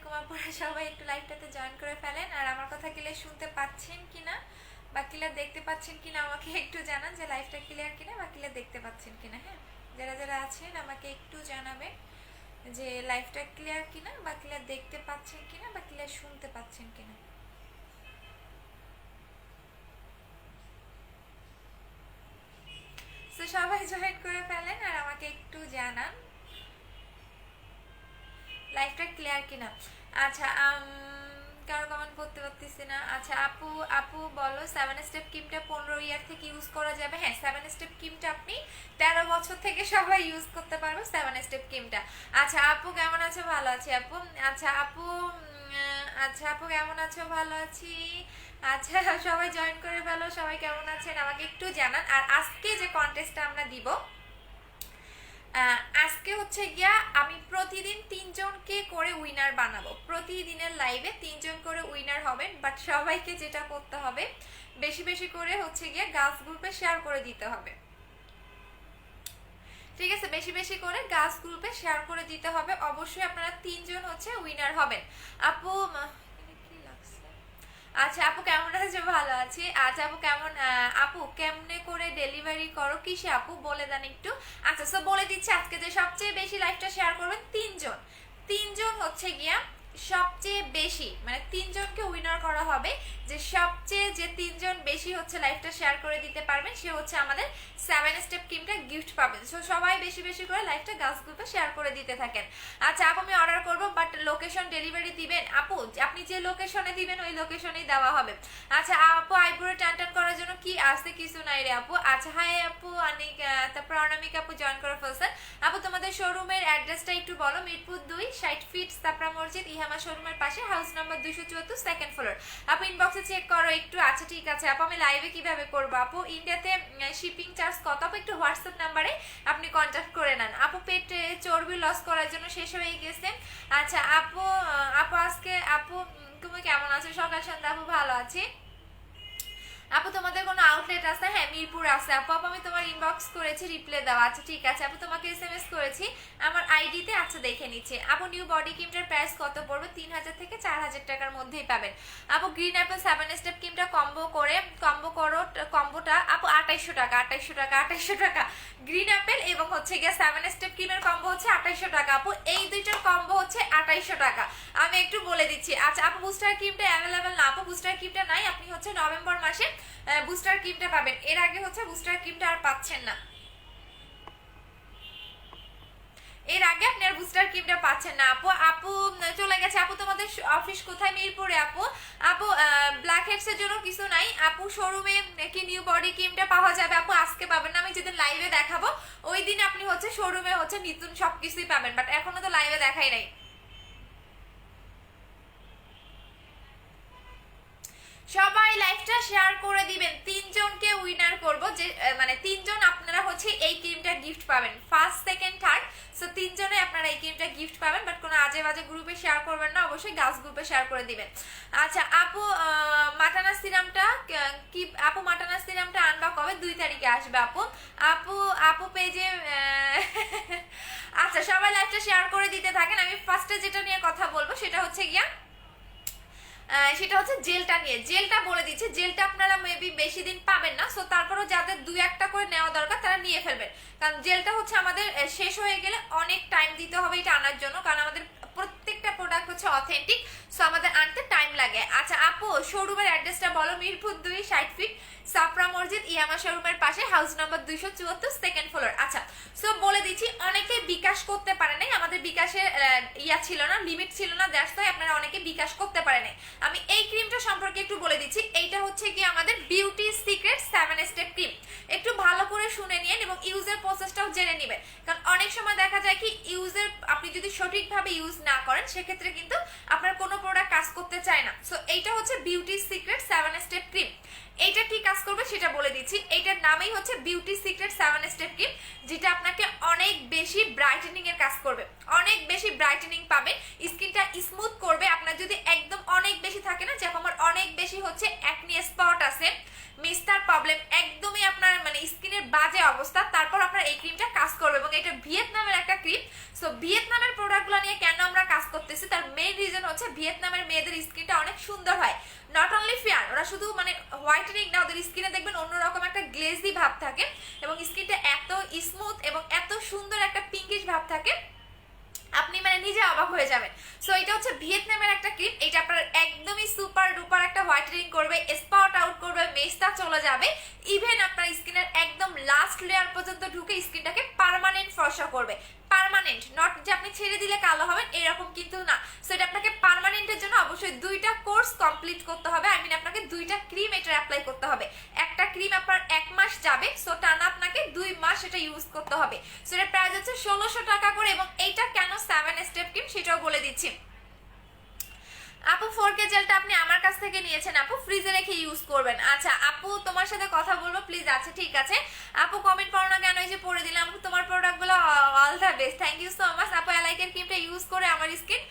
আলাইকুম আপনারা সবাই একটু লাইভটাতে জয়েন করে ফেলেন। আর আমার কথা ক্লিয়ার শুনতে পাচ্ছেন কিনা বা ক্লিয়ার দেখতে পাচ্ছেন কিনা আমাকে একটু জানান যে লাইভটা ক্লিয়ার কিনা বা ক্লিয়ার দেখতে পাচ্ছেন কিনা। হ্যাঁ, যারা যারা আছেন আমাকে একটু জানাবেন যে লাইভটা ক্লিয়ার কিনা বা ক্লিয়ার দেখতে পাচ্ছেন কিনা বা ক্লিয়ার শুনতে পাচ্ছেন কিনা। তো সবাই জয়েন করে ফেলেন আর আমাকে একটু জানান লাইভটা ক্লিয়ার কিনা। আচ্ছা, কারো কমেন্ট করতে পারতেছি না। আচ্ছা আপু, আপু বলো 7 স্টেপ ক্রিমটা 15 ইয়ার থেকে ইউজ করা যাবে? হ্যাঁ, 7 স্টেপ ক্রিমটা আপনি 13 বছর থেকে সবাই ইউজ করতে পারবে 7 স্টেপ ক্রিমটা। আচ্ছা আপু কেমন আছো? ভালো আছি আপু। আচ্ছা আপু, আচ্ছা আপু কেমন আছো? ভালো আছি। আচ্ছা সবাই জয়েন করে ফেলো। সবাই কেমন আছেন আমাকে একটু জানান। আর আজকে যে কন্টেস্টটা আমরা দিব, আজকে হচ্ছে গিয়া আমি প্রতিদিন 3 জনকে করে উইনার বানাবো। প্রতিদিনের লাইভে 3 জন করে উইনার হবেন, বাট সবাইকে যেটা করতে হবে বেশি বেশি করে হচ্ছে গিয়া গার্লস গ্রুপে শেয়ার করে দিতে হবে। ঠিক আছে, বেশি বেশি করে গার্লস গ্রুপে শেয়ার করে দিতে হবে। অবশ্যই আপনারা 3 জন হচ্ছে উইনার হবেন। আপু কি লাগছে? আচ্ছা আপু কেমন আছো? ভালো আছি। আচ্ছা আপু কেমন, আপু কেমনে করে ডেলিভারি করো কিসে আপু বলে দেন একটু। আচ্ছা সো বলে দিচ্ছি, আজকে যে সবচেয়ে বেশি লাইভটা শেয়ার করবেন 3 জন, 3 জন হচ্ছে গিয়া সবচেয়ে বেশি, মানে 3 জনকে উইনার করা হবে। যে সবচেয়ে যে 3 জন বেশি হচ্ছে লাইভটা শেয়ার করে দিতে পারবেন সে হচ্ছে আমাদের 7 স্টেপ ক্রিমটা গিফট পাবেন। সো সবাই বেশি বেশি করে লাইভটা গার্লস গ্রুপে শেয়ার করে দিতে থাকেন। আচ্ছা আপু আমি অর্ডার করবো, বাট লোকেশন ডেলিভারি দিবেন? আপু আপনি যে লোকেশনে দিবেন ওই লোকেশনেই দেওয়া হবে। আচ্ছা আপু আইব্রো টান টান করার জন্য কি আসছে? কিছু নাই রে আপু। আচ্ছা হাই আপু অনেক, তারপর অনামিকা আপু জয়েন করে ফেলছেন। আপু তোমাদের শোরুমের অ্যাড্রেসটা একটু বলো। মিরপুর 2 60 ফিট সাপড়া মসজিদ ইহামা শোরুমের পাশে, হাউস নাম্বার 274, সেকেন্ড ফ্লোর। আপু ইনবক্সে চেক করো একটু। আচ্ছা ঠিক আছে আপু, আমি লাইভে কিভাবে করবো আপু? ইন্ডিয়াতে শিপিং চার্জ কত আপু? একটু হোয়াটসঅ্যাপ নাম্বারে আপনি কন্ট্যাক্ট করে নেন। আপু পেটে চর্বি লস করার জন্য শেষ হয়ে গেছে। আচ্ছা আপু, আপু আজকে আপু তুমি কেমন আছো? সকাল সন্ধ্যা আপু ভালো আছি। আপু তোমাদের কোনো আউটলেট আছে? হ্যাঁ মিরপুর আছে আপু। আপু আমি তোমার ইনবক্স করেছি, রিপ্লাই দাও। আচ্ছা ঠিক আছে আপু, তোমাকে এসএমএস করেছি আমার আইডিতে। আচ্ছা দেখে নিচ্ছে। আপু নিউ বডি ক্রিমটার প্রাইস কত পড়বে? 3000 থেকে 4000 টাকার মধ্যেই পাবেন। আপু গ্রিন অ্যাপেল 7 স্টেপ ক্রিমটা কম্বো করো কম্বোটা আপু 2800 টাকা, 2800 টাকা, 2800 টাকা। গ্রিন অ্যাপেল এবং হচ্ছে গিয়ে 7 স্টেপ ক্রিমের কম্বো হচ্ছে 2800 টাকা আপু। এই দুইটার কম্বো হচ্ছে 2800 টাকা। আমি একটু বলে দিচ্ছি। আচ্ছা আপু বুস্টার ক্রিমটা অ্যাভেলেবেল না আপু, বুস্টার ক্রিমটা নাই। আপনি হচ্ছে নভেম্বর মাসে বুস্টার ক্রিমটা পাবেন, এর আগে হচ্ছে বুস্টার ক্রিমটা আর পাচ্ছেন না। এর আগে আপনি আর বুস্টার ক্রিমটা পাচ্ছেন না আপু। আপু চলে গেছে। আপু তোমাদের অফিস কোথায়? মিরপুরে আপু। আপু ব্ল্যাক হেডস এর জন্য কিছু নাই আপু। শোরুমে কি নিউ বডি ক্রিমটা পাওয়া যাবে আপু? আজকে পাবেন না, আমি যেদিন লাইভে দেখাবো ওই দিন আপনি হচ্ছে শোরুমে হচ্ছে নতুন সবকিছুই পাবেন, বাট এখনো তো লাইভে দেখাই নাই। সবাই লাইভটা শেয়ার করে দিবেন। 3 জনকে উইনার করব, যে মানে 3 জন আপনারা হচ্ছে এই ক্রিমটা গিফট পাবেন, ফার্স্ট সেকেন্ড থার্ড। সো 3 জনে আপনারা এই ক্রিমটা গিফট পাবেন, বাট কোনো আজে বাজে গ্রুপে শেয়ার করবেন না, অবশ্যই গার্লস গ্রুপে শেয়ার করে দিবেন। আচ্ছা আপু মাটানা সিরামটা কি আপু? মাটানা সিরামটা আনবা কবে? 2 তারিখে আসবে আপু। আপু আপু পেজে আচ্ছা সবাই লাইভটা শেয়ার করে দিতে থাকেন। আমি ফার্স্টে যেটা নিয়ে কথা বলবো সেটা হচ্ছে গিয়া সেটা হচ্ছে জেলটা নিয়ে। জেলটা বলে দিচ্ছি, জেলটা আপনারা মেবি বেশি দিন পাবেন না। সো তারপরও যাদের 2-1টা করে নেওয়া দরকার তারা নিয়ে ফেলবেন, কারণ জেলটা হচ্ছে আমাদের শেষ হয়ে গেলে অনেক টাইম দিতে হবে এটা আনার জন্য, কারণ আমাদের প্রত্যেকটা প্রোডাক্ট হচ্ছে অথেন্টিক, সো আমাদের আনতে টাইম লাগে। আচ্ছা আপু শোরুমের অ্যাড্রেসটা বলো। মিরপুর 2 60 ফিট সাপড়া মসজিদ ইয়ামা শোরুমের পাশে, হাউস নাম্বার 274, সেকেন্ড ফ্লোর। আচ্ছা সো বলে দিচ্ছি, অনেকে বিকাশ করতে পারে নাই, আমাদের বিকাশের ইয়া ছিল না, লিমিট ছিল না, দ্যাটস ওয়াই আপনারা অনেকে বিকাশ করতে পারে নাই। আমি এই ক্রিমটা সম্পর্কে একটু বলে দিচ্ছি। এইটা হচ্ছে কি আমাদের বিউটি সিক্রেট 7 স্টেপ ক্রিম। একটু ভালো করে শুনে নিন এবং ইউজের প্রসেসটাও জেনে নেবেন, কারণ অনেক সময় দেখা যায় কি ইউজের আপনি যদি সঠিকভাবে ইউজ না করেন সেক্ষেত্রে কিন্তু আপনার কোনো প্রোডাক্ট কাজ করতে চায় না। সো এইটা হচ্ছে বিউটি সিক্রেট 7 স্টেপ ক্রিম। এইটা কি কাজ করবে সেটা বলে দিচ্ছি। এইটার নামেই হচ্ছে বিউটি সিক্রেট 7 স্টেপ ক্রিম, যেটা আপনাকে অনেক বেশি ব্রাইটেনিং এর কাজ করবে, অনেক বেশি ব্রাইটেনিং পাবেন, স্কিনটা স্মুথ করবে। আপনার যদি একদম অনেক বেশি থাকে না, যেমন আমার অনেক বেশি হচ্ছে অ্যাকনি স্পট আছে, মিস্টার প্রবলেম, একদমই আপনার মানে স্কিনের বাজে অবস্থা, তারপর আপনার এই ক্রিমটা কাজ করবে। এবং এটা ভিয়েতনামের একটা ক্রিম। সো ভিয়েতনামের প্রোডাক্টগুলো নিয়ে কেন আমরা কাজ করতেছি তার মেইন রিজন হচ্ছে ভিয়েতনামের মেয়েদের স্কিনটা অনেক সুন্দর হয়, নট অনলি ফেয়ার, ওরা শুধু মানে হোয়াইটেনিং না, ওদের স্কিনে দেখবেন অন্যরকম একটা গ্লেজি ভাব থাকে এবং স্কিনটা এত স্মুথ এবং এত সুন্দর একটা পিঙ্কিশ ভাব থাকে, আপনি মানে নিজে অবাক হয়ে যাবেন। সো এটা হচ্ছে ভিয়েতনামের একটা ক্রিম, এটা আপনার একদমই সুপার ডুপার একটা হোয়াইটেনিং করবে, স্পট আউট করবে, মেস্তা চলে যাবে, ইভেন আপনার স্কিনের একদম লাস্ট লেয়ার পর্যন্ত ঢুকে স্কিনটাকে পার্মানেন্ট ফর্সা করবে। পার্মানেন্ট, নট যে আপনি ছেড়ে দিলে কালো হবেন এরকম কিন্তু না। সো এটা আপনাকে পার্মানেন্টের জন্য অবশ্যই 2টা কোর্স কমপ্লিট করতে হবে, আই মিন আপনাকে 2টা ক্রিম এটা অ্যাপ্লাই করতে হবে। একটা ক্রিম আপনার 1 মাস যাবে, সো টানা আপনাকে 2 মাস এটা ইউজ করতে হবে। সো এর প্রাইস হচ্ছে 1600 টাকা করে এবং এইটা কেন 7 স্টেপ ক্রিম সেটাও বলে দিচ্ছি। আপু 4K জেলটা আপনি আমার কাছ থেকে নিয়েছেন, আপু ফ্রিজে রেখে ইউজ করবেন। আচ্ছা আপু তোমার সাথে কথা বলবো প্লিজ। আচ্ছা ঠিক আছে আপু, কমেন্ট পড়ো না কেন, এই যে পড়ে দিলাম। আপু তোমার প্রোডাক্টগুলো all the best, thank you so much. আপু অ্যালাইকের ক্রিমটা ইউজ করে আমার স্কিন,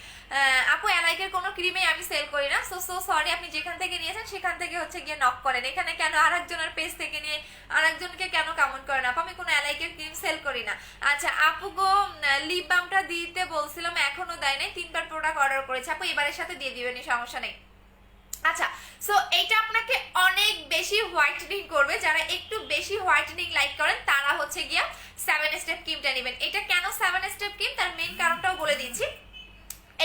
আপু অ্যালাইকের কোনো ক্রিমে আমি সেল করি না, সো সরি, আপনি যেখান থেকে নিয়েছেন সেখান থেকে হচ্ছে গিয়ে নক করেন, এখানে কেন আরেকজনের পেজ থেকে নিয়ে আরেকজনকে কেন কমেন্ট করেন আপু, আমি কোনো অ্যালাইকের ক্রিম সেল করি না। আচ্ছা আপু গো, লিপ বামটা দিতে বলছিলাম এখনো দেয় নাই, 3বার প্রোডাক্ট অর্ডার করেছে আপু, এবারের সাথে দিয়ে দিবেন, সমস্যা নেই। আচ্ছা সো এইটা আপনাকে অনেক বেশি হোয়াইটেনিং করবে, যারা একটু বেশি হোয়াইটেনিং লাইক করেন তারা হচ্ছে গিয়া 7 স্টেপ ক্রিমটা নেবেন। এটা কেন 7 স্টেপ ক্রিম তার মেইন কারণটাও বলে দিচ্ছি।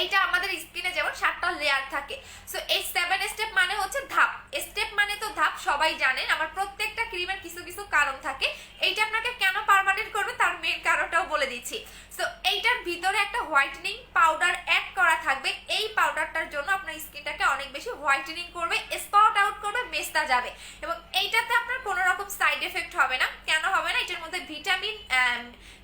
এইটা আমাদের স্কিনে যেমন 7টা লেয়ার থাকে, সো এই 7 স্টেপ মানে হচ্ছে ধাপ, স্টেপ মানে তো ধাপ সবাই জানেন, আমার প্রত্যেকটা ক্রিমের কিছু কিছু কারণ থাকে। এইটা আপনাকে কেন পার্মানেন্ট করবে তার মেইন কারণটাও বলে দিচ্ছি। সো এইটার ভিতরে একটা হোয়াইটেনিং পাউডার অ্যাড করা থাকবে, এই পাউডারটার জন্য আপনার স্কিনটাকে অনেক বেশি হোয়াইটেনিং করবে, স্পট আউট করবে, মেস্তা যাবে এবং এইটাতে আপনার কোনো রকম সাইড এফেক্ট হবে না। কেন হবে না? এটার মধ্যে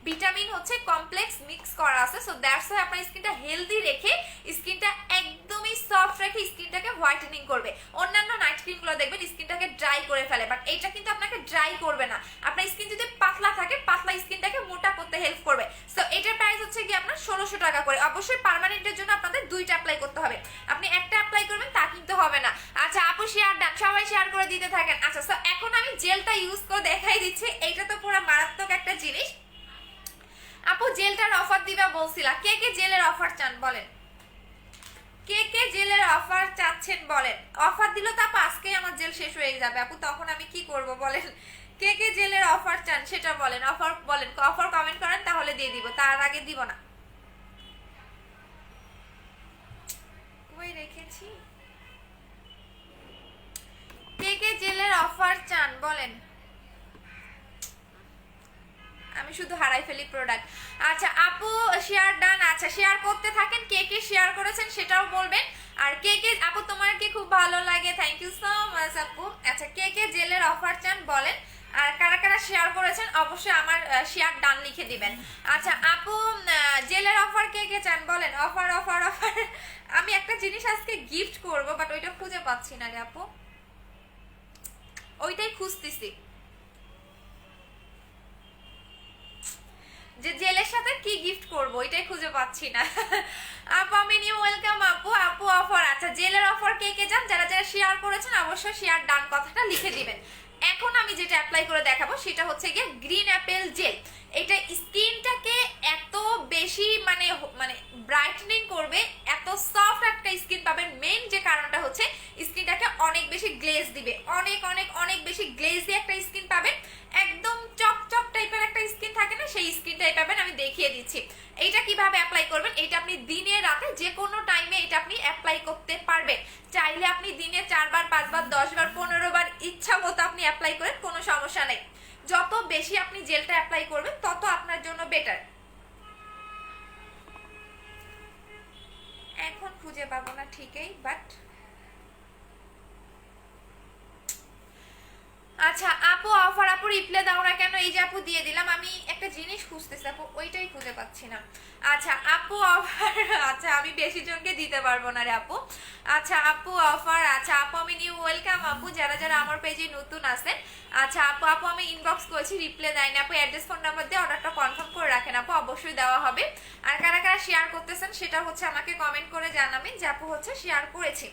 ভিটামিন হচ্ছে কমপ্লেক্স মিক্স করা আছে, সো দ্যাটস ওয়াই আপনার স্কিনটা হেলদি রেখে, স্কিনটা একদমই সফট রেখে স্কিনটাকে হোয়াইটেনিং করবে। অন্যান্য নাইট ক্রিমগুলো দেখবেন স্কিনটাকে ড্রাই করে ফেলে, বাট এইটা কিন্তু আপনাকে ড্রাই করবে না। আপনার স্কিন যদি পাতলা থাকে, পাতলা স্কিনটাকে মোটা করতে হেল্প করবে। সো এটার প্রাইস হচ্ছে কি আপনার 1600 টাকা করে। অবশ্যই পার্মানেন্টের জন্য আপনাদের 2টা অ্যাপ্লাই করতে হবে, আপনি একটা অ্যাপ্লাই করবেন তা কিন্তু হবে না। আচ্ছা আপু শেয়ার ডান, সবাই শেয়ার করে দিতে থাকেন। আচ্ছা সো এখন আমি জেলটা ইউজ করে দেখাই দিচ্ছি, এইটা তো পুরো মারাত্মক একটা জিনিস। আপু জেলটার অফার দিবা বলছিলা, কে কে জেলের অফার চান বলেন, কে কে জেলের অফার চাচ্ছেন বলেন। অফার দিলে তো আপু আজকেই আমার জেল শেষ হয়ে যাবে আপু, তখন আমি কি করব বলেন। কে কে জেলের অফার চান সেটা বলেন, অফার বলেন, অফার কমেন্ট করেন তাহলে দিয়ে দিব, তার আগে দিব না। কই রেখেছি, কে কে জেলের অফার চান বলেন, আমি শুধু হারাই ফেলি প্রোডাক্ট। আচ্ছা আপু শেয়ার ডান, আচ্ছা শেয়ার করতে থাকেন, কে কে শেয়ার করেছেন সেটাও বলবেন। আর কে কে আপু তোমার কি খুব ভালো লাগে, থ্যাংক ইউ সো মাচ আপু। আচ্ছা কে কে জেলের অফার চান বলেন, আর কারা কারা শেয়ার করেছেন অবশ্যই আমার শেয়ার ডান লিখে দিবেন। আচ্ছা আপু জেলের অফার কে কে চান বলেন, অফার অফার অফার। আমি একটা জিনিস আজকে গিফট করব, বাট ওইটা খুঁজে পাচ্ছি না রে আপু, ওইটাই খুঁজতেছি যে জেলের সাথে কি গিফট করব, এটাই খুঁজে পাচ্ছি না। আপু আমি নিউ ওয়েলকাম আপু, আপু অফার। আচ্ছা জেলের অফার কে কে যান, যারা যারা শেয়ার করেছেন অবশ্যই শেয়ার ডান কথাটা লিখে দিবেন। এখন আমি যেটা অ্যাপ্লাই করে দেখাবো সেটা হচ্ছে গিয়ে গ্রিন অ্যাপেল জেল। এটা স্কিনটাকে এত বেশি মানে মানে ব্রাইটনিং করবে, এত সফট একটা স্কিন পাবেন। মেইন যে কারণটা হচ্ছে স্কিনটাকে অনেক বেশি গ্লেজ দিবে, অনেক অনেক অনেক বেশি গ্লেজি একটা স্কিন পাবেন, একদম চকচক টাইপের একটা স্কিন থাকে না, সেই স্কিনটাই পাবেন। আমি দেখিয়ে দিচ্ছি এইটা কিভাবে অ্যাপ্লাই করবেন। এটা আপনি দিনে রাতে যে কোনো টাইমে এটা আপনি অ্যাপ্লাই করতে পারবেন, চাইলে আপনি দিনে 4 বার 5 বার 10 বার 15 বার ইচ্ছা মতো আপনি অ্যাপ্লাই করেন, কোনো সমস্যা নেই। যত বেশি আপনি জেলটা অ্যাপ্লাই করবেন তত আপনার জন্য বেটার। এখন খুঁজে পাবো না ঠিকই, বাট আচ্ছা আপু অফার, আপু রিপ্লাই দাও না কেন, এই যে আপু দিয়ে দিলাম। আমি একটা জিনিস খুঁজতেছি আপু, ওইটাই খুঁজে পাচ্ছি না। আচ্ছা আপু অফার, আচ্ছা আমি বেশি জনকে দিতে পারবো না রে আপু। আচ্ছা আপু অফার, আচ্ছা আপু আমি নিউ ওয়েলকাম আপু, যারা যারা আমার পেজে নতুন আছেন। আচ্ছা আপু, আপু আমি ইনবক্স করেছি রিপ্লাই দেয়নি আপু, অ্যাড্রেস ফোন নাম্বার দিয়ে অর্ডারটা কনফার্ম করে রাখেন আপু, অবশ্যই দেওয়া হবে। আর কারা কারা শেয়ার করতেছেন সেটা হচ্ছে আমাকে কমেন্ট করে জানাবেন যে আপু হচ্ছে শেয়ার করেছি।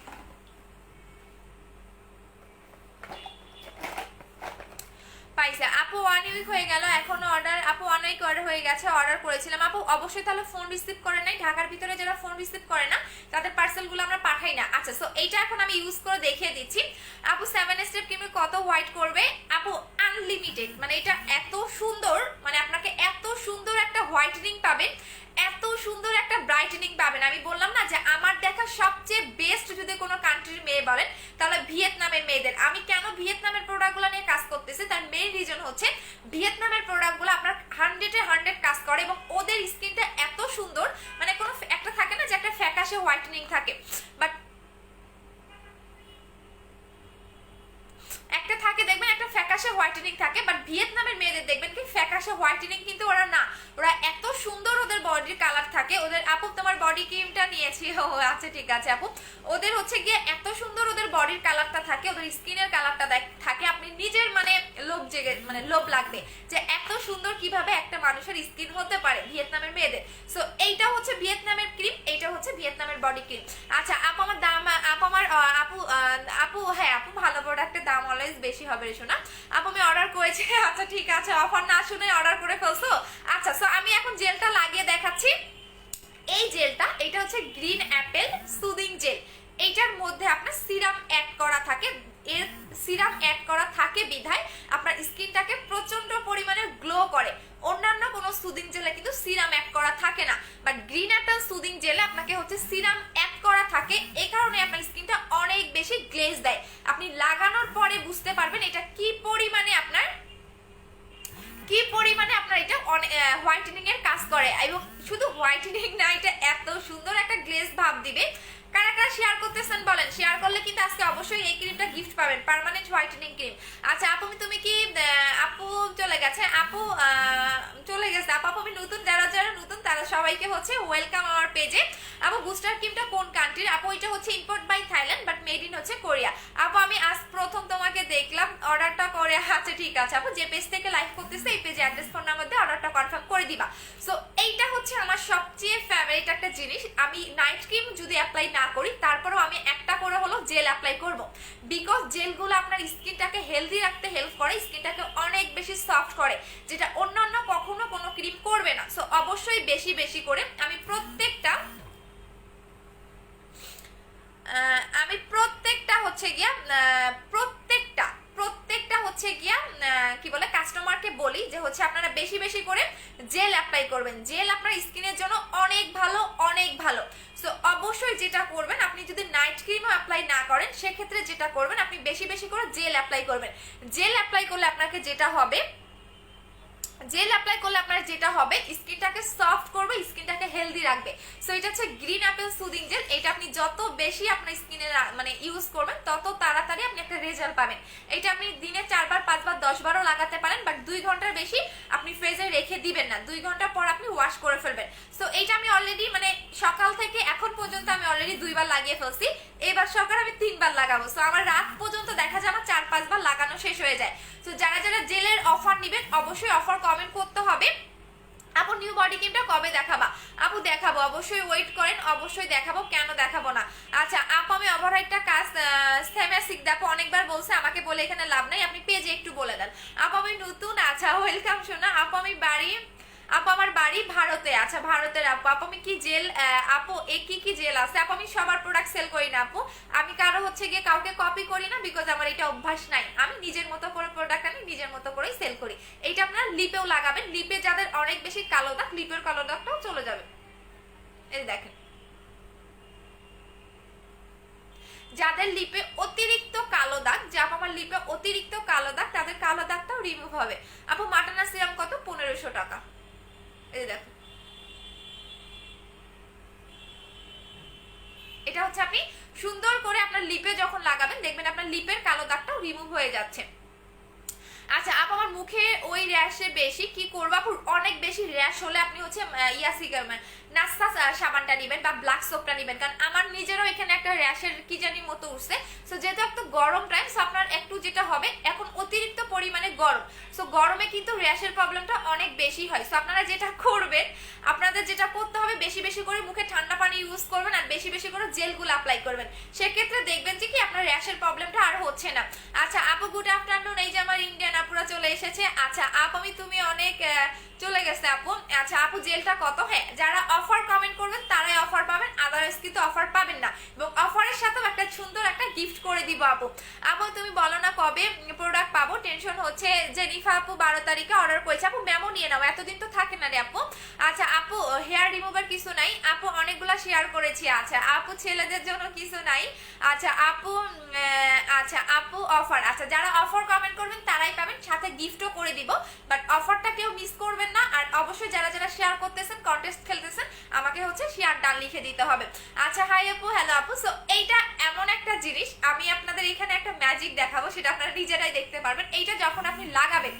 পাইছে আপু 1 উইক হয়ে গেল এখনো অর্ডার, আপু 1 উইক অর্ডার হয়ে গেছে, অর্ডার করেছিলাম আপু। অবশ্যই তাহলে ফোন রিসিভ করে নাই, ঢাকার ভিতরে যারা ফোন রিসিভ করে না তাদের পার্সেলগুলো আমরা পাঠাই না। আচ্ছা সো এইটা এখন আমি ইউজ করে দেখিয়ে দিচ্ছি। আপু 7 স্টেপ ক্রিমে কত হোয়াইট করবে? আপু আনলিমিটেড, মানে এটা এত সুন্দর, মানে আপনাকে এত সুন্দর একটা হোয়াইটেনিং পাবেন, এত সুন্দর একটা ব্রাইটেনিং পাবেন। আমি বললাম না যে আমার দেখা সবচেয়ে বেস্ট যদি কোনো কান্ট্রির মেয়ে বলেন তাহলে ভিয়েতনামের মেয়েদের। আমি কেন ভিয়েতনামের প্রোডাক্টগুলো নিয়ে কাজ করতেছি তার মেইন রিজন হচ্ছে ভিয়েতনামের প্রোডাক্টগুলো আপনার 100-এ 100 কাজ করে এবং ওদের স্কিনটা এত সুন্দর, মানে কোনো একটা থাকে না যে একটা ফ্যাকাশে হোয়াইটেনিং থাকে, বাট একটা থাকে দেখবেন একটা ফ্যাকাশে হোয়াইটেনিং থাকে, বাট ভিয়েতনামের মেয়েদের দেখবেন কি ফ্যাকাশে হোয়াইটেনিং কিন্তু ওরা না, ওরা এত সুন্দর ওদের বডির কালার থাকে ওদের। আপু তোমার বডি ক্রিমটা নিয়েছি, ও আচ্ছা ঠিক আছে আপু। ওদের হচ্ছে গিয়ে এত সুন্দর ওদের বডির কালারটা থাকে, ওদের স্কিনের কালারটা থাকে, আপনি নিজের মানে লোভ জেগে মানে লোভ লাগবে যে এত সুন্দর কিভাবে একটা মানুষের স্কিন হতে পারে ভিয়েতনামের মেয়েদের। সো এইটা হচ্ছে ভিয়েতনামের ক্রিম, এইটা হচ্ছে ভিয়েতনামের বডি ক্রিম। আচ্ছা আপু আমার দাম, আপু আমার আপু হ্যাঁ আপু ভালো প্রোডাক্টের দাম অলওয়েজ বেশি হবে রে শোনা। আপু আমি অর্ডার করেছি, আচ্ছা ঠিক আছে, অফার না শুনে অর্ডার করে ফেলছো। আচ্ছা সো আমি এখন জেলটা লাগিয়ে দেখাচ্ছি। এই জেলটা, এটা হচ্ছে গ্রিন অ্যাপেল সুদিং জেল। এইটার মধ্যে আপনার সিরাম অ্যাড করা থাকে, এর সিরাম অ্যাড করা থাকে বিধায় আপনার স্কিনটাকে প্রচন্ড পরিমাণে গ্লো করে। অন্যান্য কোনো সুদিং জেলে কিন্তু সিরাম অ্যাড করা থাকে না, বাট গ্রিন অ্যাপেল সুদিং জেলে আপনাকে হচ্ছে সিরাম অ্যাড করা থাকে, এই কারণে আপনার স্কিনটা অনেক বেশি গ্লেজ দেয়। আপনি লাগানোর পরে বুঝতে পারবেন এটা কি পরিমাণে আপনার এটা হোয়াইটেনিং এর কাজ করে। এবং শুধু হোয়াইটেনিং না, এটা এত সুন্দর একটা গ্লেজ ভাব দিবে। কারা কারা শেয়ার করতেছেন বলেন, শেয়ার করলে কিন্তু আজকে অবশ্যই এই ক্রিমটা গিফট পাবেন, পার্মানেন্ট হোয়াইটেনিং ক্রিম। আচ্ছা আপু তুমি কি আপু চলে গেছে, আপু চলে গেছে আপু। আমি নতুন, যারা যারা নতুন তারা সবাইকে হচ্ছে ওয়েলকাম আমার পেজে। আপু বুস্টার ক্রিমটা কোন কান্ট্রির? আপু এটা হচ্ছে import by Thailand but made in হচ্ছে কোরিয়া। আপু আমি আজ প্রথম তোমাকে দেখলাম, অর্ডারটা করে। আচ্ছা ঠিক আছে আপু, যে পেজ থেকে লাইভ করতেছে এই পেজে অ্যাড্রেস ফোন নাম্বার দিয়ে অর্ডারটা কনফার্ম করে দিবা। সো এইটা হচ্ছে আমার সবচেয়ে ফেভারিট একটা জিনিস। আমি নাইট ক্রিম যদি অ্যাপ্লাই না করি তারপরেও আমি একটা করে হলো জেল অ্যাপ্লাই করব, বিকজ জেলগুলো আপনার স্কিনটাকে হেলদি রাখতে হেল্প করে, স্কিনটাকে অনেক বেশি সফট করে, যেটা অন্যান্য কখনো কোনো ক্রিম করবে না। সো অবশ্যই বেশি বেশি করে আমি প্রত্যেকটা হচ্ছে গিয়া প্রত্যেকটা হচ্ছে গিয়া কি বলে কাস্টমারকে বলি যে হচ্ছে আপনারা বেশি বেশি করে জেল অ্যাপ্লাই করবেন। জেল আপনার স্কিনের জন্য অনেক ভালো, অনেক ভালো। সো অবশ্যই যেটা করবেন, আপনি যদি নাইট ক্রিমও অ্যাপ্লাই না করেন সেক্ষেত্রে যেটা করবেন আপনি বেশি বেশি করে জেল অ্যাপ্লাই করবেন। জেল অ্যাপ্লাই করলে আপনাকে যেটা হবে, জেল অ্যাপ্লাই করলে আপনার যেটা হবে স্কিনটাকে সফট করবে, স্কিনটাকে হেলদি রাখবে। সো এটা হচ্ছে গ্রিন অ্যাপেল সুদিং জেল। এটা আপনি যত বেশি আপনার স্কিনে মানে ইউজ করবেন তত তাড়াতাড়ি আপনি একটা রেজাল্ট পাবেন। এটা আপনি দিনে 4 বার 5 বার 10 বারও লাগাতে পারেন, বাট 2 ঘন্টার বেশি আপনি ফ্রিজে রেখে দিবেন না, 2 ঘন্টা পর আপনি ওয়াশ করে ফেলবেন। সো এইটা আমি অলরেডি মানে সকাল থেকে এখন পর্যন্ত আমি অলরেডি 2 বার লাগিয়ে ফেলছি, এবার সকাল আমি 3 বার লাগাবো। সো আমার রাত পর্যন্ত দেখা যায় আমার 4-5 বার লাগানো শেষ হয়ে যায়। তো যারা যারা জেলের অফার নেবেন অবশ্যই অফার কমেন্ট করতে হবে। আপু নিউ বডি ক্রিমটা কবে দেখাবা? আপু দেখাবো, অবশ্যই ওয়েট করেন, অবশ্যই দেখাবো, কেন দেখাবো না। আচ্ছা আপু আমি ওভারহাইটটা কাজ সেমাসিক দেখো অনেকবার বলছে, আমাকে বলে এখানে লাভ নাই, আপনি পেজে একটু বলে দেন। আপু আমি নতুন, আচ্ছা ওয়েলকাম শোনা। আপু আমি আপু আমার বাড়ি ভারতে। আচ্ছা ভারতের আপু। আপু আমি কি জেল, আপু এ কি জেল আছে? আপু আমি সবার প্রোডাক্ট সেল করি না আপু, আমি কারো হচ্ছে গিয়ে কাউকে কপি করি না, বিকজ আমার এটা অভ্যাস নাই। আমি নিজের মতো করে প্রোডাক্ট আনি, নিজের মতো করেই সেল করি। এইটা আপনারা লিপেও লাগাবেন, লিপে যাদের অনেক বেশি কালো দাগ, লিপের কালো দাগটাও চলে যাবে। এই দেখেন যাদের লিপে অতিরিক্ত কালো দাগ, যে আপু আমার লিপে অতিরিক্ত কালো দাগ, তাদের কালো দাগটাও রিমুভ হবে। আপু মাটানা সিরাম কত? 1500 টাকা। এই দেখো এটা হচ্ছে আপনি সুন্দর করে আপনার লিপে যখন লাগাবেন দেখবেন আপনার লিপের কালো দাগটাও রিমুভ হয়ে যাচ্ছে। আচ্ছা আপু আমার মুখে ওই র্যাশে বেশি, কি করবো আপু? অনেক বেশি র্যাশ হলে আপনি হচ্ছে নাস্তা সাবানটা নেবেন বা ব্ল্যাক সোপটা নেবেন, কারণ আমার নিজেরও এখানে একটা র্যাশের কি জানি মতো উঠছে। সো যেহেতু একটু গরম টাইম, সো আপনার একটু যেটা হবে এখন অতিরিক্ত পরিমাণে গরম, সো গরমে কিন্তু র্যাশের প্রবলেমটা অনেক বেশি হয়। সো আপনারা যেটা করবেন, আপনাদের যেটা করতে হবে বেশি বেশি করে মুখে ঠান্ডা পানি ইউজ করবেন আর বেশি বেশি করে জেলগুলো অ্যাপ্লাই করবেন, সেক্ষেত্রে দেখবেন যে কি আপনার র্যাশের প্রবলেমটা আর হচ্ছে না। আচ্ছা আপু গুড আফটারনুন, এই যে আমার ইন্ডিয়ান আপুরা চলে এসেছে। আচ্ছা আপু তুমি অনেক চলে গেছে আপু। আচ্ছা আপু জেলটা কত? হ্যাঁ, যারা অফার কমেন্ট করবেন তারাই অফার পাবেন, আদারওয়াইজ কিন্তু অফার পাবেন না। এবং অফারের সাথেও একটা সুন্দর একটা গিফট করে দিব আপু। আপু তুমি বলো না কবে প্রোডাক্ট পাবো? টেনশন হচ্ছে। জেনিফা আপু 12 তারিখে অর্ডার করেছে। আপু মেমো নিয়ে নাও, এতদিন তো থাকে না রে আপু। আচ্ছা আপু হেয়ার রিমুভার কিছু নাই আপু? অনেকগুলা শেয়ার করেছি। আচ্ছা আপু ছেলেদের জন্য কিছু নাই? আচ্ছা আপু অফার, আচ্ছা যারা অফার কমেন্ট করবেন তারাই পাবেন, সাথে গিফটও করে দিব। বাট অফারটা কেউ মিস করবেন না। আর অবশ্যই যারা যারা শেয়ার করতেছেন, কন্টেস্ট খেলতেছেন, আমাকে হচ্ছে শেয়ার ডান লিখে দিতে হবে। আচ্ছা হাই আপু, হ্যালো আপু। সো এইটা এমন একটা জিনিস, আমি আপনাদের এখানে একটা ম্যাজিক দেখাবো, সেটা আপনারা নিজেরাই দেখতে পারবেন। এইটা যখন আপনি লাগাবেন,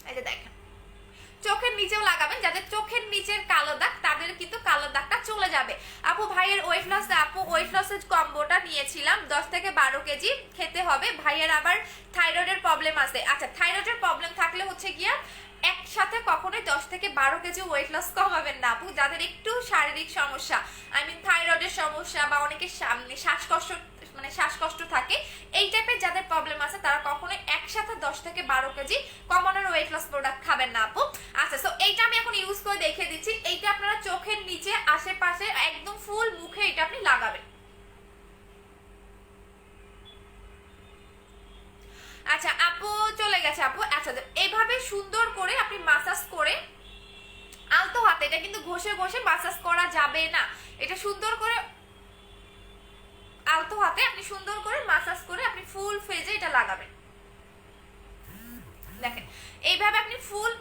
এই যে দেখেন, চোখের নিচেও লাগাবেন, যাদের চোখের নিচের কালো দাগ তাদের কিন্তু কালো দাগটা চলে যাবে। আপু ভাইয়ের ওয়েট লস, আপু ওয়েট লসের কম্বোটা নিয়েছিলাম, 10 থেকে 12 কেজি খেতে হবে। ভাইয়ের আবার থাইরয়েডের প্রবলেম আছে। আচ্ছা থাইরয়েডের প্রবলেম থাকলে হচ্ছে গিয়া একসাথে কখনোই 10 থেকে 12 কেজি ওয়েট লস কমাবেন না আপু। যাদের একটু শারীরিক সমস্যা, আই মিন থাইরয়েডের সমস্যা, বা অনেকে শ্বাসকষ্ট থাকে, এই টাইপের যাদের প্রবলেম আছে তারা কখনোই একসাথে 10 থেকে 12 কেজি কমানোর ওয়েট লস প্রোডাক্ট খাবেন না আপু। আচ্ছা সো এইটা আমি এখন ইউজ করে দেখিয়ে দিচ্ছি। এইটা আপনারা চোখের নিচে, আশেপাশে, একদম ফুল মুখে এটা আপনি লাগাবেন। আচ্ছা আপু চলে গেছে আপু। আচ্ছা এইভাবে সুন্দর করে আপনি মাসাজ করে, আলতো হাতে, এটা কিন্তু ঘষে ঘষে মাসাজ করা যাবে না, এটা সুন্দর করে আলতো হাতে আপনি সুন্দর করে মাসাজ করে আপনি ফুল ফেজে এটা লাগাবেন। দেখেন এইভাবে আপনি ফুল,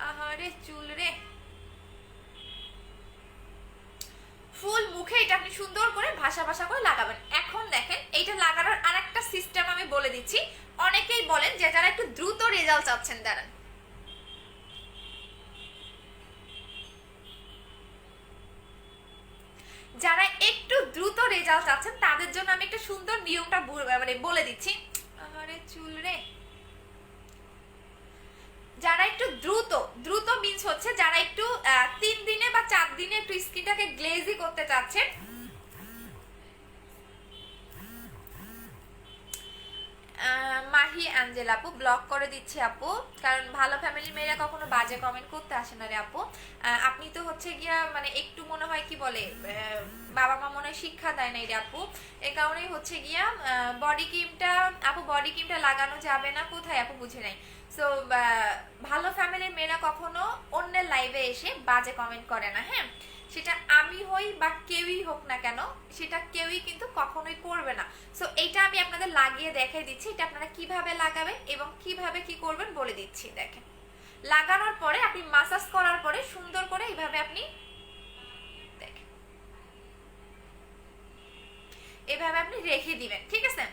আরে চুল রে, ফুল মুখে এটা আপনি সুন্দর করে ভাসা ভাসা করে লাগাবেন। এখন দেখেন এইটা লাগানোর আরেকটা সিস্টেম আমি বলে দিচ্ছি। অনেকেই বলেন যে যারা একটু দ্রুত রেজাল্ট চাচ্ছেন, দাঁড়ান, যারা একটু দ্রুত রেজাল্ট চাচ্ছেন তাদের জন্য আমি একটা সুন্দর নিয়মটা মানে বলে দিচ্ছি। আরে চুল রে, যারা একটু দ্রুত মিন্স হচ্ছে যারা একটু 3 দিনে বা 4 দিনে একটু স্কিনটাকে গ্লেজি করতে চাচ্ছেন, মাহি অ্যাঞ্জেল আপু ব্লক করে দিচ্ছি আপু, কারণ ভালো ফ্যামিলির মেয়েরা কখনো বাজে কমেন্ট করতে আসে না রে আপু। আপনি তো হচ্ছে গিয়া মানে একটু মনে হয় কি বলে, বাবা মা মনে হয় শিক্ষা দেয় নাই রে আপু, এ কারণেই হচ্ছে গিয়া বডি ক্রিমটা আপু, বডি ক্রিমটা লাগানো যাবে না কোথায় আপু, বুঝে নাই। সো ভালো ফ্যামিলির মেয়েরা কখনো অন্যের লাইভে এসে বাজে কমেন্ট করে না, হ্যাঁ, সেটা আমি হই বা কেউই হোক না কেন, সেটা কেউই কিন্তু কখনোই করবে না। সো এইটা আমি আপনাদের লাগিয়ে দেখাই দিচ্ছি, এটা আপনারা কিভাবে লাগাবেন এবং কিভাবে কি করবেন বলে দিচ্ছি। দেখেন লাগানোর পরে আপনি মাসাজ করার পরে সুন্দর করে এইভাবে আপনি দেখেন, এভাবে আপনি রেখে দিবেন, ঠিক আছে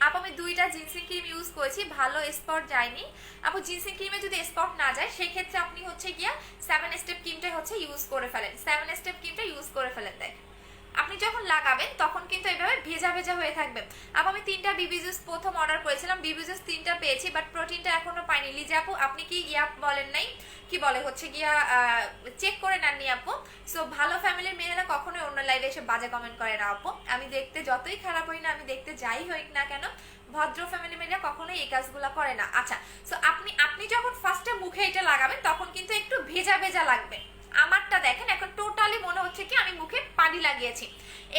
আপু। আমি 2টা জিনসিং ক্রিম ইউজ করেছি, ভালো স্পট যায়নি আপু। জিনসিং ক্রিমে যদি স্পট না যায় সেক্ষেত্রে আপনি হচ্ছে গিয়া 7 স্টেপ ক্রিমটা হচ্ছে ইউজ করে ফেলেন, 7 স্টেপ ক্রিমটা ইউজ করে ফেলেন। দেখ আপনি যখন লাগাবেন তখন কিন্তু এভাবে ভেজা ভেজা হয়ে থাকবে আপু। আমি 3টা বিবি জুস প্রথম অর্ডার করেছিলাম, বিবি জুস 3টা পেয়েছি, বাট প্রোটিনটা এখনো পাইনি। লিজা আপু আপনি কি বলেন নাই, কি বলে হচ্ছে গিয়া চেক করে নেননি আপু। সো ভালো ফ্যামিলির মেয়েরা কখনোই অন্য লাইভে এসে বাজে কমেন্ট করে না আপু। আমি দেখতে যতই খারাপ হই না, আমি দেখতে যাই হই না কেন, ভদ্র ফ্যামিলি মেয়েরা কখনোই এই কাজগুলো করে না। আচ্ছা সো আপনি যখন ফার্স্টে মুখে এটা লাগাবেন তখন কিন্তু একটু ভেজা ভেজা লাগবে। আমারটা দেখেন এখন টোটালি মনে হচ্ছে কি আমি মুখে পানি লাগিয়েছি,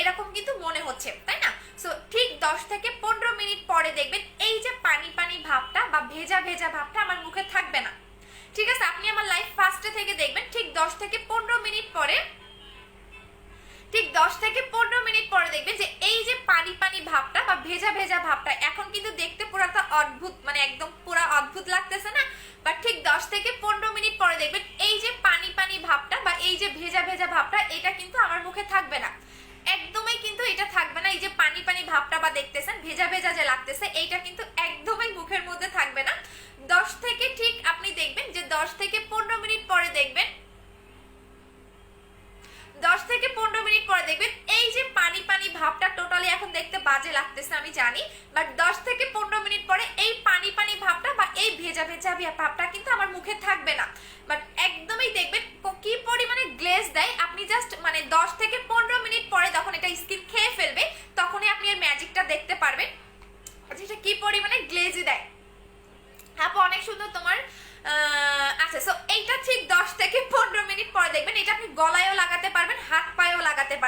এরকম কিন্তু মনে হচ্ছে, তাই না? সো ঠিক 10 থেকে 15 মিনিট পরে দেখবেন এই যে পানি পানি ভাবটা বা ভেজা ভেজা ভাবটা আমার মুখে থাকবে না, ঠিক আছে? আপনি আমার লাইভ ফার্স্টে থেকে দেখবেন, ঠিক 10 থেকে 15 মিনিট পরে, ঠিক 10 থেকে 15 মিনিট পরে দেখবেন যে এই যে পানি পানি ভাবটা বা ভেজা ভেজা ভাবটা এখন কিন্তু দেখতে পুরাটা অদ্ভুত, মানে একদম পুরা অদ্ভুত লাগতেছে না? বাট ঠিক 10 থেকে 15 মিনিট পরে দেখবেন এই যে পানি পানি ভাবটা বা এই যে ভেজা ভেজা ভাবটা এটা কিন্তু আমার মুখে থাকবে না, একদমই কিন্তু এটা থাকবে না। এই যে পানি পানি ভাবটা বা দেখতেছেন ভেজা ভেজা যে লাগতেছে এইটা কিন্তু একদমই মুখের মধ্যে থাকবে না। 10 থেকে ঠিক আপনি দেখবেন যে 10 থেকে 15 মিনিট পরে দেখবেন, 10 থেকে 15 মিনিট পরে দেখবেন এই যে পানি পানি ভাবটা টোটালি এখন দেখতে বাজে লাগতেছে আমি জানি, বাট 10 থেকে 15 মিনিট পরে এই পানি পানি ভাবটা বা এই ভেজা ভেজা ভাবটা কিন্তু আমার মুখে থাকবে না, বাট একদমই দেখবেন কি পরিমাণে গ্লেজ দেয়। আপনি জাস্ট মানে 10 থেকে 15 মিনিট পরে যখন এটা স্কিন খেয়ে ফেলবে তখনই আপনি এর ম্যাজিকটা দেখতে পারবেন, যেটা কি পরিমাণে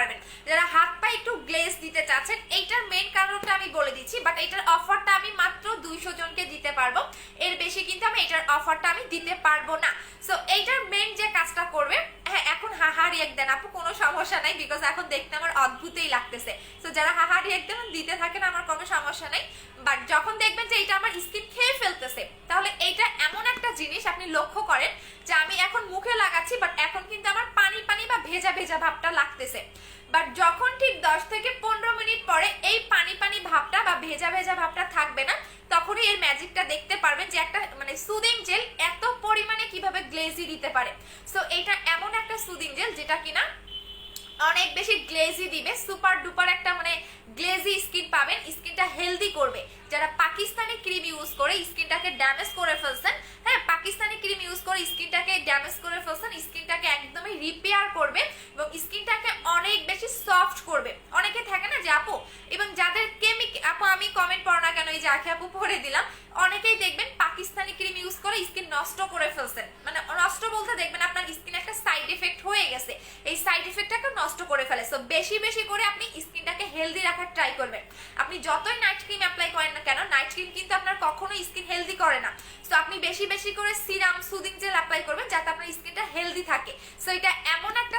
পারবেন। যারা হাত পা একটু গ্লেজ দিতে চাচ্ছেন, এইটার মেইন কারণটা আমি বলে দিচ্ছি, বাট এটার অফারটা আমি মাত্র 200 জনকে দিতে পারবো, এর বেশি কিন্তু আমি এটার অফারটা আমি দিতে পারবো না। সো এইটার মেইন যে কাজটা করবে, হ্যাঁ এখন হাহা রিয়েক্ট দেন আপু, কোনো সমস্যা নাই, বিকজ এখন দেখতে আমার অদ্ভুতই লাগতেছে। সো যারা হাহা রিয়েক্ট দেন দিতে থাকেন, আমার কোনো সমস্যা নাই। বাট যখন দেখবেন যে এটা আমার স্কিন খেয়ে ফেলতেছে, তাহলে এইটা এমন একটা জিনিস আপনি লক্ষ্য করেন যে আমি এখন মুখে লাগাচ্ছি, বাট এখন কিন্তু আমার পানি পানি বা ভেজা ভেজা ভাবটা লাগতেছে। বাট যখন ঠিক 10 থেকে 15 মিনিট পরে এই পানি পানি ভাবটা বা ভেজা ভেজা ভাবটা থাকবে না, তখনই এর ম্যাজিকটা দেখতে পারবেন যে একটা মানে সুদিং জেল এত পরিমাণে কিভাবে গ্লেজি দিতে পারে। সো এটা এমন একটা সুদিং জেল যেটা কিনা অনেক বেশি গ্লেজি দিবে, সুপার ডুপার একটা মানে গ্লেজি স্কিন পাবেন, স্কিনটা হেলদি করবে। যারা পাকিস্তানি ক্রিম ইউজ করে স্কিনটাকে ড্যামেজ করে ফেলছেন, হ্যাঁ পাকিস্তানি ক্রিম ইউজ করে স্কিনটাকে ড্যামেজ করে ফেলছেন, স্কিনটাকে একদমই রিপেয়ার করবে এবং স্কিনটাকে অনেক বেশি সফট করবে। অনেকে থাকে না যে আপু, এবং যাদের আপু আমি কমেন্ট পড়ো না কেন, এই যে আখি আপু পড়ে দিলাম, অনেকেই দেখবেন পাকিস্তানি ক্রিম ইউজ করে স্কিন নষ্ট করে ফেলছেন, মানে নষ্ট বলতে দেখবেন আপনার স্কিন একটা সাইড এফেক্ট হয়ে গেছে, এই সাইড এফেক্টটাকে নষ্ট করে ফেলে। সো বেশি বেশি করে আপনি স্কিনটাকে হেলদি রাখার ট্রাই করবেন। আপনি যতই নাইট ক্রিম অ্যাপ্লাই করেন না কেন, নাইট ক্রিম কিন্তু আপনার কখনোই স্কিন হেলদি করে না। সো আপনি বেশি বেশি করে সিরাম সুদিং জেল অ্যাপ্লাই করবেন যাতে আপনার স্কিনটা হেলদি থাকে। সো এটা এমন একটা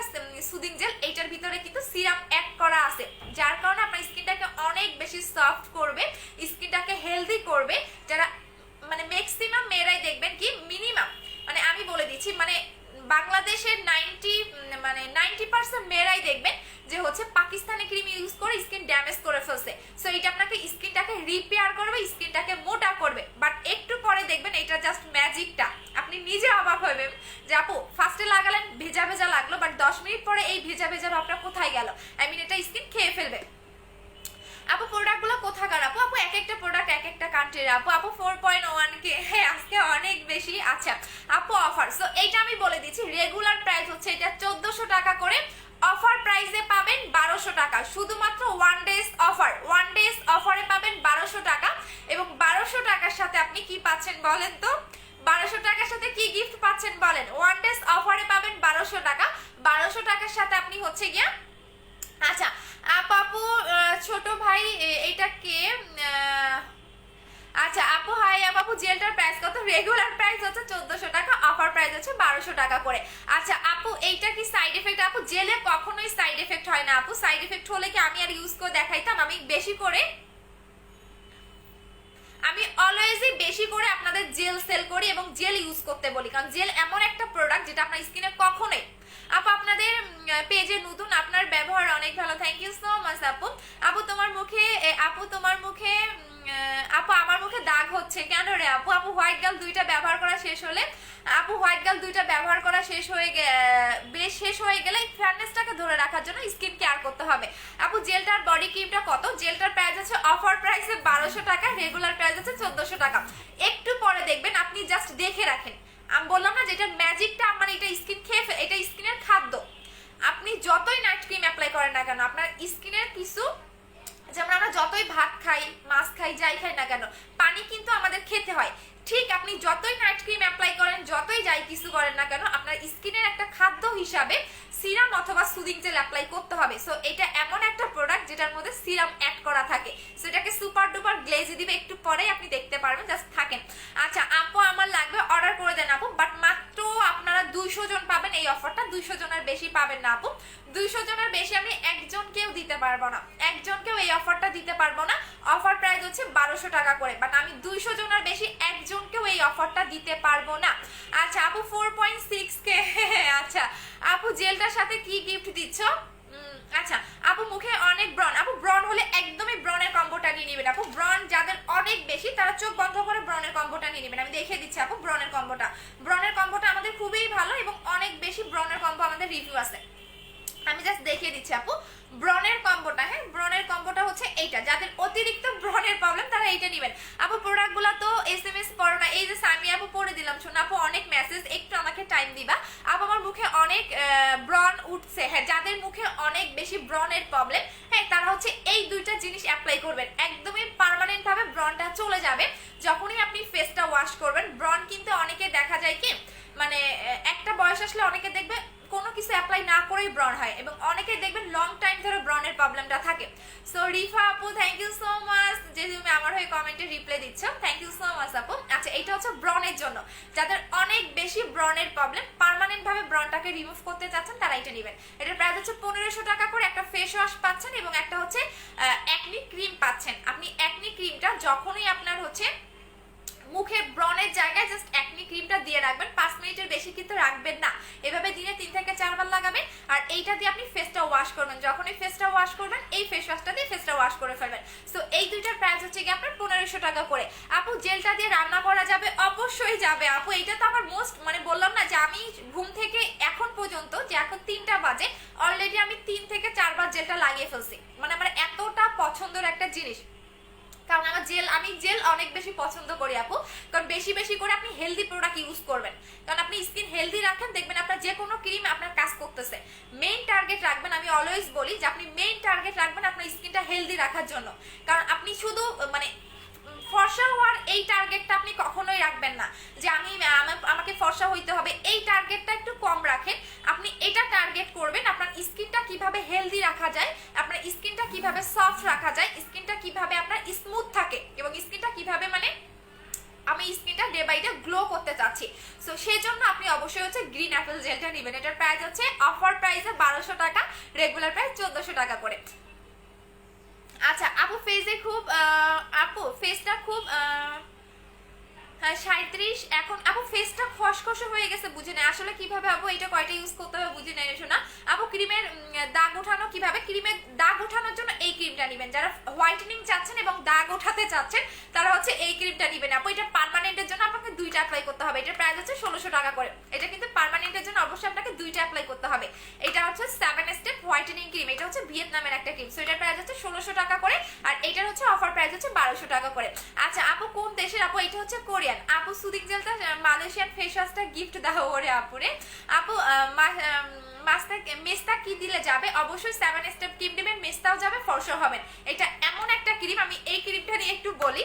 সুদিং জেল, এইটার ভিতরে কিন্তু সিরাম অ্যাড করা আছে, যার কারণে আপনার স্কিনটাকে অনেক বেশি সফট করবে, স্কিনটাকে হেলদি করবে। যারা মানে ম্যাক্সিমাম মেয়েরাই দেখবেন কি মিনিমাম, মানে আমি বলে দিচ্ছি, মানে বাংলাদেশের 90% মেয়েরাই দেখবেন যে হচ্ছে পাকিস্তানি ক্রিম ইউজ করে স্কিন ড্যামেজ করে ফেলছে। সো এটা আপনাকে স্কিনটাকে রিপেয়ার করবে, স্কিনটাকে মোটা করবে। বাট একটু পরে দেখবেন এটা জাস্ট ম্যাজিকটা, আপনি নিজে অবাক হবেন যে আপু ফার্স্টে লাগালেন ভেজা ভেজা লাগলো, বাট 10 মিনিট পরে এই ভেজা ভেজা ভাবটা কোথায় গেল, আই মিন এটা স্কিন খেয়ে ফেলবে। আপু প্রোডাক্টগুলো কোথাকার আপু? আপু এক একটা প্রোডাক্ট এক একটা কান্ট্রির আপু। আপু 4.1 কে, হ্যাঁ আজকে অনেক বেশি। আচ্ছা আপু অফার, সো এইটা আমি বলে দিচ্ছি, রেগুলার প্রাইস হচ্ছে এটা 1400 টাকা করে, অফার প্রাইসে পাবেন 1200 টাকা, শুধুমাত্র one days offer, one days অফারে পাবেন 1200 টাকা। এবং 1200 টাকার সাথে আপনি কি পাচ্ছেন বলেন তো? 1200 টাকার সাথে কি গিফট পাচ্ছেন বলেন? ওয়ান ডেজ অফারে পাবেন 1200 টাকা, 1200 টাকার সাথে আপনি হচ্ছে গিয়া, আচ্ছা আপু ছোট ভাই এটা কে? আচ্ছা আপু হাই আপু, জেলটার প্রাইস কত? রেগুলার প্রাইস হচ্ছে 1400 টাকা, অফার প্রাইস হচ্ছে 1200 টাকা করে। আচ্ছা আপু এইটা কি সাইড এফেক্ট? আপু জেলে কখনোই সাইড এফেক্ট হয় না আপু, সাইড এফেক্ট হলে কি আমি আর ইউজ করে দেখাইতাম? আমি বেশি করে, আমি অলওয়েজই বেশি করে আপনাদের জেল সেল করি এবং জেল ইউজ করতে বলি, কারণ জেল এমন একটা প্রোডাক্ট যেটা আপনার স্কিনে কখনোই। আপু আপনাদের পেজে নতুন, আপনার ব্যবহার অনেক ভালো, থ্যাংক ইউ সো মাচ আপু। আপু তোমার মুখে, আপু তোমার মুখে, আপু আমার মুখে দাগ হচ্ছে কেন রে আপু? আপু হোয়াইট গার্ল 2টা ব্যবহার করা শেষ হলে, আপু হোয়াইট গার্ল 2টা ব্যবহার করা শেষ হয়ে গেলে ফেয়ারনেসটাকে ধরে রাখার জন্য স্কিন কেয়ার করতে হবে। আপু জেলটার বডি ক্রিমটা কত? জেলটার প্রাইস আছে অফার প্রাইসে 1200 টাকা, রেগুলার প্রাইস আছে 1400 টাকা। একটু পরে দেখবেন, আপনি জাস্ট দেখে রাখেন, আমি বললাম না যে এটা ম্যাজিকটা, মানে এটা স্কিন খেয়ে, এটা স্কিনের খাদ্য। আপনি যতই নাইট ক্রিম অ্যাপ্লাই করেন না কেন, আপনার স্কিনের কিছু, যেমন আমরা যতই ভাত খাই, মাছ খাই, যাই খাই না কেন, পানি কিন্তু আমাদের খেতে হয়। ঠিক আপনি যতই নাইট ক্রিম অ্যাপ্লাই করেন, যতই যাই কিছু করেন না কেন, আপনার স্কিনের একটা খাদ্য হিসাবে সিরাম অথবা সুদিং জেল অ্যাপ্লাই করতে হবে। সো এটা এমন একটা প্রোডাক্ট যেটার মধ্যে সিরাম অ্যাড করা থাকে, সো এটাকে সুপার ডুপার গ্লেজি দিবে, একটু পরেই আপনি দেখতে পারবেন, জাস্ট থাকেন। আচ্ছা আপু আমার লাগবে, অর্ডার করে দেন আপু, বাট মাত্র আপনারা 200 জন পাবেন এই অফারটা, 200 জনের বেশি পাবেন না আপু, 200 জনের বেশি আমি একজনকেও দিতে পারবো না, একজনকেও এই অফারটা দিতে পারবো না। অফার প্রাইস হচ্ছে 1200 টাকা করে, বাট আমি 200 জনের বেশি একজনকেও এই অফারটা দিতে পারবো না। আচ্ছা আপু 4.6 কে, আচ্ছা আপু জেলটার সাথে কি গিফট দিচ্ছ? আচ্ছা আপু মুখে অনেক ব্রন, আপু ব্রন হলে একদমই ব্রনের কম্বোটা নিয়ে নেবেন আপু। ব্রন যাদের অনেক বেশি তারা চোখ বন্ধ করে ব্রনের কম্বোটা নিয়ে নেবেন। আমি দেখিয়ে দিচ্ছি আপু ব্রনের কম্বোটা আমাদের খুবই ভালো এবং অনেক বেশি ব্রনের কম্বো আমাদের রিভিউ আছে। আমি জাস্ট দেখিয়ে দিচ্ছি আপু ব্রনের কম্বোটা। হ্যাঁ ব্রনের কম্বোটা হচ্ছে এইটা, যাদের অতিরিক্ত ব্রনের প্রবলেম তারা এইটা নেবেন আপু। প্রোডাক্টগুলো তো SMS পড়ো না, এই যে সামি আপু পড়ে দিলাম, শোনো আপু অনেক মেসেজ, একটু আমাকে টাইম দিবা আপু। আমার মুখে অনেক ব্রন উঠছে, হ্যাঁ যাদের মুখে অনেক বেশি ব্রনের প্রবলেম, হ্যাঁ তারা হচ্ছে এই দুইটা জিনিস অ্যাপ্লাই করবেন, একদমই পার্মানেন্ট ভাবে ব্রনটা চলে যাবে যখনই আপনি ফেসটা ওয়াশ করবেন। ব্রন কিন্তু অনেকে দেখা যায় কি, মানে একটা বয়স আসলে অনেকে দেখবে কোনো কিছু অ্যাপ্লাই না করেই ব্রণ হয় এবং অনেকেই দেখবেন লং টাইম ধরে ব্রণের প্রবলেমটা থাকে। সো রিফা আপু থ্যাংক ইউ সো মাচ যে তুমি আমার হয়ে কমেন্টে রিপ্লাই দিচ্ছ, থ্যাংক ইউ সো মাচ আপু। আচ্ছা এটা হচ্ছে ব্রণের জন্য, যাদের অনেক বেশি ব্রণের প্রবলেম, পার্মানেন্ট ভাবে ব্রণটাকে রিমুভ করতে চাচ্ছেন তারা এটা নেবেন। এটার প্রাইস হচ্ছে 1500 টাকা করে, একটা ফেস ওয়াশ পাচ্ছেন এবং একটা হচ্ছে অ্যাকনি ক্রিম পাচ্ছেন। আপনি অ্যাকনি ক্রিমটা যখনই আপনার হচ্ছে মুখে ব্রণের জায়গায় জাস্ট অ্যাকনি ক্রিমটা দিয়ে রাখবেন, 5 মিনিটের বেশি কিন্তু রাখবেন না, এভাবে দিনে 3 থেকে 4 বার লাগাবেন। আর এইটা দিয়ে আপনি ফেসটা ওয়াশ করবেন, যখনই ফেসটা ওয়াশ করবেন এই ফেস ওয়াশটা দিয়ে ফেসটা ওয়াশ করে ফেলবেন। সো এই দুইটার প্রাইস হচ্ছে কি আপনার 1500 টাকা করে। আপু জেলটা দিয়ে রান্না করা যাবে? অবশ্যই যাবে আপু, এইটা তো আমার মোস্ট মানে বললাম না যে আমি ঘুম থেকে এখন পর্যন্ত যে এখন 3টা বাজে অলরেডি আমি 3 থেকে 4 বার জেলটা লাগিয়ে ফেলছি, মানে আমার এতটা পছন্দের একটা জিনিস। কারণ আমার আমি জেল অনেক বেশি পছন্দ করি আপু, কারণ বেশি বেশি করে আপনি হেলদি প্রোডাক্ট ইউজ করবেন, কারণ আপনি স্কিন হেলদি রাখেন দেখবেন আপনার যে কোনো ক্রিম আপনার কাজ করতেছে। মেইন টার্গেট রাখবেন, আমি অলওয়েজ বলি যে আপনি মেইন টার্গেট রাখবেন আপনার স্কিনটা হেলদি রাখার জন্য, কারণ আপনি শুধু মানে ফর্সা হওয়ার এই টার্গেটটা আপনি কখনোই রাখবেন না যে আমাকে ফর্সা হইতে হবে, এই টার্গেটটা একটু কম রাখেন। আপনি এটা টার্গেট করবেন আপনার স্কিনটা কিভাবে হেলদি রাখা যায়, আপনার স্কিনটা কিভাবে সফট রাখা যায়, স্কিনটা কিভাবে আপনার স্মুথ থাকে এবং স্কিনটা কিভাবে মানে আমি স্কিনটা ডে বাই ডে গ্লো করতে চাচ্ছি। সো সেই জন্য আপনি অবশ্যই হচ্ছে গ্রিন অ্যাপেল জেলটা নেবেন। এটার প্রাইস হচ্ছে অফার প্রাইসে 1200 টাকা, রেগুলার প্রাইস 1400 টাকা করে। আচ্ছা আপু ফেসে খুব আপু ফেসটা খুব 37 এখন আপু ফেসটা খসখসে হয়ে গেছে, বুঝে নেই আসলে কিভাবে আপু এটা কয়টা ইউজ করতে হবে বুঝে নেই শোনা। আপু ক্রিমের দাগ ওঠানো কিভাবে, ক্রিমের দাগ ওঠানোর জন্য এই ক্রিমটা নেবেন, যারা হোয়াইটেনিং চাচ্ছেন এবং দাগ ওঠাতে চাচ্ছেন তারা হচ্ছে এই ক্রিমটা নেবেন আপু। এটা পার্মানেন্টের জন্য আপনাকে 2টা অ্যাপ্লাই করতে হবে, এটার প্রাইস হচ্ছে 1600 টাকা করে। এটা কিন্তু পার্মানেন্টের জন্য অবশ্যই আপনাকে 2টা অ্যাপ্লাই করতে হবে। এটা হচ্ছে 7 স্টেপ হোয়াইটেনিং ক্রিম, এটা হচ্ছে ভিয়েতনামের একটা ক্রিম। সো এটার প্রাইস হচ্ছে 1600 টাকা করে, আর এটার হচ্ছে অফার প্রাইস হচ্ছে 1200 টাকা করে। আচ্ছা আপু কোন দেশের আপু? এটা হচ্ছে কোরিয়ান আপু। সুদিং জেলটা মালয়েশিয়ান ফেস ওয়াশটা গিফট দাও ওরে আপুরে। আপু মেস্তা কি দিলে যাবে? অবশ্যই 7 স্টেপ ক্রিম দিবেন, মেস্তাও যাবে, ফর্সা হবেন। এটা এমন একটা ক্রিম, আমি এই ক্রিমটা নিয়ে একটু বলি,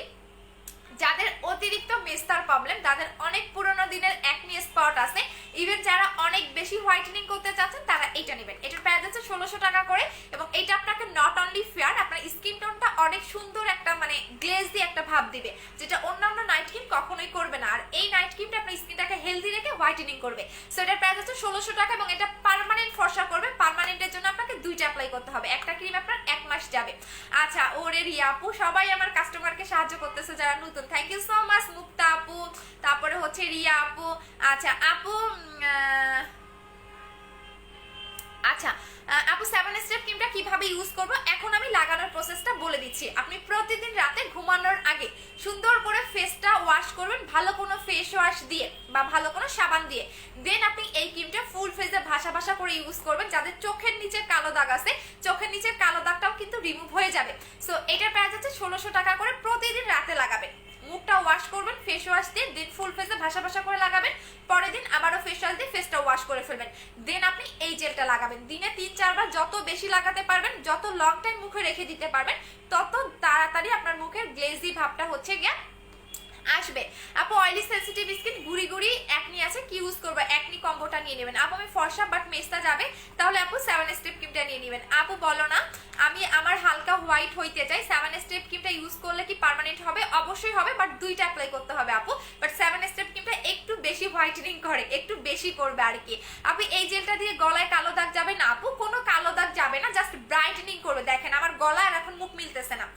যাদের অতিরিক্ত মেস্তার প্রবলেম, যাদের অনেক পুরোনো দিনের একনি স্পট আছে, ইভেন যারা অনেক বেশি হোয়াইটেনিং করতে চাচ্ছেন তারা এটা নেবেন। এটার প্রাইস হচ্ছে 1600 টাকা করে এবং এটা আপনাকে নট অনলি ফেয়ার, আপনার স্কিন টোনটা অনেক সুন্দর একটা মানে গ্লেজি একটা ভাব দিবে, যেটা অন্যান্য নাইট ক্রিম কখনোই করবে না। আর এই নাইট ক্রিমটা আপনার স্কিনটাকে হেলদি রেখে হোয়াইটেনিং করবে। সো এটার প্রাইস হচ্ছে 1600 টাকা এবং এটা পার্মানেন্ট ফর্সা করবে। পার্মানেন্টের জন্য আপনাকে 2টা অ্যাপ্লাই করতে হবে, একটা ক্রিম আপনার 1 মাস যাবে। আচ্ছা ওরে রিয়া আপু, সবাই আমার কাস্টমারকে সাহায্য করতেছে যারা নতুন, থ্যাংক ইউ সো মাচ। মুক্তা আপু, তারপরে হচ্ছে রিয়া আপু। আচ্ছা আপু আচ্ছা আপু 7 স্টেপ ক্রিমটা কিভাবে ইউজ করব এখন আমি লাগানোর প্রসেসটা বলে দিচ্ছি। আপনি প্রতিদিন রাতে ঘুমানোর আগে সুন্দর করে ফেসটা ওয়াশ করবেন ভালো কোনো ফেস ওয়াশ দিয়ে বা ভালো কোনো সাবান দিয়ে। দেন আপনি এই ক্রিমটা ফুল ফেসে ভাসা ভাসা করে ইউজ করবেন। যাদের চোখের নিচে কালো দাগ আছে, চোখের নিচে কালো দাগটাও কিন্তু রিমুভ হয়ে যাবে। সো এটার প্রাইস হচ্ছে 1600 টাকা করে। প্রতিদিন রাতে লাগাবেন, মুখটা ওয়াশ করবেন ফেস ওয়াশ দিয়ে, দেন ফুল ফেসে ভাসা ভাসা করে লাগাবেন। পরের দিন আবারও ফেস ওয়াশ দিয়ে ফেসটা ওয়াশ করে ফেলবেন। দেন আপনি এই জেলটা লাগাবেন দিনে 3-4 বার। যত বেশি লাগাতে পারবেন, যত লং টাইম মুখে রেখে দিতে পারবেন, তত তাড়াতাড়ি আপনার মুখের গ্লেজি ভাবটা হচ্ছে গিয়া আসবে। আপু অয়েলি সেনসিটিভ স্কিন, গুড়ি গুড়ি একনি আছে, কি ইউজ করবো? একনি কম্বোটা নিয়ে নেবেন। আপু আমি ফর্সা বাট মেস্তা যাবে, তাহলে আপু 7 স্টেপ ক্রিমটা নিয়ে নেবেন। আপু বলো না আমি আমার হালকা হোয়াইট হইতে চাই, 7 স্টেপ ক্রিমটা ইউজ করলে কি পার্মানেন্ট হবে? অবশ্যই হবে, বাট 2টা অ্যাপ্লাই করতে হবে আপু। বাট 7 স্টেপ ক্রিমটা একটু বেশি হোয়াইটেনিং করে, একটু বেশি করবে আর কি। আপু এই জেলটা দিয়ে গলায় কালো দাগ যাবে না? আপু কোনো কালো দাগ যাবে না, জাস্ট ব্রাইটেনিং করবে। দেখেন আমার গলা আর এখন মুখ মিলতেছে না,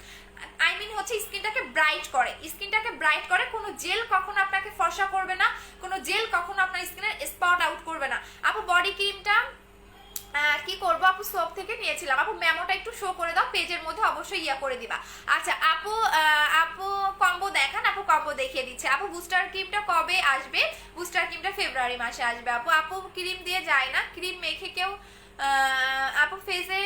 আই মিন হচ্ছে স্কিনটাকে ব্রাইট করে, স্কিনটাকে ব্রাইট করে। কোনো জেল কখনো আপনাকে ফর্সা করবে না, কোনো জেল কখনো আপনার স্কিনের স্পট আউট করবে না। আপু বডি ক্রিমটা কি করবো আপু? সোপ থেকে নিয়েছিলাম। আপু মেমোটা একটু শো করে দাও, পেজের মধ্যে অবশ্যই ইয়া করে দিবা। আচ্ছা আপু আপু কম্বো দেখান। আপু কম্বো দেখিয়ে দিচ্ছে। আপু বুস্টার ক্রিমটা কবে আসবে? বুস্টার ক্রিমটা ফেব্রুয়ারি মাসে আসবে আপু। আপু ক্রিম দিয়ে যায় না, ক্রিম মেখে কেউ আপু ফেসে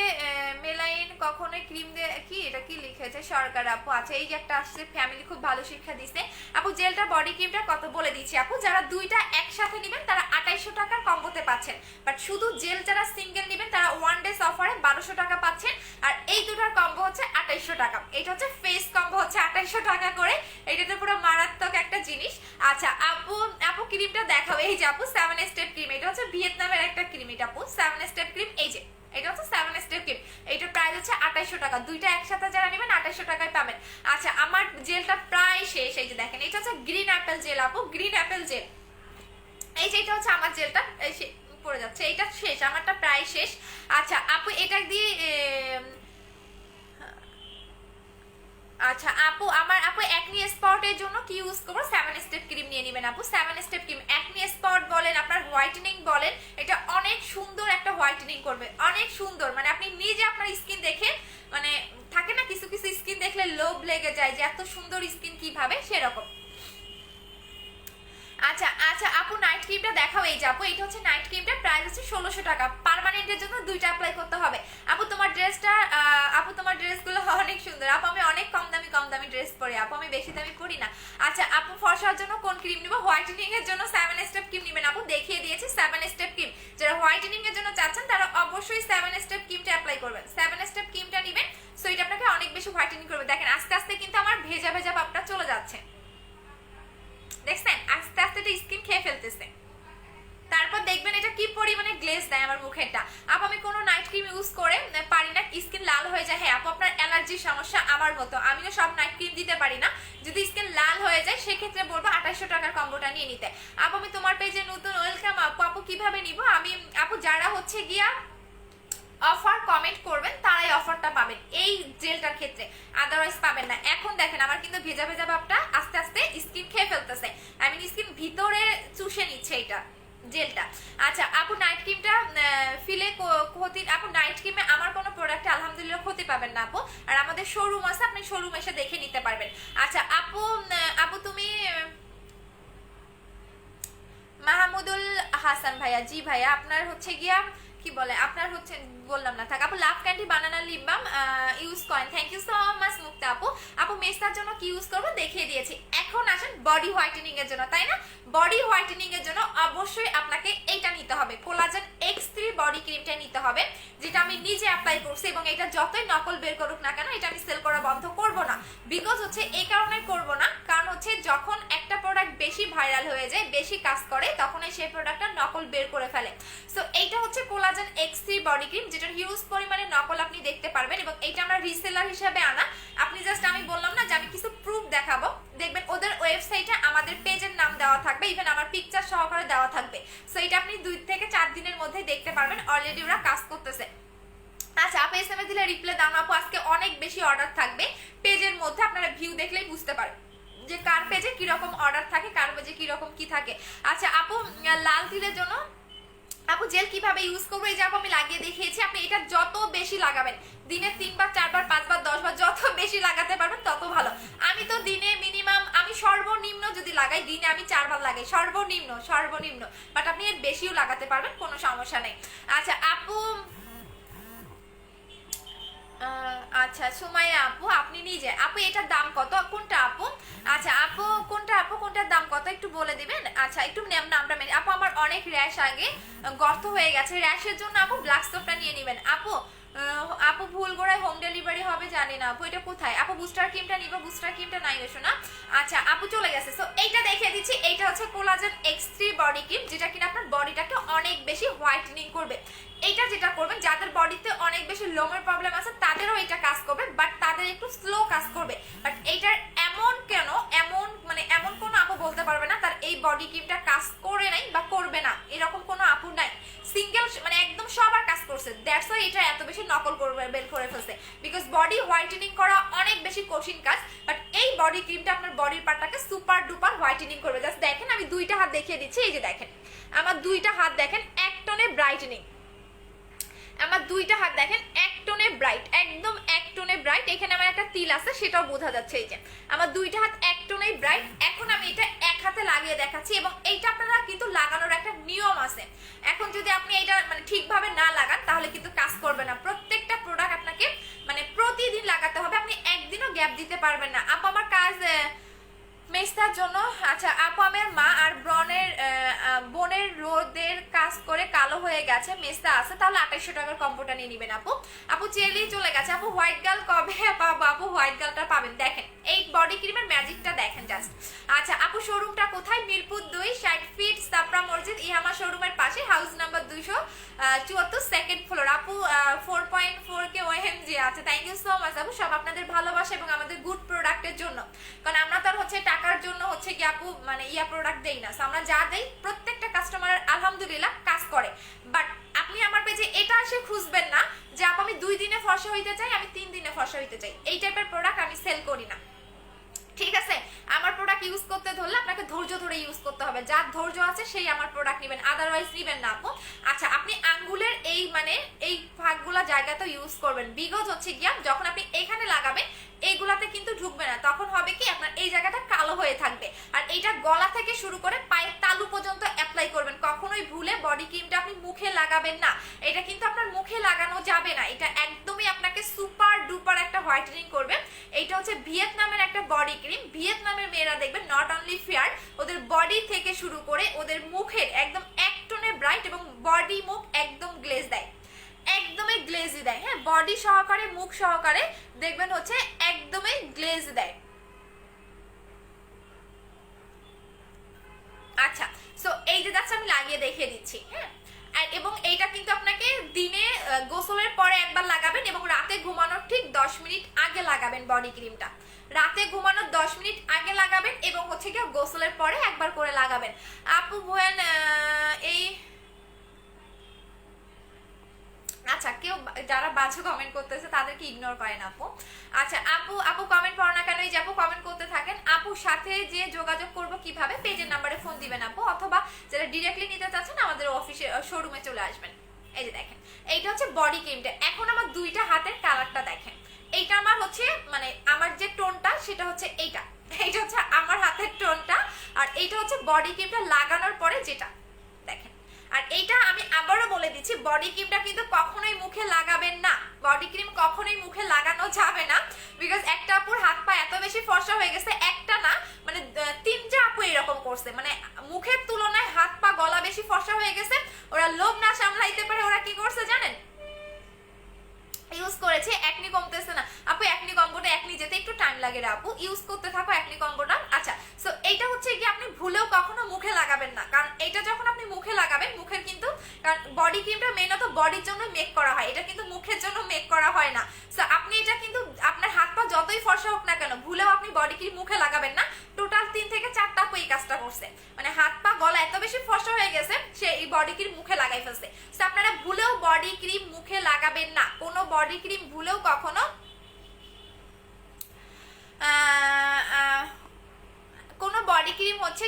মেলাইন কখনোই ক্রিম দিয়ে, কি এটা কি লিখেছে সরকার আপু? আচ্ছা এই যে একটা আসছে, ফ্যামিলি খুব ভালো শিক্ষা দিচ্ছে আপু। জেলটা বডি ক্রিমটা কত বলে দিচ্ছি আপু। যারা 2টা একসাথে নেবেন তারা 2800 টাকার কম্বোতে পাচ্ছেন, বাট শুধু জেল যারা সিঙ্গেল নেবেন তারা 1 ডেজ অফারে 1200 টাকা পাচ্ছেন। আর এই দুটার কম্বো হচ্ছে 2800 টাকা। এটা হচ্ছে ফেস কম্বো হচ্ছে 2800 টাকা করে। এটা তো পুরো মারাত্মক একটা জিনিস। আচ্ছা আপু আপু ক্রিমটা দেখাও। এই যে আপু 7 স্টেপ ক্রিম, এটা হচ্ছে ভিয়েতনামের একটা ক্রিম, এটা আপু 7 স্টেপ ক্রিম। এই যে এটা হচ্ছে 7 স্টেপ ক্রিম, এটার প্রাইস হচ্ছে 2800 টাকা। দুইটা একসাথে যারা নেবেন 2800 টাকায় পাবেন। আচ্ছা আমার জেলটা প্রায় শেষ। এই যে দেখেন এটা হচ্ছে গ্রিন অ্যাপেল জেল আপু, গ্রিন অ্যাপেল জেল। এই যে এটা হচ্ছে আমার জেলটা পড়ে যাচ্ছে, এটা শেষ, আমারটা প্রায় শেষ। আচ্ছা আপু এটা দিয়ে আচ্ছা আপু আপু একনি স্পটের জন্য কি ইউজ করবো? 7 স্টেপ ক্রিম নিয়ে নেবেন আপু, 7 স্টেপ ক্রিম। একনি স্পট বলেন, আপনার হোয়াইটেনিং বলেন, এটা অনেক সুন্দর একটা হোয়াইটেনিং করবে, অনেক সুন্দর। মানে আপনি নিজে আপনার স্কিন দেখে, মানে থাকে না কিছু কিছু স্কিন দেখলে লোভ লেগে যায় যে এত সুন্দর স্কিন কিভাবে, সেরকম। আচ্ছা আচ্ছা আপু নাইট ক্রিমটা দেখাও। এই যে আপু এটা হচ্ছে নাইট ক্রিমটা, প্রাইস হচ্ছে 1600 টাকা। পার্মানেন্টের জন্য দুইটা অ্যাপ্লাই করতে হবে। আপু তোমার ড্রেসটা, আপু তোমার ড্রেসগুলো অনেক সুন্দর আপু। আমি অনেক কম দামি ড্রেস পরি আপু, আমি বেশি দামি পরি না। আচ্ছা আপু ফর্সার জন্য কোন ক্রিম নিব? হোয়াইটেনিং এর জন্য 7 স্টেপ ক্রিম নেবেন আপু, দেখিয়ে দিয়েছি 7 স্টেপ ক্রিম। যারা হোয়াইটেনিং এর জন্য চাচ্ছেন তারা অবশ্যই 7 স্টেপ ক্রিমটা অ্যাপ্লাই করবেন, 7 স্টেপ ক্রিমটা নেবেন। সো এটা আপনাকে অনেক বেশি হোয়াইটেনিং করবে। দেখেন আস্তে আস্তে কিন্তু আমার ভেজা ভেজা ভাবটা চলে যাচ্ছে, দেখছেন আস্তে আস্তে এটা স্কিন খেয়ে ফেলতেছে। তারপর দেখবেন এটা কি পরিমাণে গ্লেজ দেয় আমার মুখেরটা। আপু আমি কোনো নাইট ক্রিম ইউজ করে পারি না, স্কিন লাল হয়ে যায়। হ্যাঁ আপু আপনার অ্যালার্জির সমস্যা আমার মতো, আমিও সব নাইট ক্রিম দিতে পারি না। যদি স্কিন লাল হয়ে যায় সেক্ষেত্রে বলবো 2800 টাকার কম্বোটা নিয়ে নিতে। আপু আমি তোমার পেজে নতুন, ওয়েলকাম আপু। আপু কিভাবে নিব আমি? আপু যারা হচ্ছে গিয়া অফার কমেন্ট করবেন তারাই অফারটা পাবেন এই জেলটার ক্ষেত্রে, আদারওয়াইজ পাবেন না। এখন দেখেন আমার কিন্তু ভেজা ভেজা ভাবটা আস্তে আস্তে স্কিন খেয়ে ফেলতেছে, আই মিন স্কিন ভিতরে চুষে নিচ্ছে এটা জেলটা। আচ্ছা আপু নাইট ক্রিমটা ফিলে ক্ষতি, আপু নাইট ক্রিমে আমার কোনো প্রোডাক্টে আলহামদুলিল্লাহ ক্ষতি পাবেন না আপু। আর আমাদের শোরুম আছে, আপনি শোরুম এসে দেখে নিতে পারবেন। আচ্ছা আপু আপু তুমি মাহমুদুল হাসান ভাইয়া, জি ভাইয়া আপনার হচ্ছে গিয়া কি বলে, আপনার হচ্ছে বললাম না থাক। আপু লাভ ক্যান্ডি বানানা লিপ বাম ইউজ করেন, থ্যাংক ইউ সো মাচ মুক্তা আপু। আপু মেস্তার জন্য কি ইউজ করবো দেখিয়ে দিয়েছি। এখন আসেন বডি হোয়াইটেনিং এর জন্য, তাই না? বডি হোয়াইটেনিং এর জন্য অবশ্যই আপনাকে এইটা নিতে হবে, কোলাজেন X3 বডি ক্রিমটা নিতে হবে, যেটা আমি নিজে অ্যাপ্লাই করছি। এবং এটা যতই নকল বের করুক না কেন এটা আমি সেল করা বন্ধ করব না। বিকজ হচ্ছে এই কারণে করব না, কারণ হচ্ছে যখন একটা প্রোডাক্ট বেশি ভাইরাল হয়ে যায়, বেশি কাজ করে, তখনই সেই প্রোডাক্টটা নকল বের করে ফেলে। সো এইটা হচ্ছে কোলাজেন X3 বডি ক্রিম, যেটার হিউজ পরিমাণে নকল আপনি দেখতে পারবেন। এবং এইটা আমরা রিসেলার হিসেবে আনা। আপনি জাস্ট, আমি বললাম না যে আমি কিছু প্রুফ দেখাবো, দেখবেন ওদের ওয়েবসাইটে আমাদের পেজের নাম দেওয়া থাকবে, ইভেন আমার পিকচার সহকারে দেওয়া থাকবে। সো এটা আপনি 2 থেকে 4 দিনের মধ্যে দেখতে পারবেন, অলরেডি ওরা কাজ করতেছে। আচ্ছা আপু এসএমএস দিলে রিপ্লাই দাও না আপু, আজকে অনেক বেশি অর্ডার থাকবে পেজের মধ্যে, আপনারা ভিউ দেখলেই বুঝতে পারবেন যে কার পেজে কিরকম অর্ডার থাকে, কার পেজে কিরকম কি থাকে। আচ্ছা আপু লাল তিলের জন্য আপু জেল কিভাবে ইউজ করবো? এই যে আপু আমি লাগিয়ে দেখিয়েছি। আপনি এটা যত বেশি লাগাবেন, দিনে 3 বার 4 বার 5 বার 10 বার যত বেশি লাগাতে পারবেন তত ভালো। আমি তো দিনে মিনিমাম, আমি সর্বনিম্ন যদি লাগাই দিনে আমি 4 বার লাগাই, সর্বনিম্ন। বাট আপনি এর বেশিও লাগাতে পারবেন, কোনো সমস্যা নেই। আচ্ছা আপু আচ্ছা সুমাইয়া আপু আপনি নিজে, আপু এটার দাম কত? কোনটা আপু? আচ্ছা আপু কোনটার দাম কত একটু বলে দিবেন? আচ্ছা একটু নামটা মেনে। আপু আমার অনেক র্যাশ আগে গর্ত হয়ে গেছে, র্যাশের জন্য আপু ব্ল্যাক স্টোভটা নিয়ে নেবেন। আপু ভুল করে হোম ডেলিভারি হবে জানি না আপু, এটা কোথায়? আপু বুস্টার ক্রিমটা নিব, বুস্টার ক্রিমটা নাই বেশো না। আচ্ছা আপু চলে গেছে। সো এইটা দেখিয়ে দিচ্ছি, এইটা হচ্ছে কোলাজেন X3 বডি ক্রিম, যেটা কিনা আপনার বডিটাকে অনেক বেশি হোয়াইটেনিং করবে। এইটা যেটা করবেন, যাদের বডিতে অনেক বেশি লোমের প্রবলেম আছে তাদেরও এটা কাজ করবে, বাট তাদের একটু স্লো কাজ করবে। বাট এইটার এমন কোনো আপু বলতে পারবে না তার এই বডি ক্রিমটা কাজ করে নাই বা করবে না, এরকম কোনো আপু নাই। সিঙ্গেল একদম সবার কাজ করছে, দ্যাটস ওয়াই এটা এত বেশি নকল করবে বের করে ফেলছে। বিকজ বডি হোয়াইটেনিং করা অনেক বেশি কঠিন কাজ, বাট এই বডি ক্রিমটা আপনার বডির পার্টটাকে সুপার ডুপার হোয়াইটেনিং করবে। জাস্ট দেখেন আমি 2টা হাত দেখিয়ে দিচ্ছি, এই যে দেখেন আমার 2টা হাত দেখেন এক টনে ব্রাইটেনিং, আমার 2টা হাত দেখেন এক টোনে ব্রাইট, একদম এক টোনে ব্রাইট। এখানে আমার একটা তিল আছে সেটাও বোঝা যাচ্ছে, এই যে আমার 2টা হাত এক টোনেই ব্রাইট। এখন আমি এটা এক হাতে লাগিয়ে দেখাচ্ছি, এবং এইটা আপনারা কিন্তু লাগানোর একটা নিয়ম আছে। এখন যদি আপনি এটা ঠিকভাবে না লাগান তাহলে কিন্তু কাজ করবে না। প্রত্যেকটা প্রোডাক্ট আপনাকে প্রতিদিন লাগাতে হবে, আপনি একদিনও গ্যাপ দিতে পারবেন না। আপু আমার কাজ মেস্তার জন্য। আচ্ছা আপু, আমার মা আর বোনের রোদের কাজ করে কালো হয়ে গেছে, মেস্তা আছে, তাহলে 2800 টাকার কম্বোটা নিয়ে নিবেন আপু। আপু চেলেই চলে গেছে। আপু হোয়াইট গার্ল কবে পাবো? আপু হোয়াইট গার্লটা পাবেন, দেখেন এই বডি ক্রিমের ম্যাজিকটা দেখেন জাস্ট। আচ্ছা আপু শোরুমটা কোথায়? মিরপুর 2, 60 ফিট, সাপরা মসজিদ, ইহামা শোরুমের পাশে, হাউস নাম্বার 274, সেকেন্ড ফ্লোর। আপু 4.4K OMG। আচ্ছা থ্যাংক ইউ সো মাচ আপু, সব আপনাদের ভালোবাসা এবং আমাদের গুড প্রোডাক্টের জন্য, কারণ আমরা তো আর হচ্ছে টাকার জন্য হচ্ছে কি আপু মানে প্রোডাক্ট দেই না। আমরা যা দেই প্রত্যেকটা কাস্টমারের আলহামদুলিল্লাহ কাজ করে। বাট আপনি আমার পেজে এটা এসে খুঁজবেন না যে আপু আমি 2 দিনে ফর্সা হইতে চাই, আমি 3 দিনে ফর্সা হইতে চাই, এই টাইপের প্রোডাক্ট আমি সেল করি না, ঠিক আছে? আমার প্রোডাক্ট ইউজ করতে ধরলে আপনাকে ধৈর্য ধরে ইউজ করতে হবে, যার ধৈর্য আছে সেই আমার প্রোডাক্ট নেবেন, আদারওয়াইজ নেবেন না আপু। আচ্ছা আপনি আঙ্গুলের এই মানে এই ভাগগুলা জায়গাতে ইউজ করবেন, বিকজ হচ্ছে গিয়া যখন আপনি এখানে লাগাবেন এইগুলাতে কিন্তু ঢুকবে না, তখন হবে কি আপনার এই জায়গাটা কালো হয়ে থাকবে। আর এইটা গলা থেকে শুরু করে পায়ের তালু পর্যন্ত অ্যাপ্লাই করবেন, কখনোই ভুলে বডি ক্রিমটা আপনি মুখে লাগাবেন না, এটা কিন্তু আপনার মুখে লাগানো যাবে না, এটা একদমই আপনাকে সুপার ডুপার একটা হোয়াইটেনিং করবে। এইটা হচ্ছে ভিয়েতনামের একটা বডি ক্রিম। ভিয়েতনামের মেয়েরা দেখবেন নট অনলি ফেয়ার, ওদের বডি থেকে শুরু করে ওদের মুখের একদম এক টোনে ব্রাইট এবং বডি মুখ একদম গ্লেজ দেয়, একদমই গ্লেজি দেয়, হ্যাঁ বডি সহকারে মুখ সহকারে দেখবেন হচ্ছে একদমই গ্লেজ দেয়। আচ্ছা সো এই যে যাচ্ছে আমি লাগিয়ে দেখিয়ে দিচ্ছি, হ্যাঁ। এবং এইটা কিন্তু আপনাকে দিনে গোসলের পরে একবার লাগাবেন এবং রাতে ঘুমানোর ঠিক 10 মিনিট আগে লাগাবেন বডি ক্রিমটা, রাতে ঘুমানোর 10 মিনিট আগে লাগাবেন এবং হচ্ছে কি গোসলের পরে একবার করে লাগাবেন। আপু ভুয়েন এই আচ্ছা কেউ যারা বাজে কমেন্ট করতেছে তাদেরকে ইগনোর করেন আপু। আচ্ছা আপু কমেন্ট পড়ো না কেন? এই যে আপু কমেন্ট করতে থাকেন। আপুর সাথে যে যোগাযোগ করব কিভাবে? পেজের নাম্বারে ফোন দিবেন আপু, অথবা যারা ডিরেক্টলি নিতে চাচ্ছেন আমাদের অফিসে শোরুমে চলে আসবেন। এই যে দেখেন এইটা হচ্ছে বডি ক্রিমটা। এখন আমার দুইটা হাতের কালারটা দেখেন, এইটা আমার হচ্ছে মানে আমার যে টোনটা সেটা হচ্ছে এইটা হচ্ছে আমার হাতের টোনটা, আর এইটা হচ্ছে বডি ক্রিমটা লাগানোর পরে যেটা দেখেন। আর এইটা আমি আবারও বলে দিচ্ছি, বডি ক্রিমটা কিন্তু কখনোই মুখে লাগাবেন না, বডি ক্রিম কখনোই মুখে লাগানো যাবে না, বিকজ একটা আপুর হাত পা এত বেশি ফর্সা হয়ে গেছে, একটা না মানে 3টা আপু এরকম করছে, মানে মুখের তুলনায় হাত পা গলা বেশি ফর্সা হয়ে গেছে, ওরা লোভ না সামলাইতে পারে ওরা কি করছে জানেন? ইউজ করেছে একনি কমতেছে না আপু, একনি কম্বোটা একনি যেতে একটু টাইম লাগে রে আপু, ইউজ করতে থাকো একনি কম্বোটা। আচ্ছা সো এইটা হচ্ছে কি আপনি ভুলেও কখনো মুখে লাগাবেন না, কারণ এটা যখন আপনি মুখে লাগাবেন মুখের কিন্তু, কারণ বডি ক্রিমটা মেনত বডির জন্য মেক করা হয়, এটা কিন্তু মুখের জন্য মেক করা হয় না। সো আপনি এটা কিন্তু আপনার হাত পা যতই ফর্সা হোক না কেন ভুলেও আপনি বডি ক্রিম মুখে লাগাবেন না। টোটাল 3 থেকে 4টা আপু এই কাজটা করছে, মানে হাত পা গলা এত বেশি ফর্সা হয়ে গেছে সে এই বডি ক্রিম মুখে লাগাই ফেলছে। সো আপনারা ভুলেও বডি ক্রিম মুখে লাগাবেন না, কোনো বডি ক্রিম ভুলেও কখনো কোনো বডি ক্রিম হচ্ছে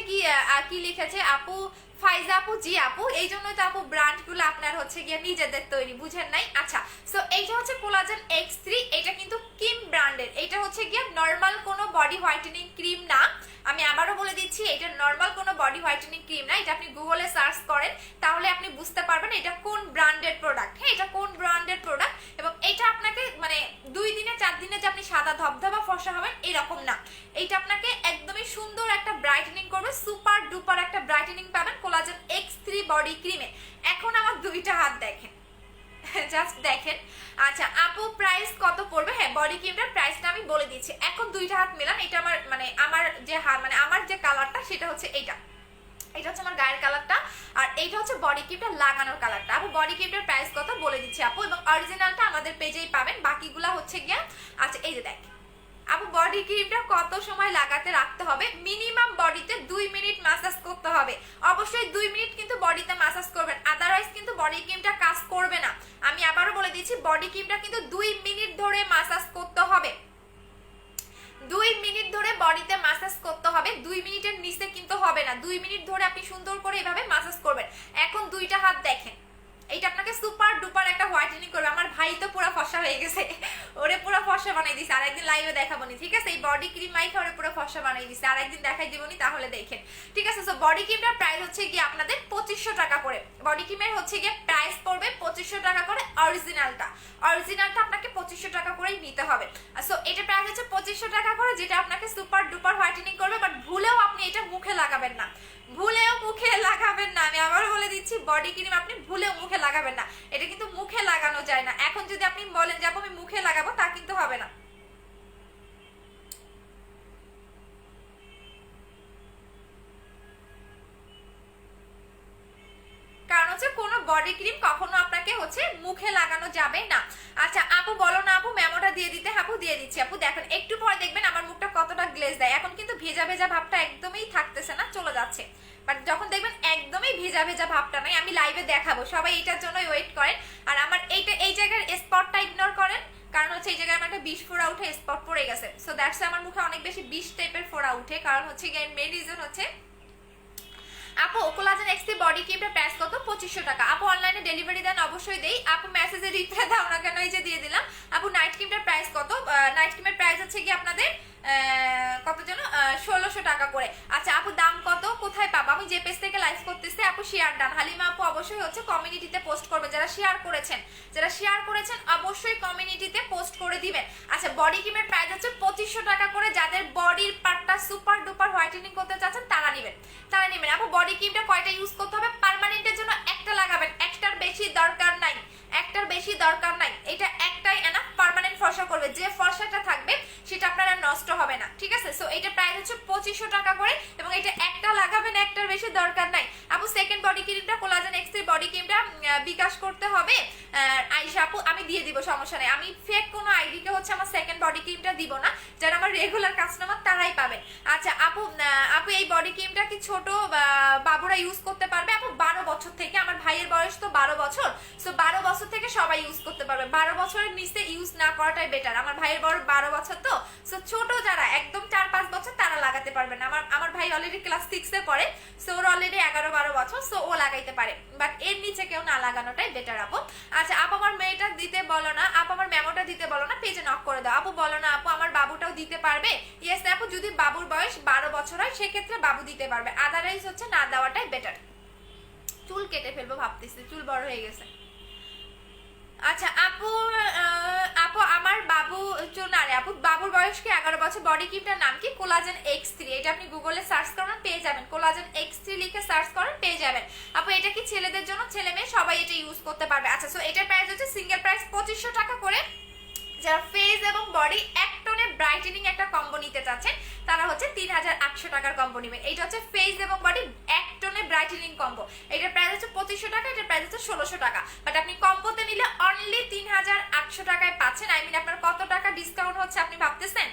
কি লিখেছে আপু ফাইজা আপু? জি আপু, এই জন্যই তো আপু ব্র্যান্ডগুলো আপনার হচ্ছে গিয়ে নিজেদের তৈরি, বুঝেন নাই? আচ্ছা সো এইটা হচ্ছে কোলাজেন X3, এটা কিন্তু কিম ব্র্যান্ডের, এটা হচ্ছে গিয়ে নর্মাল কোনো বডি হোয়াইটেনিং ক্রিম না, আমি আবারও বলে দিচ্ছি এটা নর্মাল কোনো বডি হোয়াইটেনিং ক্রিম না। এটা আপনি গুগলে সার্চ করেন তাহলে আপনি বুঝতে পারবেন এটা কোন ব্র্যান্ডের প্রোডাক্ট, হ্যাঁ এটা কোন ব্র্যান্ডের প্রোডাক্ট। এবং এটা আপনাকে মানে 2 দিনে 4 দিনে যে আপনি সাদা ধবধবা ফর্সা হবেন এরকম না, এইটা আপনাকে একদমই সুন্দর একটা ব্রাইটেনিং করবে, সুপার ডুপার একটা ব্রাইটেনিং পাবেন কোলাজেন X3 বডি ক্রিমে। এখন আমার দুইটা হাত দেখেন, জাস্ট দেখেন। আচ্ছা আপু প্রাইস কত পড়বে? হ্যাঁ বডি ক্রিমটার প্রাইসটা আমি বলে দিচ্ছি। এখন দুইটা হাত মেলান, এটা আমার মানে আমার যে হাত মানে আমার যে কালারটা সেটা হচ্ছে এইটা, এটা হচ্ছে আমার গায়ের কালারটা, আর এইটা হচ্ছে বডি ক্রিমটা লাগানোর কালারটা। আপু বডি ক্রিমটার প্রাইস কত বলে দিচ্ছি আপু, এবং অরিজিনালটা আমাদের পেজেই পাবেন, বাকিগুলা হচ্ছে গিয়া। আচ্ছা এই যে দেখ আপু বডি ক্রিমটা কত সময় লাগাতে রাখতে হবে? মিনিমাম বডিতে 2 মিনিট ম্যাসাজ করতে হবে, অবশ্যই 2 মিনিট কিন্তু বডিতে ম্যাসাজ করবেন, আদারওয়াইজ কিন্তু বডি ক্রিমটা কাজ করবে না। আমি আবারও বলে দিচ্ছি বডি ক্রিমটা কিন্তু 2 মিনিট ধরে ম্যাসাজ করতে হবে, 2 মিনিট ধরে বডিতে ম্যাসাজ করতে হবে, 2 মিনিটের নিচে কিন্তু হবে না, 2 মিনিট ধরে আপনি সুন্দর করে এভাবে ম্যাসাজ করবেন। এখন দুইটা হাত দেখেন, এইটা আপনাকে সুপার ডুপার একটা হোয়াইটেনিং করবে। আমার ভাই তো পুরো ফর্সা হয়ে গেছে, ওরে পুরো ফর্সা বানাই দিছে, আরেকদিন লাইভে দেখাবো নি, ঠিক আছে? এই বডি ক্রিম মাইখা ওরে পুরো ফর্সা বানাই দিছে, আরেকদিন দেখাই দিবনি, তাহলে দেখেন, ঠিক আছে? সো বডি ক্রিমটার প্রাইস হচ্ছে কি আপনাদের 2500 টাকা করে, বডি ক্রিমের হচ্ছে গিয়ে প্রাইস প্রাইস পড়বে 2500 টাকা করে। অরিজিনালটা আপনাকে 2500 টাকা করেই নিতে হবে। সো এটা প্রাইস হচ্ছে 2500 টাকা করে, যেটা আপনাকে সুপার ডুপার হোয়াইটেনিং করবে। বাট ভুলেও আপনি এটা মুখে লাগাবেন না, আমি আবার বলে দিচ্ছি, বডি ক্রিম আপনি ভুলেও মুখে লাগাবেন না। এটা কিন্তু মুখে লাগানো যায় না। এখন যদি আপনি বলেন যে আপু আমি মুখে লাগাবো, তা কিন্তু হবে না। কারণ হচ্ছে কোনো বডি ক্রিম কখনো আপনাকে হচ্ছে মুখে লাগানো যাবে না। আচ্ছা আপু বলো না আপু মেমোটা দিয়ে দিতে। আপু দিয়ে দিচ্ছি। আপু দেখেন একটু পরে দেখবেন আমার মুখটা কতটা গ্লেজ দেয়। এখন কিন্তু ভেজা ভেজা ভাবটা একদমই থাকতেছে না, চলে যাচ্ছে। বাট যখন দেখবেন একদমই ভেজা ভেজা ভাবটা নাই, আমি লাইভে দেখাবো, সবাই এটার জন্যই ওয়েট করেন। আর আমার এই জায়গার স্পটটা ইগনোর করেন, কারণ হচ্ছে এই জায়গায় আমার একটা 20 ফোড়া উঠে স্পট পড়ে গেছে। সো দ্যাটস আমার মুখে অনেক বেশি 20 টাইপের ফোড়া উঠে। কারণ হচ্ছে মেইন রিজন হচ্ছে আপু কোলাজেন এক্স বডি ক্রিমটা প্রাইস কত? 2500 টাকা। আপু অনলাইনে ডেলিভারি দেন? অবশ্যই দেই। আপু মেসেজে রিপ্লাই দাও না কেন, এই যে দিয়ে দিলাম। আপু নাইট ক্রিমটার প্রাইস কত? নাইট ক্রিমের প্রাইস হচ্ছে কি আপনাদের কত যেন 1600 টাকা করে। আচ্ছা আপু দাম কত, কোথায় পাবো? আমি যে পেজ থেকে লাইভ করতেছি আপু শেয়ার ডান। হালিমা আপু অবশ্যই হচ্ছে কমিউনিটিতে পোস্ট করবেন, যারা শেয়ার করেছেন অবশ্যই কমিউনিটিতে পোস্ট করে দিবেন। আচ্ছা বডি ক্রিমের প্রাইস হচ্ছে 2500 টাকা করে। যাদের বডির পার্টটা সুপার ডুপার হোয়াইটেনিং করতে চাচ্ছেন তারা নেবেন। আপু বডি ক্রিমটা কয়টা ইউজ করতে হবে? পার্মানেন্টের জন্য একটা লাগাবেন, একটার বেশি দরকার নাই। এটা একটাই এনাফ, পার্মানেন্ট ফর্সা করবে। যে ফর্সাটা থাকবে সেটা আপনার আর নষ্ট হবে না, ঠিক আছে? সো এটা প্রাইস হচ্ছে 2500 টাকা করে, এবং এটা একটা লাগাবেন, একটার বেশি দরকার নাই। আপু সেকেন্ড বডি ক্রিমটা কোলাজেন এক্স এর বডি ক্রিমটা বিকাশ করতে হবে। আয়েশা আপু আমি দিয়ে দিব, সমস্যা নেই। আমি ফেক কোনো আইডিকে হচ্ছে আমার সেকেন্ড বডি ক্রিমটা দিব না, যারা আমার রেগুলার কাস্টমার তারাই পাবেন। আচ্ছা আপু এই বডি ক্রিমটা কি ছোট বাবুরা ইউজ করতে পারবে? আপু 12 বছর থেকে, আমার ভাইয়ের বয়স তো 12 বছর, সো 12 বছর থেকে সবাই ইউজ করতে পারবে। 12 বছরের নিচে ইউজ না করাটাই বেটার। আমার ভাইয়ের বয়স 12 বছর, তো সো ছোট যারা একদম 4-5 বছর তারা লাগাতে পারবে না। আমার ভাই অলরেডি ক্লাস 6 এ পড়ে, সো ওর অলরেডি 11-12 বছর, সো ও লাগাইতে পারে। বাট এর নিচে কেউ না লাগানোটাই বেটার আপু। আচ্ছা আপু আমার মেয়েটা দিতে বলো না, আপু আমার মেমোটা দিতে বলো না, পেজে নক করে দাও। আপু বলো না আপু আমার বাবুটাও দিতে পারবে? ইয়েস আপু, যদি বাবুর বয়স 12 বছর হয় সেক্ষেত্রে বাবু দিতে পারবে, আদারওয়াইজ হচ্ছে না দেওয়াটাই বেটার। চুল কেটে ফেলবো ভাবতেছি, চুল বড় হয়ে গেছে। আচ্ছা আপু আমার বাবু না রে আপু, বাবুর বয়স কি 11 বছর। বডি ক্রিমটার নাম কি? Collagen X3। এটা আপনি গুগলে সার্চ করেন পেয়ে যাবেন, কোলাজেন X3 লিখে সার্চ করেন পেয়ে যাবেন। আপু এটা কি ছেলেদের জন্য? ছেলে মেয়ে সবাই এটা ইউজ করতে পারবে। আচ্ছা সো এটার প্রাইস হচ্ছে সিঙ্গেল প্রাইস 2500 টাকা করে। যারা ফেস এবং বডি এক টোনের ব্রাইটেনিং একটা কম্বো নিতে চাচ্ছেন তারা হচ্ছে 3800 টাকার কম্বো নেবেন। এটা হচ্ছে ফেস এবং বডি এক টোনে ব্রাইটেনিং কম্বো। এটার প্রাইস হচ্ছে 2500 টাকা, এটার প্রাইস হচ্ছে 1600 টাকা। বাট আপনি কম্বোতে নিলে অনলি 3800 টাকায় পাচ্ছেন। আই মিন আপনার কত টাকা ডিসকাউন্ট হচ্ছে আপনি ভাবতেছেন?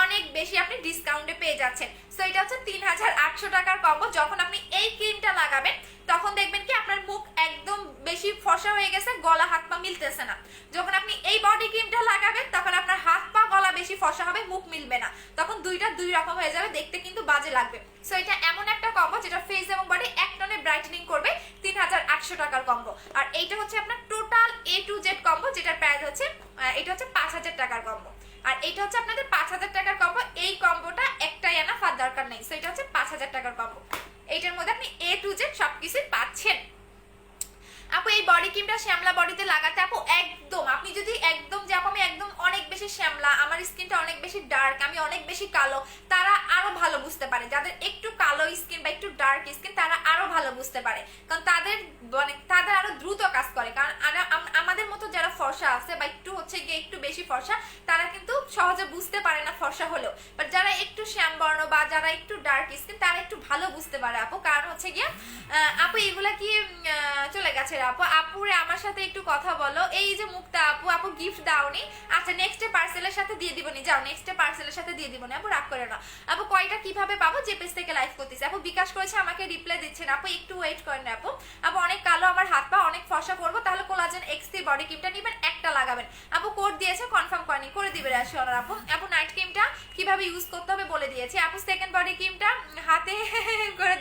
অনেক বেশি আপনি ডিসকাউন্টে পেয়ে যাচ্ছেন। সো এটা হচ্ছে 3800 টাকার কম্বো। যখন আপনি এই ক্রিমটা লাগাবেন তখন দেখবেন কি আপনার মুখ একদম বেশি ফর্সা হয়ে গেছে, গলা হাত পা মিলতেছে না। যখন আপনি এই বডি ক্রিমটা লাগাবেন তখন আপনার হাত পা গলা বেশি ফর্সা হবে, মুখ মিলবে না, তখন দুইটা দুই রকম হয়ে যাবে, দেখতে কিন্তু বাজে লাগবে। সো এটা এমন একটা কম্বো যেটা ফেস এবং বডি এক টনে ব্রাইটেনিং করবে, 3800 টাকার কম্বো। আর এইটা হচ্ছে আপনার total A to Z combo, যেটার প্রাইস হচ্ছে এটা হচ্ছে 5000 টাকার কম্বো। আর এটা হচ্ছে আপনাদের 5000 টাকার কম্বো। এই কম্বোটা একটাই আনা, ফার দরকার নেই। সো এটা হচ্ছে 5000 টাকার কম্বো। এইটার মধ্যে আপনি A to Z সবকিছুই পাচ্ছেন। আপু এই বডি ক্রিমটা শ্যামলা বডিতে লাগাতে আপু একদম, আপনি যদি একদম যে আপু আমি একদম অনেক বেশি শ্যামলা, আমার স্কিনটা অনেক বেশি ডার্ক, আমি অনেক বেশি কালো, তারা আরো ভালো বুঝতে পারে। যাদের একটু কালো স্কিন বা একটু ডার্ক স্কিন তারা আরো ভালো বুঝতে পারে, কারণ তাদের আরো দ্রুত কাজ করে। কারণ আমাদের মতো যারা ফর্সা আছে বা একটু হচ্ছে গিয়ে একটু বেশি ফর্সা, তারা কিন্তু সহজে বুঝতে পারে না ফর্সা হলেও। বাট যারা একটু শ্যামবর্ণ বা যারা একটু ডার্ক স্কিন তারা একটু ভালো বুঝতে পারে আপু। কারণ হচ্ছে গিয়ে আপু এগুলা কি চলে গেছে আপু? আপুরে আমার সাথে একটু কথা বলো। এই যে মুক্তা আপু গিফট দাওনি। আচ্ছা নেক্সট পার্সেলের সাথে দিয়ে দিবনি, যাও নেক্সট পার্সেলের সাথে দিয়ে দিবনি আপু, রাগ করে না। আপু কয়টা কিভাবে পাবো? যে পেজ থেকে লাইভ করতেছি। আপু বিকাশ করেছে আমাকে রিপ্লাই দিচ্ছেন, আপু একটু ওয়েট করেন আপু। অনেক কালো, আমার হাত পা অনেক ফর্সা করবো, তাহলে কোলাজেন X3 বডি ক্রিমটা নেবেন, একটা লাগাবেন। আপু কোড দিয়েছে, কনফার্ম করেনি, করে দিবে রাশিওনার আপু নাইট ক্রিমটা কিভাবে ইউজ করতে হবে বলে দিয়েছি। আপু সেকেন্ড বডি ক্রিমটা হাতে করে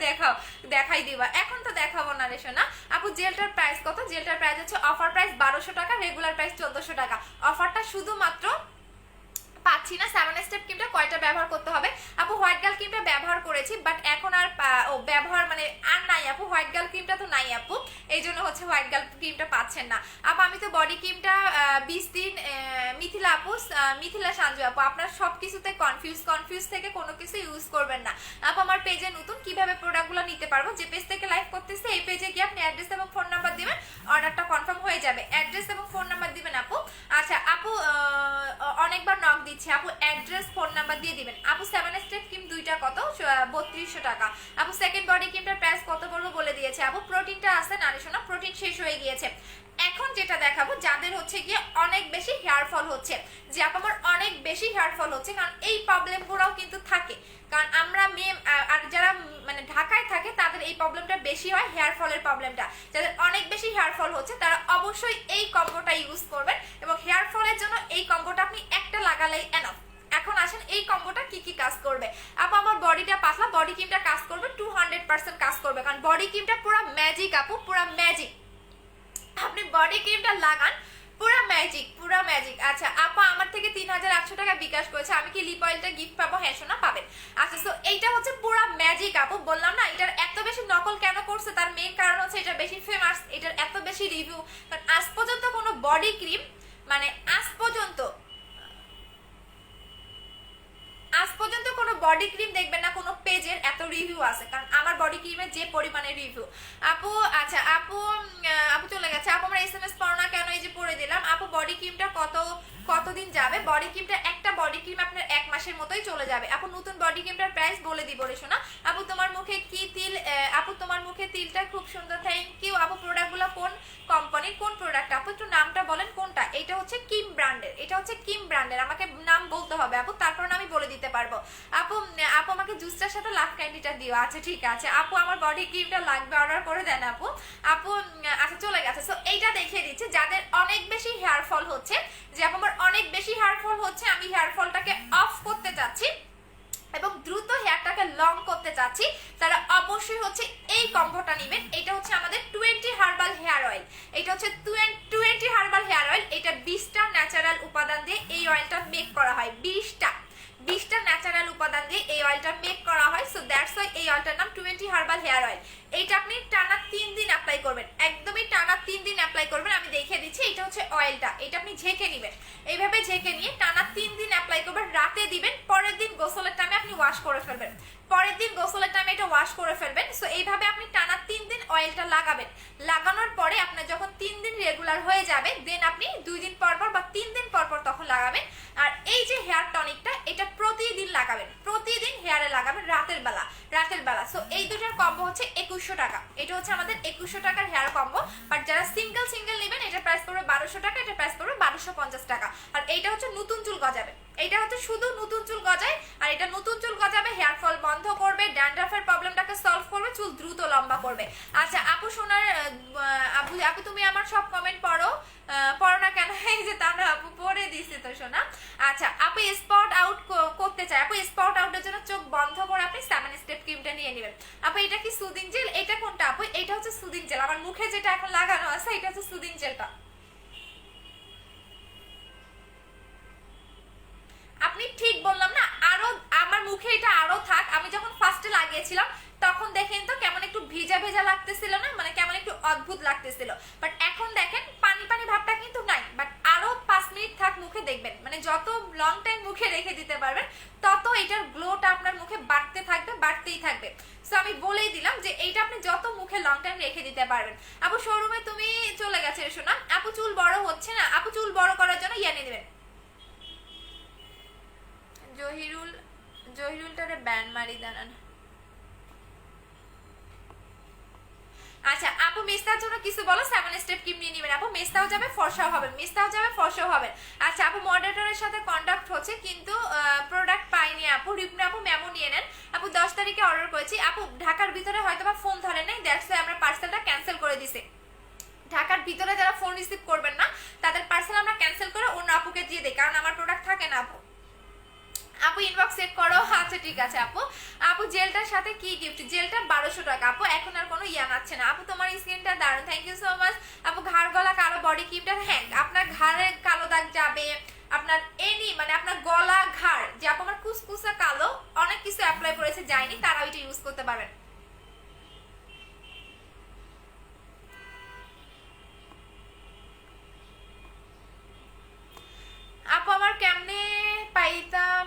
দেখাই দিবা, এখন তো দেখাবো না রেশোনা। আপু জেলটার প্রাইস কত? জেলটার প্রাইস হচ্ছে অফার প্রাইস 1200 টাকা, রেগুলার প্রাইস 1400 টাকা। অফারটা শুধুমাত্র পাচ্ছি না। 7 স্টেপ ক্রিমটা কয়টা ব্যবহার করতে হবে আপু? হোয়াইট গার্ল ক্রিমটা ব্যবহার করেছি, বাট এখন আর ব্যবহার মানে আর নাই আপু, হোয়াইট গার্ল ক্রিমটা তো নাই আপু, এই জন্য হচ্ছে হোয়াইট গার্ল ক্রিমটা পাচ্ছেন না আপু। আমি তো বডি ক্রিমটা 20 দিন মিথিলা আপু, মিথিলা সাঞ্জু আপু, আপনার সব কিছুতে কনফিউজ থেকে কোনো কিছু ইউজ করবেন না আপু। আমার পেজে নতুন, কিভাবে প্রোডাক্টগুলো নিতে পারবো? যে পেজ থেকে লাইভ করতেছে এই পেজে গিয়ে আপনি অ্যাড্রেস এবং ফোন নাম্বার দিবেন, অর্ডারটা কনফার্ম হয়ে যাবে। অ্যাড্রেস এবং ফোন নাম্বার দিবেন আপু। আচ্ছা আপু, অনেকবার নক দিচ্ছি আপু, অ্যাড্রেস ফোন নাম্বার দিয়ে দিবেন আপু। 7 স্টেপ ক্রিম দুইটা কত? 3200 টাকা আপু। সেকেন্ড বডি ক্রিমটার প্রাইস কত পড়বে বলে দিয়েছে আপু। প্রোটিনটা আছে না শোনা, প্রোটিন শেষ হয়ে গিয়েছে। এখন যেটা দেখাবো যাদের হচ্ছে গিয়ে অনেক বেশি হেয়ার ফল হচ্ছে, যে আপু আমার অনেক বেশি হেয়ার ফল হচ্ছে, কারণ এই প্রবলেমগুলোও কিন্তু থাকে, কারণ আমরা মেয়ে আর যারা মানে ঢাকায় থাকে তাদের এই প্রবলেমটা বেশি হয়, হেয়ার ফলের প্রবলেমটা। যাদের অনেক বেশি হেয়ার ফল হচ্ছে তারা অবশ্যই এই কম্বোটা ইউজ করবেন, এবং হেয়ার ফলের জন্য এই কম্বোটা আপনি একটা লাগালেই এনাফ। এখন আসেন এই কম্বোটা কি কি কাজ করবে আপু। আমার বডিটা পাতলা, বডি ক্রিমটা কাজ করবে 200% কাজ করবে, কারণ বডি ক্রিমটা পুরো ম্যাজিক আপু, পুরো ম্যাজিক। আপনি বডি ক্রিমটা লাগান, পুরো ম্যাজিক, পুরো ম্যাজিক। আচ্ছা আপা, আমার থেকে 3800 টাকা বিকাশ করেছে, আমি কি লিপ অয়েলটা গিফট পাবো? হ্যাঁ শোনা পাবেন। আচ্ছা সো এইটা হচ্ছে পুরো ম্যাজিক আপু, বললাম না এটার এত বেশি নকল কেন করছে, তার মেইন কারণ হচ্ছে এটা বেশি ফেমাস, এটার এত বেশি রিভিউ, কারণ আজ পর্যন্ত কোনো বডি ক্রিম মানে আজ পর্যন্ত কোনো বডি ক্রিম দেখবেন না কোনো পেজের এত রিভিউ আছে, কারণ আমার বডি ক্রিমের যে পরিমাণে রিভিউ আপু। আচ্ছা আপু, আপু চলে গেছে আপু, আমার এসএমএস পড়ো না কেন? এই যে পড়ে দিলাম আপু। বডি ক্রিমটা কতদিন যাবে? বডি ক্রিমটা একটা বডি ক্রিম আপনার 1 মাসের মতোই চলে যাবে আপু। নতুন বডি ক্রিমটার প্রাইস বলে দিব রে শোনা আপু। তোমার মুখে কি তিল আপু? তোমার মুখে তিলটা খুব সুন্দর, থ্যাংক ইউ আপু। প্রোডাক্টগুলো কোন কোম্পানির, কোন প্রোডাক্ট আপু? একটু নামটা বলেন কোনটা। এটা হচ্ছে কিম ব্র্যান্ডের, এটা হচ্ছে কিম ব্র্যান্ডের, আমাকে নাম বলতে হবে আপু, তারপর আমি বলে দিতে পারবো আপু। আপু আমাকে জুসটার সাথে লাভ ক্যান্ডিটা দিও। আচ্ছা ঠিক আছে আপু, আমার বডি ক্রিমটা লাগবে, অর্ডার করে দেন আপু। আপু আচ্ছা চলে গেছে। সো এইটা দেখিয়ে দিচ্ছি যাদের অনেক বেশি হেয়ার ফল হচ্ছে, যে আপু আমার অনেক বেশি হেয়ার ফল হচ্ছে, আমি হেয়ার ফলটাকে অফ করতে চাচ্ছি এবং দ্রুত হেয়ারটাকে লং করতে চাচ্ছি, তারা অবশ্যই হচ্ছে এই কম্বোটা নেবেন। এটা হচ্ছে আমাদের 20 হার্বাল হেয়ার অয়েল, এটা হচ্ছে 20 হার্বাল হেয়ার অয়েল। এটা 20টা ন্যাচারাল উপাদান দিয়ে এই অয়েলটা মেক করা হয়, 20টা ন্যাচারাল উপাদান দিয়ে এই অয়েলটা মেক করা হয়। সো দ্যাটস ওয়াই এই অয়েলটার নাম 20 হার্বাল হেয়ার অয়েল। এইটা আপনি টানা 3 দিন অ্যাপ্লাই করবেন, একদমই টানা 3 দিন অ্যাপ্লাই করবেন। আমি দেখিয়ে দিচ্ছি, এটা হচ্ছে অয়েলটা, এটা আপনি ঝেঁকে নেবেন, এইভাবে ঝেঁকে নিয়ে টানা 3 দিন অ্যাপ্লাই করবেন, রাতে দিবেন, পরের দিন গোসলের টাইমে আপনি ওয়াশ করে ফেলবেন, পরের দিন গোসলের টাইমে এটা ওয়াশ করে ফেলবেন। সো এইভাবে আপনি টানা 3 দিন অয়েলটা লাগাবেন। লাগানোর পরে আপনার যখন 3 দিন রেগুলার হয়ে যাবে, দেন আপনি 2 দিন পর পর বা 3 দিন পর পর তখন লাগাবেন। আর এই যে হেয়ার টনিকটা, এটা প্রতিদিন লাগাবেন, প্রতিদিন হেয়ারে লাগাবেন রাতের বেলা। সো এই দুটার কম্বো হচ্ছে 2100 টাকা, এটা হচ্ছে আমাদের 2100 টাকার হেয়ার কম্বো। বাট যারা সিঙ্গেল নেবেন, এটা প্রাইস পড়বে 1200 টাকা, এটা প্রাইস পড়বে 1250 টাকা। আর এইটা হচ্ছে নতুন চুল গজাবে, এটা হচ্ছে শুধু নতুন চুল গজায়, আর এটা নতুন চুল গজাবে, হেয়ার ফল বন্ধ করবে, ড্যান্ড্রাফের প্রবলেমটাকে সলভ করবে, চুল দ্রুত লম্বা করবে। আচ্ছা আপু সোনার আপু তুমি আমার সব কমেন্ট পড়ো না কেন? এই যে তা না আপু, পড়ে দিছি তো সোনা। আচ্ছা আপু স্পট আউট করতে চাই আপু, স্পট আউটের জন্য চোখ বন্ধ করে আপনি 7 স্টেপ ক্রিমটা নিয়ে নেবেন আপু। এটা কি সুদিং জেল? এটা কোনটা আপু? এটা হচ্ছে সুদিং জেল, আমার মুখে যেটা এখন লাগানো আছে এটা হচ্ছে সুদিং জেলটা। আপনি ঠিক বললাম না, আরো আমার মুখে এটা আরো থাক, আমি যখন ফার্স্টে লাগিয়েছিলাম তখন দেখেন তো কেমন একটু ভিজা ভেজা লাগতেছিল না, মানে কেমন একটু অদ্ভুত লাগতেছিল, বাট এখন দেখেন পানি পানি ভাবটা কিন্তু নাই। বাট আরো 5 মিনিট থাক মুখে, দেখবেন মানে যত লং টাইম মুখে রেখে দিতে পারবেন তত এটার গ্লোটা আপনার মুখে বাড়তে থাকবে, বাড়তেই থাকবে। সো আমি বলেই দিলাম যে এইটা আপনি যত মুখে লং টাইম রেখে দিতে পারবেন। আপু শোরুমে তুমি চলে গেছে শোনা আপু, চুল বড় হচ্ছে না আপু, চুল বড় করার জন্য ইয়ে নিয়ে নেবেন, জহিরুলটারে ব্যান মারি দাঁড়ান। আচ্ছা আপু মেস্তার জন্য কিছু বলো, 7 স্টেপ ক্রিম নিয়ে নেবেন আপু, মেস্তাও যাবে ফর্সাও হবেন, আচ্ছা আপু মডারেটরের সাথে কন্ট্যাক্ট হচ্ছে কিন্তু প্রোডাক্ট পাইনি আপু। রিপনা আপু মেমো নিয়ে নেন আপু, 10 তারিখে অর্ডার করেছি আপু, ঢাকার ভিতরে হয়তো বা ফোন ধরে নাই, দ্যাটস ওয়াই আমরা পার্সেলটা ক্যান্সেল করে দিছি। ঢাকার ভিতরে যারা ফোন রিসিভ করবেন না তাদের পার্সেল আমরা ক্যান্সেল করে অন্য আপুকে দিয়ে দিই, কারণ আমার প্রোডাক্ট থাকে না আপু। আপু ইনবক্স চেক করো। আচ্ছা ঠিক আছে আপু জেলটার সাথে কি গিফট? জেলটা 1200 টাকা আপু, এখন আর কোনো ইয়া নাচ্ছে না আপু। তোমার স্কিনটা দারুণ, থ্যাংক ইউ সো মাচ আপু। ঘাড় গলা কালো বডি ক্রিমটা, হ্যাঁ আপনার ঘাড়ে কালো দাগ যাবে, আপনার এনি মানে আপনার গলা কিছু অ্যাপ্লাই করেছে যায়নি, তারাও এটা ইউজ করতে পারবেন। আপু আমার কেমনে পাইতাম?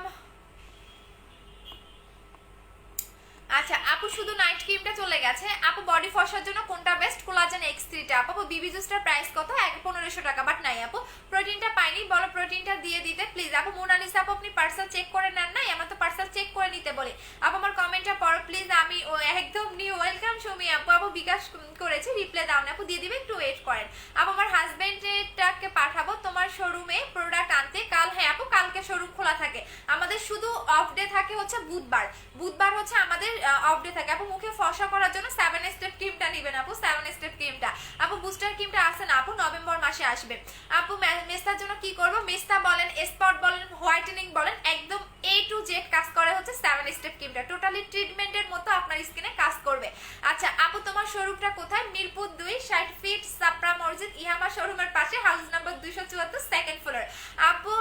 আচ্ছা আপু শুধু নাইট ক্রিমটা চলে গেছে। আপু বডি ফসার জন্য কোনটা বেস্ট? কোলাজেন X3 টা। আপু বিবি জুসটার প্রাইস কত? 1500 টাকা, বাট নাই আপু প্রোটিনটা পাইনি, বলো প্রোটিনটা দিয়ে দিতে প্লিজ। আপু মোনালিসা আপু আপনি পার্সেল চেক করে নেন নাই? আমরা তো পার্সেল চেক করে নিতে বলি। আপু আমার কমেন্টটা পড়ো প্লিজ, আমি একদম নিউ। ওয়েলকাম সুমি আপু, আপু বিকাশ করেছে, রিপ্লাই দাও না আপু, দিয়ে দিবে, একটু ওয়েট করেন। আপু আমার হাজবেন্ডটাকে পাঠাবো তোমার শোরুমে প্রোডাক্ট আনতে কাল। হ্যাঁ আপু কালকে শোরুম খোলা থাকে আমাদের, শুধু অফ ডে থাকে হচ্ছে বুধবার, বুধবার হচ্ছে আমাদের অফ ডে থাকে। আপু মুখে ফসা করার জন্য 7 স্টেপ ক্রিমটা নেবেন আপু, 7 স্টেপ ক্রিমটা। আপু বুস্টার ক্রিমটা আসে না আপু, নভেম্বর মাসে আসবে। আপু মেস্তার জন্য কি করব? মেস্তা বলেন, স্পট বলেন, হোয়াইটেনিং বলেন, একদম A to Z কাজ করে হচ্ছে 7 স্টেপ ক্রিমটা, টোটালি ট্রিটমেন্টের মতো আপনার স্কিনে কাজ করবে। আচ্ছা আপু তোমার শোরুমটা কোথায়? মিরপুর 2 60 ফিট সাপ্রা মসজিদ ইহামা শোরুমের পাশে, হাউস নাম্বার 274, সেকেন্ড ফ্লোর। আপু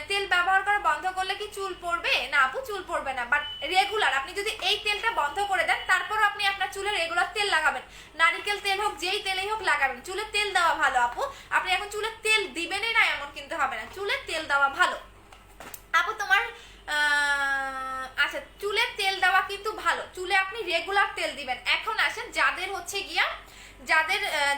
তেল ব্যবহার করা বন্ধ করলে কি চুল পড়বে? না আপু চুল পড়বে না, বাট রেগুলার আপনি যদি এই তেলটা বন্ধ করে দেন তারপর আপনি আপনার চুলে রেগুলার তেল লাগাবেন, নারকেল তেল হোক যেই তেলেই হোক লাগাবেন। চুলে তেল দেওয়া ভালো আপু, আপনি এখন চুলে তেল দিবেনই না এমন কিন্তু হবে না, চুলে তেল দেওয়া ভালো। আপু তোমার আচ্ছা চুলে তেল দেওয়া কিন্তু ভালো, চুলে আপনি রেগুলার তেল দিবেন। এখন আসেন যাদের হচ্ছে গিয়া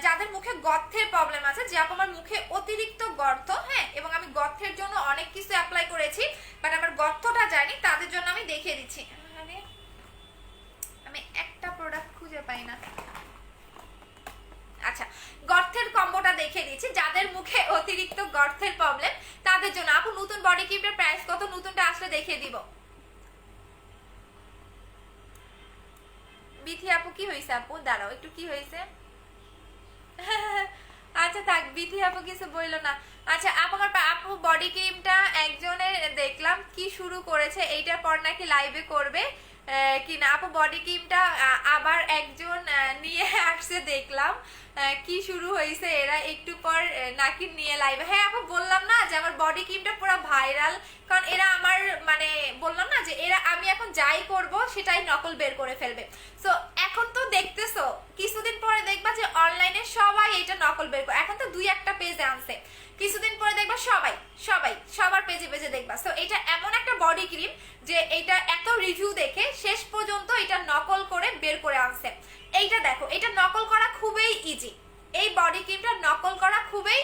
যাদের মুখে গর্তের প্রবলেম আছে, যে আপু আমার মুখে অতিরিক্ত গর্ত, হ্যাঁ, এবং আমি গর্তের জন্য অনেক কিছু অ্যাপ্লাই করেছি বাট আমার গর্তটা যায়নি, তাদের জন্য আমি দেখিয়ে দিচ্ছি। মানে আমি একটা প্রোডাক্ট খুঁজে পাই না। আচ্ছা গর্তের কম্বোটা দেখিয়ে দিচ্ছি, যাদের মুখে অতিরিক্ত গর্তের প্রবলেম তাদের জন্য। আপু নতুন বডি ক্রিমের প্রাইস কত? নতুনটা আসলে দেখিয়ে দিব। বিথি আপু কি হয়েছে? আপু দাঁড়াও একটু, কি হয়েছে? আচ্ছা থাক, বিথি আপু কিছু বললো না। আচ্ছা আপু বডি ক্রিমটা একজনের দেখলাম কি শুরু করেছে, এইটার পর নাকি লাইভে করবে কিনা। আপু বডি ক্রিমটা আবার একজন নিয়ে আসছে দেখলাম, কি শুরু হয়েছে এরা একটু পর নাকি নিয়ে লাইভে। হ্যাঁ আপু বললাম না যে আমার বডি ক্রিমটা পুরো ভাইরাল, কারণ এরা আমার মানে বললাম না যে এরা আমি এখন যাই করব সেটাই নকল বের করে ফেলবে। সো এখন তো দেখতেছো, কিছুদিন পরে দেখবা যে অনলাইনে সবাই এটা নকল বের করে, এখন তো 2-1টা পেজে আনছে, কিছুদিন পরে দেখবা সবাই সবার পেজে পেজে দেখবা। সো এটা এমন একটা বডি ক্রিম যে এটা এত রিভিউ দেখে শেষ পর্যন্ত এটা নকল করে বের করে আনছে। এইটা দেখো, এটা নকল করা খুবই ইজি, এই বডি ক্রিমটা নকল করা খুবই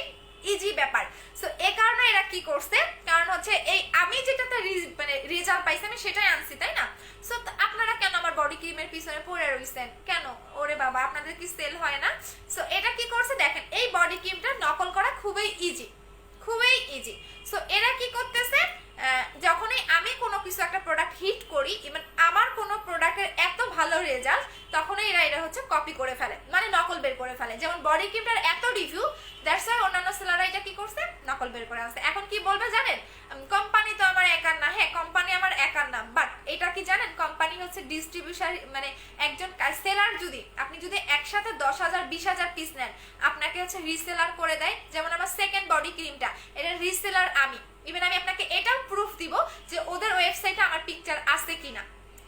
ইজি ব্যাপার। সো এই কারণে এরা কি করছে, কারণ হচ্ছে এই আমি যেটাতে মানে রেজাল্ট পাইছি আমি সেটাই আনছি, তাই না? সো আপনারা কেন আমার বডি ক্রিমের পিছনে পড়ে রইছেন কেন? ওরে বাবা আপনাদের কি সেল হয় না? সো এটা কি করছে দেখেন, এই বডি ক্রিমটা নকল করা খুবই ইজি, খুবই ইজি। সো এরা কি করতেছে, যখনই আমি কোনো কিছু একটা প্রোডাক্ট হিট করি, ইভেন আমার কোনো প্রোডাক্টের এত ভালো রেজাল্ট, তখনই এরা হচ্ছে কপি করে ফেলে, মানে নকল বের করে ফেলে। যেমন বডি ক্রিমটার এত রিভিউ, দ্যাটস ওয়াই অন্যান্য সেলাররা এটা কি করছে, নকল বের করে আসছে। এখন কি বলবে জানেন, কোম্পানি তো আমার একার না। হ্যাঁ কোম্পানি আমার একার না, বাট এটা কি জানেন, কোম্পানি হচ্ছে ডিস্ট্রিবিউশন, মানে একজন সেলার যদি আপনি যদি একসাথে 10,000 20,000 পিস নেন, আপনাকে হচ্ছে রিসেলার করে দেয়। যেমন আমার সেকেন্ড বডি ক্রিমটা, এটা রিসেলার আমি, ইভেন আমি আপনাকে এটাও প্রুফ দিব যে ওদের ওয়েবসাইটে আমার পিকচার আছে কিনা,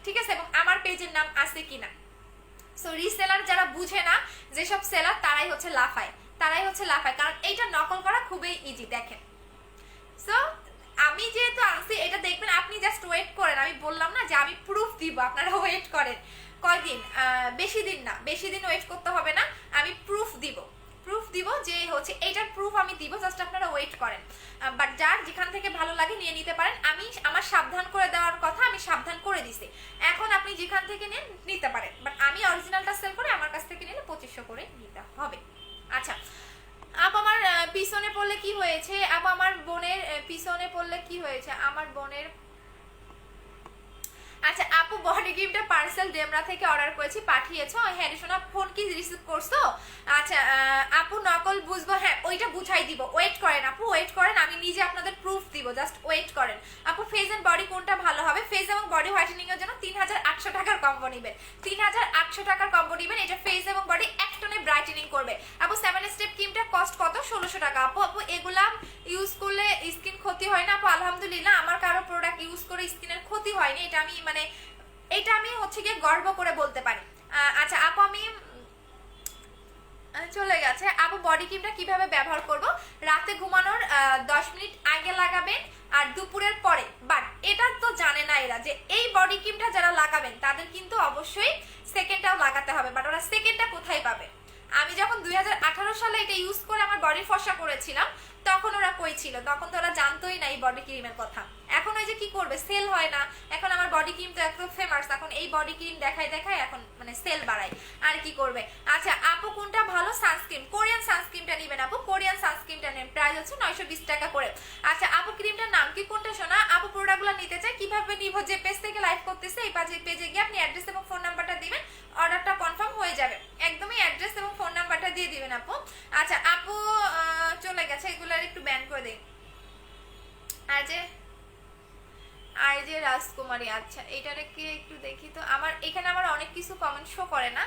ঠিক আছে, এবং আমার পেজের নাম আছে কিনা। সো রিসেলার যারা বুঝে না, যেসব সেলার তারাই হচ্ছে লাফায়, কারণ এইটা নকল করা খুবই ইজি। দেখেন, সো আমি যেহেতু আনছি এটা দেখবেন, আপনি জাস্ট ওয়েট করেন, আমি বললাম না যে আমি প্রুফ দিব, আপনারা ওয়েট করেন। কয়দিন, বেশি দিন ওয়েট করতে হবে না, আমি প্রুফ দিব যে হচ্ছে এইটার প্রুফ আমি দিব, জাস্ট আপনারা ওয়েট করেন। বাট যার যেখান থেকে ভালো লাগে নিয়ে নিতে পারেন, আমি আমার সাবধান করে দেওয়ার কথা আমি সাবধান করে দিছি, এখন আপনি যেখান থেকে নেন নিতে পারেন, বাট আমি অরিজিনালটা সেল করে আমার কাছ থেকে নিলে 2500 করে নিতে হবে। আচ্ছা আপ আমার পিছনে পড়লে কি হয়েছে, আপ আমার বোনের পিছনে পড়লে কি হয়েছে, আমার বোনের। আচ্ছা আপু বডি ক্রিমটা পার্সেল ডেমরা থেকে অর্ডার করেছি, পাঠিয়েছো? হ্যাঁ রেশনা ফোন কি রিসিভ করছো? আচ্ছা আপু নকল বুঝবো, হ্যাঁ ওইটা বুঝাই দিব, ওয়েট করেন আপু, ওয়েট করেন, আমি নিজে আপনাদের প্রুফ দিব, জাস্ট ওয়েট করেন। আপু ফেস এন্ড বডি কোনটা ভালো হবে? ফেস এবং বডি হোয়াইটেনিং এর জন্য 3,800 টাকার কম্বো নেবেন, 3,800 টাকার কম্বো নেবেন, এটা ফেস এবং বডি এক টনে ব্রাইটেনিং করবে। আপু 7 স্টেপ ক্রিমটা কস্ট কত? 1600 টাকা। আপু এগুলা ইউজ করলে স্কিন ক্ষতি হয় না? আপু আলহামদুলিল্লাহ আমার কারো প্রোডাক্ট ইউজ করে স্কিনের ক্ষতি হয়নি, এটা আমি মানে এটা আমি হচ্ছে গিয়ে গর্ব করে বলতে পারি। আচ্ছা আপু আমি চলে গেছে। আপু বডি ক্রিমটা কিভাবে ব্যবহার করব? রাতে ঘুমানোর 10 মিনিট আগে লাগাবেন আর দুপুরের পরে। বাট এটা তো জানে না এরা যে এই বডি ক্রিমটা যারা লাগাবেন তাদের কিন্তু অবশ্যই সেকেন্ডটাও লাগাতে হবে। বাট ওরা সেকেন্ডটা কোথায় পাবে? আমি যখন 2018 সালে এটা ইউজ করে আমার বডি ফর্সা করেছিলাম তখন ওরা কই ছিল? তখন তো ওরা জানতোই না এই বডি ক্রিমের কথা। এখন ওই যে কি করবে, সেল হয় না। এখন আমার বডি ক্রিম তো একদম ফেমাস, এখন এই বডি ক্রিম দেখায় দেখায় এখন মানে সেল বাড়ায়, আর কি করবে। আচ্ছা আপু কোনটা ভালো সানস্ক্রিন? কোরিয়ান সানস্ক্রিনটা নেবেন আপু, কোরিয়ান সানস্ক্রিনটা নেন, প্রাইস হচ্ছে 920 টাকা করে। আচ্ছা আপু ক্রিমটার নাম কি, কোনটা শোনা? আপু প্রোডাক্টগুলো নিতে চাই, কিভাবে নিব? যে পেজ থেকে লাইভ করতেছে এই পেজে গিয়ে আপনি অ্যাড্রেস এবং ফোন নাম্বারটা দিবেন, অর্ডারটা কনফার্ম হয়ে যাবে। একদমই অ্যাড্রেস এবং ফোন নাম্বারটা দিয়ে দিবেন আপু। আচ্ছা আপু চলে গেছে, এগুলার একটু ব্যান করে দিন। আর যে রাজকুমারী, আচ্ছা এটারে কি একটু দেখি তো, আমার এখানে আমার অনেক কিছু কমেন্ট শো করে না,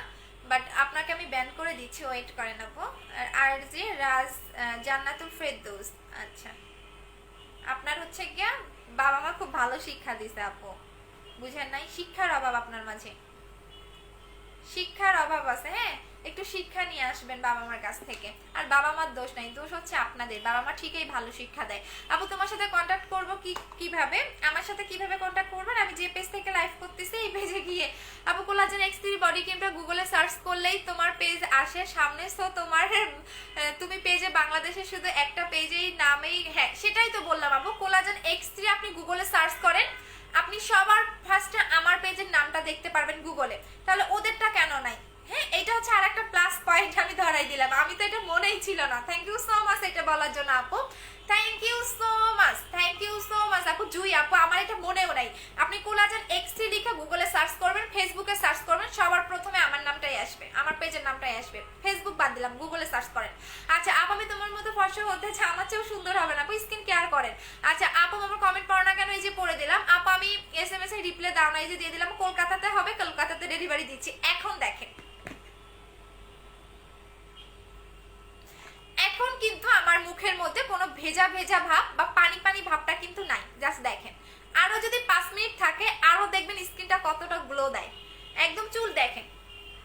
বাট আপনাকে আমি ব্যান করে দিচ্ছি, ওয়েট করেন আপু। আর যে জান্নাতুল ফেরদৌস, আচ্ছা আপনার হচ্ছে গিয়া বাবা মা খুব ভালো শিক্ষা দিছে আপু, বুঝেন নাই? শিক্ষার অভাব আপনার মাঝে, শিক্ষার অভাব আছে। হ্যাঁ একটু শিক্ষা নিয়ে আসবেন বাবা মার কাছ থেকে। আর বাবা মার দোষ নাই, দোষ হচ্ছে আপনাদের। বাবা মা ঠিকই ভালো শিক্ষা দেয়। আপু তোমার সাথে কন্ট্যাক্ট করব কিভাবে? আমার সাথে কিভাবে কন্ট্যাক্ট করবেন? আমি যে পেজ থেকে লাইভ করতেছি এই পেজে গিয়ে আপু কোলাজেন X3 বডি ক্রিমটা গুগলে সার্চ করলেই তোমার পেজ আসে সামনে। সো তোমার তুমি পেজে বাংলাদেশে শুধু একটা পেজেই নামেই, হ্যাঁ সেটাই তো বললাম আপু, কোলাজেন X3 আপনি গুগলে সার্চ করেন, আপনি সবার ফার্স্টে আমার পেজের নামটা দেখতে পারবেন গুগলে। তাহলে ওদেরটা কেন নাই? হ্যাঁ এটা হচ্ছে আর একটা প্লাস পয়েন্ট আমি ধরাই দিলাম, আমি তো এটা মনেই ছিল না। থ্যাংক ইউ সো মাচ এটা বলার জন্য আপু, thank you so much, thank you so much আপু। জুই আপু আমার এটা মনেও নাই। আপনি কোলাজেন X3 লিখে গুগলে সার্চ করবেন, ফেসবুকে সার্চ করবেন, সবার প্রথমে আমার নামটাই আসবে, আমার পেজের নামটাই আসবে। ফেসবুক বাদ দিলাম, গুগলে সার্চ করেন। আচ্ছা আপু আমি তোমার মতো ফর্সা হতে চাই, আমার চেয়েও সুন্দর হবে না আপু, স্কিন কেয়ার করেন। আচ্ছা আপু আমার কমেন্ট পড়ো না কেন? এই যে পড়ে দিলাম আপু, আমি SMS এ রিপ্লাই দাও না, এই যে দিয়ে দিলাম। কলকাতাতে হবে, কলকাতাতে ডেলিভারি দিচ্ছি। এখন দেখেন, এখন কিন্তু আমার মুখের মধ্যে কোনো ভেজা ভেজা ভাব বা পানি পানি ভাবটা কিন্তু নাই। জাস্ট দেখেন, আরো যদি 5 মিনিট থাকে আরো দেখবেন স্কিনটা কতটা গ্লো দেয়। একদম চুল দেখেন,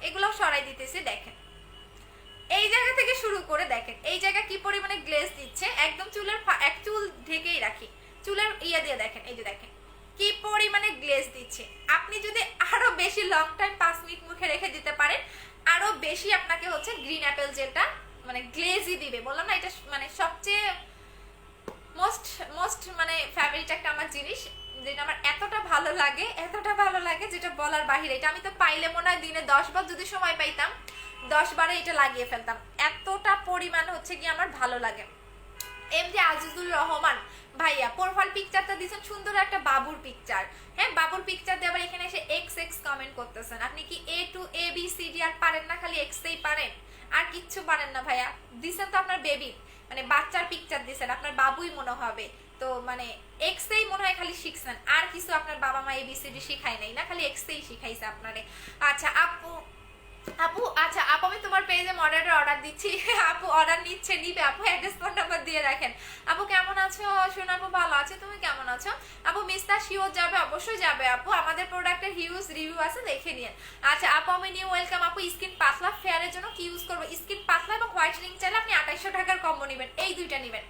এগুলো সরাই দিতেছি, দেখেন এই জায়গা থেকে শুরু করে দেখেন এই জায়গা কি পরিমাণে গ্লেজ দিচ্ছে। একদম চুলের এক চুল ঢেকেই রাখি, চুলের ইয়ে দিয়ে দেখেন, এই যে দেখেন কি পরিমাণে গ্লেজ দিচ্ছে। আপনি যদি আরো বেশি লং টাইম 5 মিনিট মুখে রেখে দিতে পারেন, আরো বেশি আপনাকে হচ্ছে গ্রিন অ্যাপেল জেলটা মানে গ্লেজই দিবে। বললাম না এটা মানে সবচেয়ে মোস্ট মানে ফেভারিট একটা আমার জিনিস, যেটা আমার এতটা ভালো লাগে, এতটা ভালো লাগে যেটা বলার বাহিরে। এটা আমি তো পাইলে মনে হয় দিনে 10 বার যদি সময় পাইতাম 10 বারে এটা লাগিয়ে ফেলতাম, এতটা পরিমাণ হচ্ছে কি আমার ভালো লাগে। এমডি আজিজুল রহমান ভাইয়া প্রোফাইল পিকচারটা দিয়েছেন সুন্দর একটা বাবুর পিকচার। হ্যাঁ বাবুর পিকচার দিয়ে আবার এখানে এসে XX কমেন্ট করতেছেন। আপনি কি A to ABCD আর পারেন না? খালি X এই পারেন, আর কিচ্ছু পারেন না ভাইয়া? দিছেন তো আপনার বেবি মানে বাচ্চার পিকচার দিছেন, আপনার বাবুই মনে হবে তো মানে X এই মনে হয় খালি শিখছেন, আর কিছু আপনার বাবা মা ABCD শিখায় নাই না, খালি X এই শিখাইছে আপনারে। আচ্ছা আপু আচ্ছা আপু আমি তোমার পেজে মডারেটর অর্ডার দিচ্ছি, আপু অর্ডার নিবে আপু, অ্যাড্রেস ফোন নাম্বার দিয়ে রাখেন। আপু কেমন আছো? শোন আপু ভালো আছে, তুমি কেমন আছো? আপু মিস্টার শিওর যাবে, অবশ্যই যাবে আপু, আমাদের প্রোডাক্টের হিউজ রিভিউ আছে, দেখে নিন। আচ্ছা আপু আমি নিউ ওয়েলকাম আপু। স্কিন পাতলা ফেয়ারের জন্য কি ইউজ করবো? স্কিন পাতলা এবং হোয়াইটেনিং চাইলে আপনি 2800 টাকার কম্বো নেবেন, এই দুইটা নেবেন,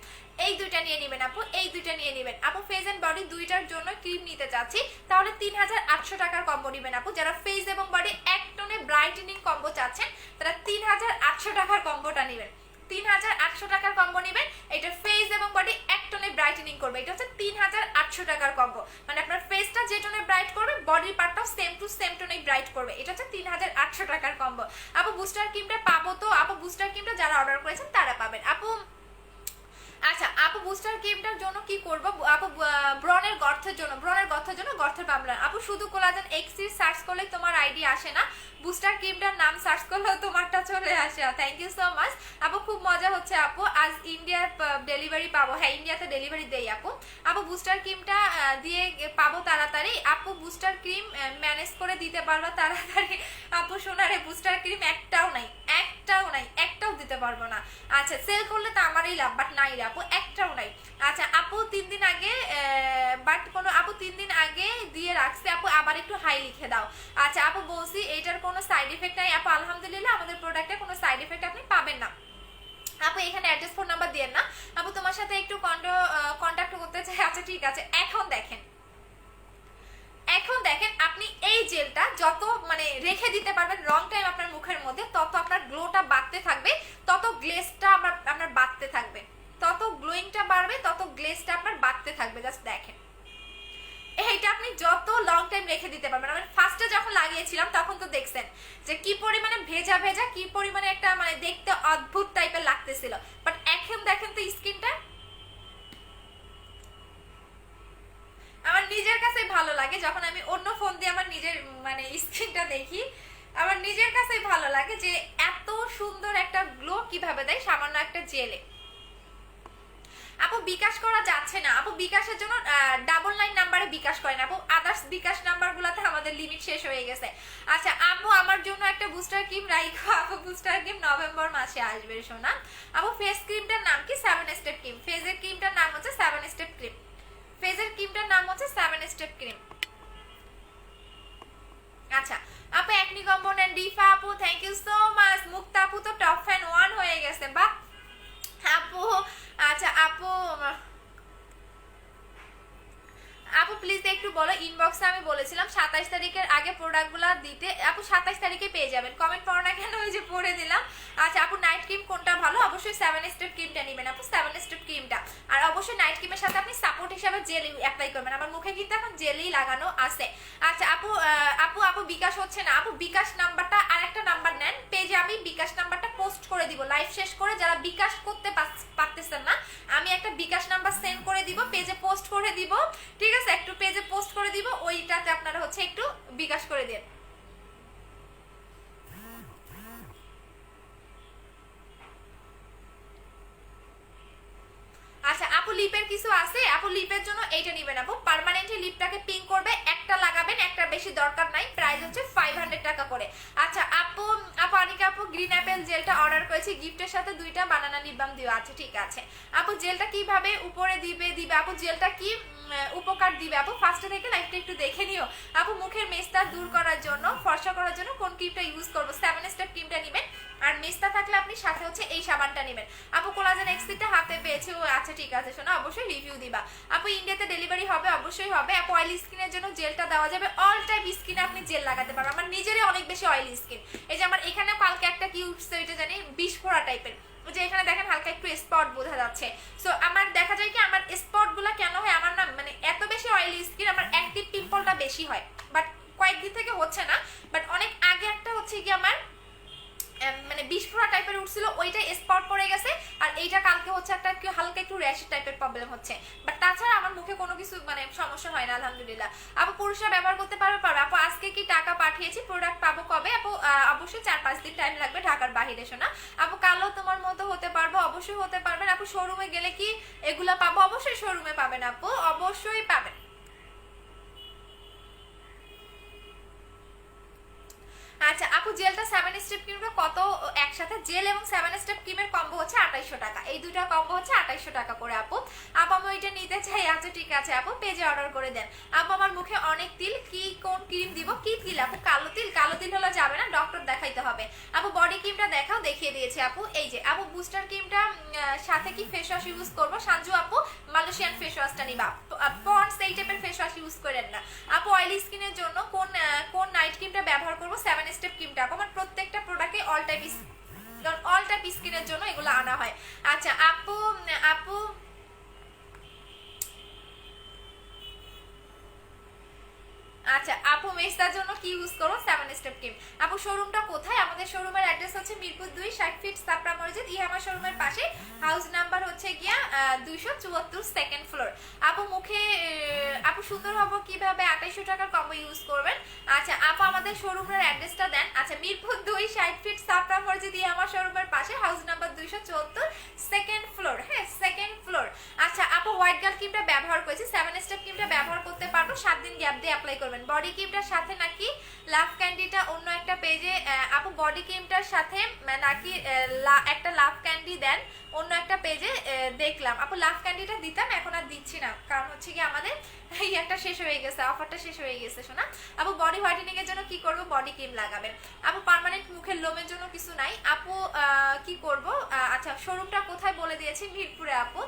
এই দুইটা নিয়ে নেবেন আপু, এই দুইটা নিয়ে নেবেন আপু। ফেস এন্ড বডি দুইটার জন্য ক্রিম নিতে চাচ্ছি, তাহলে 3800 টাকার কম্বো নেবেন আপু। যারা ফেস এবং বডি এক টোনে ব্রাইটেনিং কম্বো চাচ্ছেন তারা 3800 টাকার কম্বোটা নেবেন, 3800 টাকার কম্বো নেবেন। এটা ফেস এবং বডি এক টোনে ব্রাইটেনিং করবে, এটা হচ্ছে 3800 টাকার কম্বো। মানে আপনার ফেসটা যে টোনে ব্রাইট করবে বডির পার্টটাও সেম টু সেম টোনে ব্রাইট করবে, এটা হচ্ছে 3800 টাকার কম্বো। আপু বুস্টার ক্রিমটা পাবো তো? আপু বুস্টার ক্রিমটা যারা অর্ডার করেছেন তারা পাবেন আপু। আচ্ছা আপু বুস্টার ক্রিমটার জন্য কি করব আপু? ব্রনের গর্তের জন্য, গর্তের পাবলার আপু। শুধু কোলাজেন X3 সার্চ করলে তোমার আইডি আসে না, বুস্টার ক্রিমটার নাম সার্চ করলেও তোমারটা চলে আসে। থ্যাংক ইউ সো মাচ আপু, খুব মজা হচ্ছে আপু। আজ ইন্ডিয়ার ডেলিভারি পাবো? হ্যাঁ ইন্ডিয়াতে ডেলিভারি দেই আপু। আপু বুস্টার ক্রিমটা দিয়ে পাবো তাড়াতাড়ি আপু? বুস্টার ক্রিম ম্যানেজ করে দিতে পারবো তাড়াতাড়ি আপু? সোনারে বুস্টার ক্রিম একটাও নাই, একটাও দিতে পারবো না। আচ্ছা সেল করলে তো আমারই লাভ, বাট নাই আপু, একটাও নাই। আচ্ছা আপু 3 দিন আগে বাট কোনো আপু 3 দিন আগে দিয়ে রাখছে আপু, আবার একটু হাই লিখে দাও। আচ্ছা আপু বলছি এটার কোনো সাইড এফেক্ট নাই আপু, আলহামদুলিল্লাহ আমাদের প্রোডাক্টে কোনো সাইড এফেক্ট আপনি পাবেন না আপু। এখানে অ্যাড্রেস ফোন নাম্বার দিয়েন না আপু, তোমার সাথে একটু কন্ট্যাক্ট করতে চাই। আচ্ছা ঠিক আছে, এখন দেখেন আপনি এই জেলটা যত মানে রেখে দিতে পারবেন লং টাইম আপনার মুখের মধ্যে, তত আপনার গ্লোটা বাড়তে থাকবে, তত গ্লেজটা আপনার বাড়তে থাকবে, তত গ্লোয়িংটা বাড়বে, তত গ্লেজটা আপনার বাড়তে থাকবে। জাস্ট দেখেন এইটা আপনি যত লং টাইম রেখে দিতে পারবেন। আমি ফার্স্টে যখন লাগিয়েছিলাম তখন তো দেখছেন যে কি পরিমাণে ভেজা ভেজা, কি পরিমাণে একটা মানে দেখতে অদ্ভুত টাইপের লাগতেছিল, বাট এখন দেখেন তো স্কিনটা আমার নিজের কাছে ভালো লাগে। যখন আমি অন্য ফোন দিয়ে আমার নিজের মানে স্কিনটা দেখি, আমার নিজের কাছেই ভালো লাগে যে এত সুন্দর একটা গ্লো কিভাবে দেয় সামান্য একটা জেলে। আপু বিকাশ করা যাচ্ছে না আপু, বিকাশের জন্য 99 নাম্বারে বিকাশ করেন আপু, আদার্স বিকাশ নাম্বারগুলোতে আমাদের লিমিট শেষ হয়ে গেছে। আচ্ছা আপু আমার জন্য একটা বুস্টার ক্রিম রাইখো আপু, বুস্টার ক্রিম নভেম্বর মাসে আসবে সোনা। আপু ফেস ক্রিমটার নাম কি? 7 স্টেপ ক্রিম। ফেসের ক্রিমটার নাম হচ্ছে 7 স্টেপ ক্রিম। ফেসের ক্রিমটার নাম হচ্ছে 7 স্টেপ ক্রিম। আচ্ছা আপু একনি কম্বো নেন। রিফা আপু থ্যাংক ইউ সো মাচ। মুক্তা আপু তো টপ ফ্যান 1 হয়ে গেছে, বাহ আপু। আচ্ছা আপু প্লিজ একটু বলো, ইনবক্সে আমি বলেছিলাম 27 তারিখের আগে প্রোডাক্টগুলো দিতে। আপু 27 তারিখে পেয়ে যাবেন, কমেন্ট পড়ো না কেন, ওই যে পড়ে দিলাম। আচ্ছা আপু নাইট ক্রিম কোনটা ভালো? অবশ্যই 7 স্টেপ ক্রিমটা নেবেন আপু, 7 স্টেপ ক্রিমটা। আর অবশ্যই নাইট ক্রিমের সাথে আপনি সাপোর্ট হিসাবে জেল অ্যাপ্লাই করবেন, আমার মুখে কিন্তু এখন জেলই লাগানো আছে। আচ্ছা আপু আপু বিকাশ হচ্ছে না আপু, বিকাশ নাম্বারটা আর একটা নাম্বার নেন, পেজে আমি বিকাশ নাম্বারটা পোস্ট করে দিব লাইভ শেষ করে। যারা বিকাশ করতে পারতেছেন না, আমি একটা বিকাশ নাম্বার সেন্ড করে দিব, পেজে পোস্ট করে দিব, ঠিক আছে? একটু পেজে পোস্ট করে দিব, ওইটাতে আপনারা হচ্ছে একটু বিকাশ করে দেন। আচ্ছা আপু লিপের কিছু আছে আপু, লিপের জন্য এইটা নেবেন আপু, পার্মানেন্টলি লিপটাকে পিঙ্ক করবে, একটা লাগাবেন, একটা বেশি দরকার নাই, প্রাইস হচ্ছে 500 টাকা করে। আচ্ছা আপু অনিকা আপু গ্রিন অ্যাপেল জেলটা অর্ডার করেছি, গিফটের সাথে 2টা বানানা লিপ বাম দিও। আচ্ছা ঠিক আছে আপু, জেলটা কিভাবে উপরে দিবে আপু, জেলটা কি উপকার দিবে আপু? ফার্স্টে থেকে লাইভটা একটু দেখে নিও আপু। মুখের মেস্তা দূর করার জন্য, ফর্সা করার জন্য কোন ক্রিমটা ইউজ করবো? 7 স্টেপ ক্রিমটা নেবেন, আর মেস্তা থাকলে আপনি সাথে হচ্ছে এই সাবানটা নেবেন আপু। কোলাজেন এক্সিটা হাতে পেয়েছি, ও আচ্ছা ঠিক আছে শোনা, অবশ্যই রিভিউ দিবা আপু। ইন্ডিয়াতে ডেলিভারি হবে? অবশ্যই হবে আপু। অয়েলি স্কিনের জন্য জেলটা দেওয়া যাবে, অল টাইপ স্কিনে আপনি জেল লাগাতে পারবেন। আমার নিজেরই অনেক বেশি অয়েলি স্কিন, এই যে আমার এখানে কালকে একটা কি উঠছে ওইটা জানি বিষ ফোড়া টাইপের, যে এখানে দেখেন হালকা একটু স্পট বোঝা যাচ্ছে। সো আমার দেখা যায় কি আমার স্পট গুলা কেন হয়, আমার না মানে এত বেশি অয়েলি স্কিন, আমার অ্যাক্টিভ পিম্পলটা বেশি হয়, বাট কয়েকদিন থেকে হচ্ছে না, বাট অনেক আগে একটা হচ্ছে কি আমার মানে বিস্ফোরা টাইপের উঠছিল, ওইটা স্পট পড়ে গেছে, আর এইটা কালকে হচ্ছে একটা হালকা একটু র্যাশ টাইপের প্রবলেম হচ্ছে, বাট তাছাড়া আমার মুখে কোনো কিছু মানে সমস্যা হয় না আলহামদুলিল্লাহ আপু। পুরুষরা ব্যবহার করতে পারবে আপু? আজকে কি টাকা পাঠিয়েছি, প্রোডাক্ট পাবো কবে আপু? অবশ্যই 4-5 দিন টাইম লাগবে, ঢাকার বাহিরে শোনা আপু। কালো তোমার মতো হতে পারবো? অবশ্যই হতে পারবেন আপু। শোরুমে গেলে কি এগুলা পাবো? অবশ্যই শোরুমে পাবেন আপু, অবশ্যই পাবেন। আচ্ছা আপু জেলটা 7 স্টেপ ক্রিমটা কত একসাথে? জেল এবং 7 স্টেপ ক্রিমের কম্বো হচ্ছে 2800 টাকা, এই দুইটা কম্বো হচ্ছে 2800 টাকা করে আপু। আমি ওইটা নিতে চাই। আচ্ছা ঠিক আছে আপু, পেজে অর্ডার করে দেন আপু। আমার মুখে অনেক তিল, কি কোন ক্রিম দিব? কি তিল আপু? কালো তিল? কালো তিল হলে যাবে না, ডক্টর দেখাইতে হবে আপু। বডি ক্রিমটা দেখাও, দেখিয়ে দিয়েছি আপু। এই যে আপু বুস্টার ক্রিমটা সাথে কি ফেস ওয়াশ ইউজ করবো? সানজু আপু মালয়েশিয়ান ফেস ওয়াশটা নিবা, পন্ডস এই টাইপের ফেস ওয়াশ ইউজ করেন না আপু। অয়েলি স্কিনের জন্য কোন নাইট ক্রিমটা ব্যবহার করবো? 7 স্টেপ ক্রিমটা আপু। আমার প্রত্যেকটা প্রোডাক্টে অল টাইপ স্কিনের জন্য এগুলো আনা হয়। আচ্ছা আপু আচ্ছা আপু মেস্তার জন্য কি ইউজ করো? 7 স্টেপ ক্রিম আপু। শোরুমটা কোথায়? আমাদের শোরুমের অ্যাড্রেস হচ্ছে মিরপুর 2, 60 ফিট সাপড়া মসজিদ, ইহামা শোরুমের পাশে, হাউস নাম্বার হচ্ছে গিয়া 274, সেকেন্ড ফ্লোর আপু। মুখে আপু সুন্দর হবো কিভাবে? 2800 টাকার কম্বো ইউজ করবেন। আচ্ছা আপু আমাদের শোরুমের অ্যাড্রেসটা দেন। আচ্ছা মিরপুর 2, 60 ফিট সাপড়া মসজিদ, ইহামা শোরুমের পাশে, হাউস নাম্বার 274, সেকেন্ড ফ্লোর, হ্যাঁ সেকেন্ড ফ্লোর। আচ্ছা আপু হোয়াইট গার্ল ক্রিমটা ব্যবহার করেছি, 7 স্টেপ ক্রিমটা ব্যবহার করতে পারবো, 7 দিন গ্যাপ দিয়ে অ্যাপ্লাই করবেন বলবেন। বডি ক্রিমটার সাথে নাকি লাভ ক্যান্ডিটা অন্য একটা পেজে, আপু বডি ক্রিমটার সাথে নাকি একটা লাভ ক্যান্ডি দেন অন্য একটা পেজে দেখলাম। আপু লাভ ক্যান্ডিটা দিতাম, এখন আর দিচ্ছি না, কারণ হচ্ছে কি আমাদের এই একটা শেষ হয়ে গেছে, অফারটা শেষ হয়ে গেছে শোনা। আপু বডি হোয়াইটেনিং এর জন্য কি করব? বডি ক্রিম লাগাবেন। আপু পার্মানেন্ট মুখের লোমের জন্য কিছু নাই আপু, কি করব? আচ্ছা শোরুমটা কোথায় বলে দিয়েছি, মিরপুরে আপু।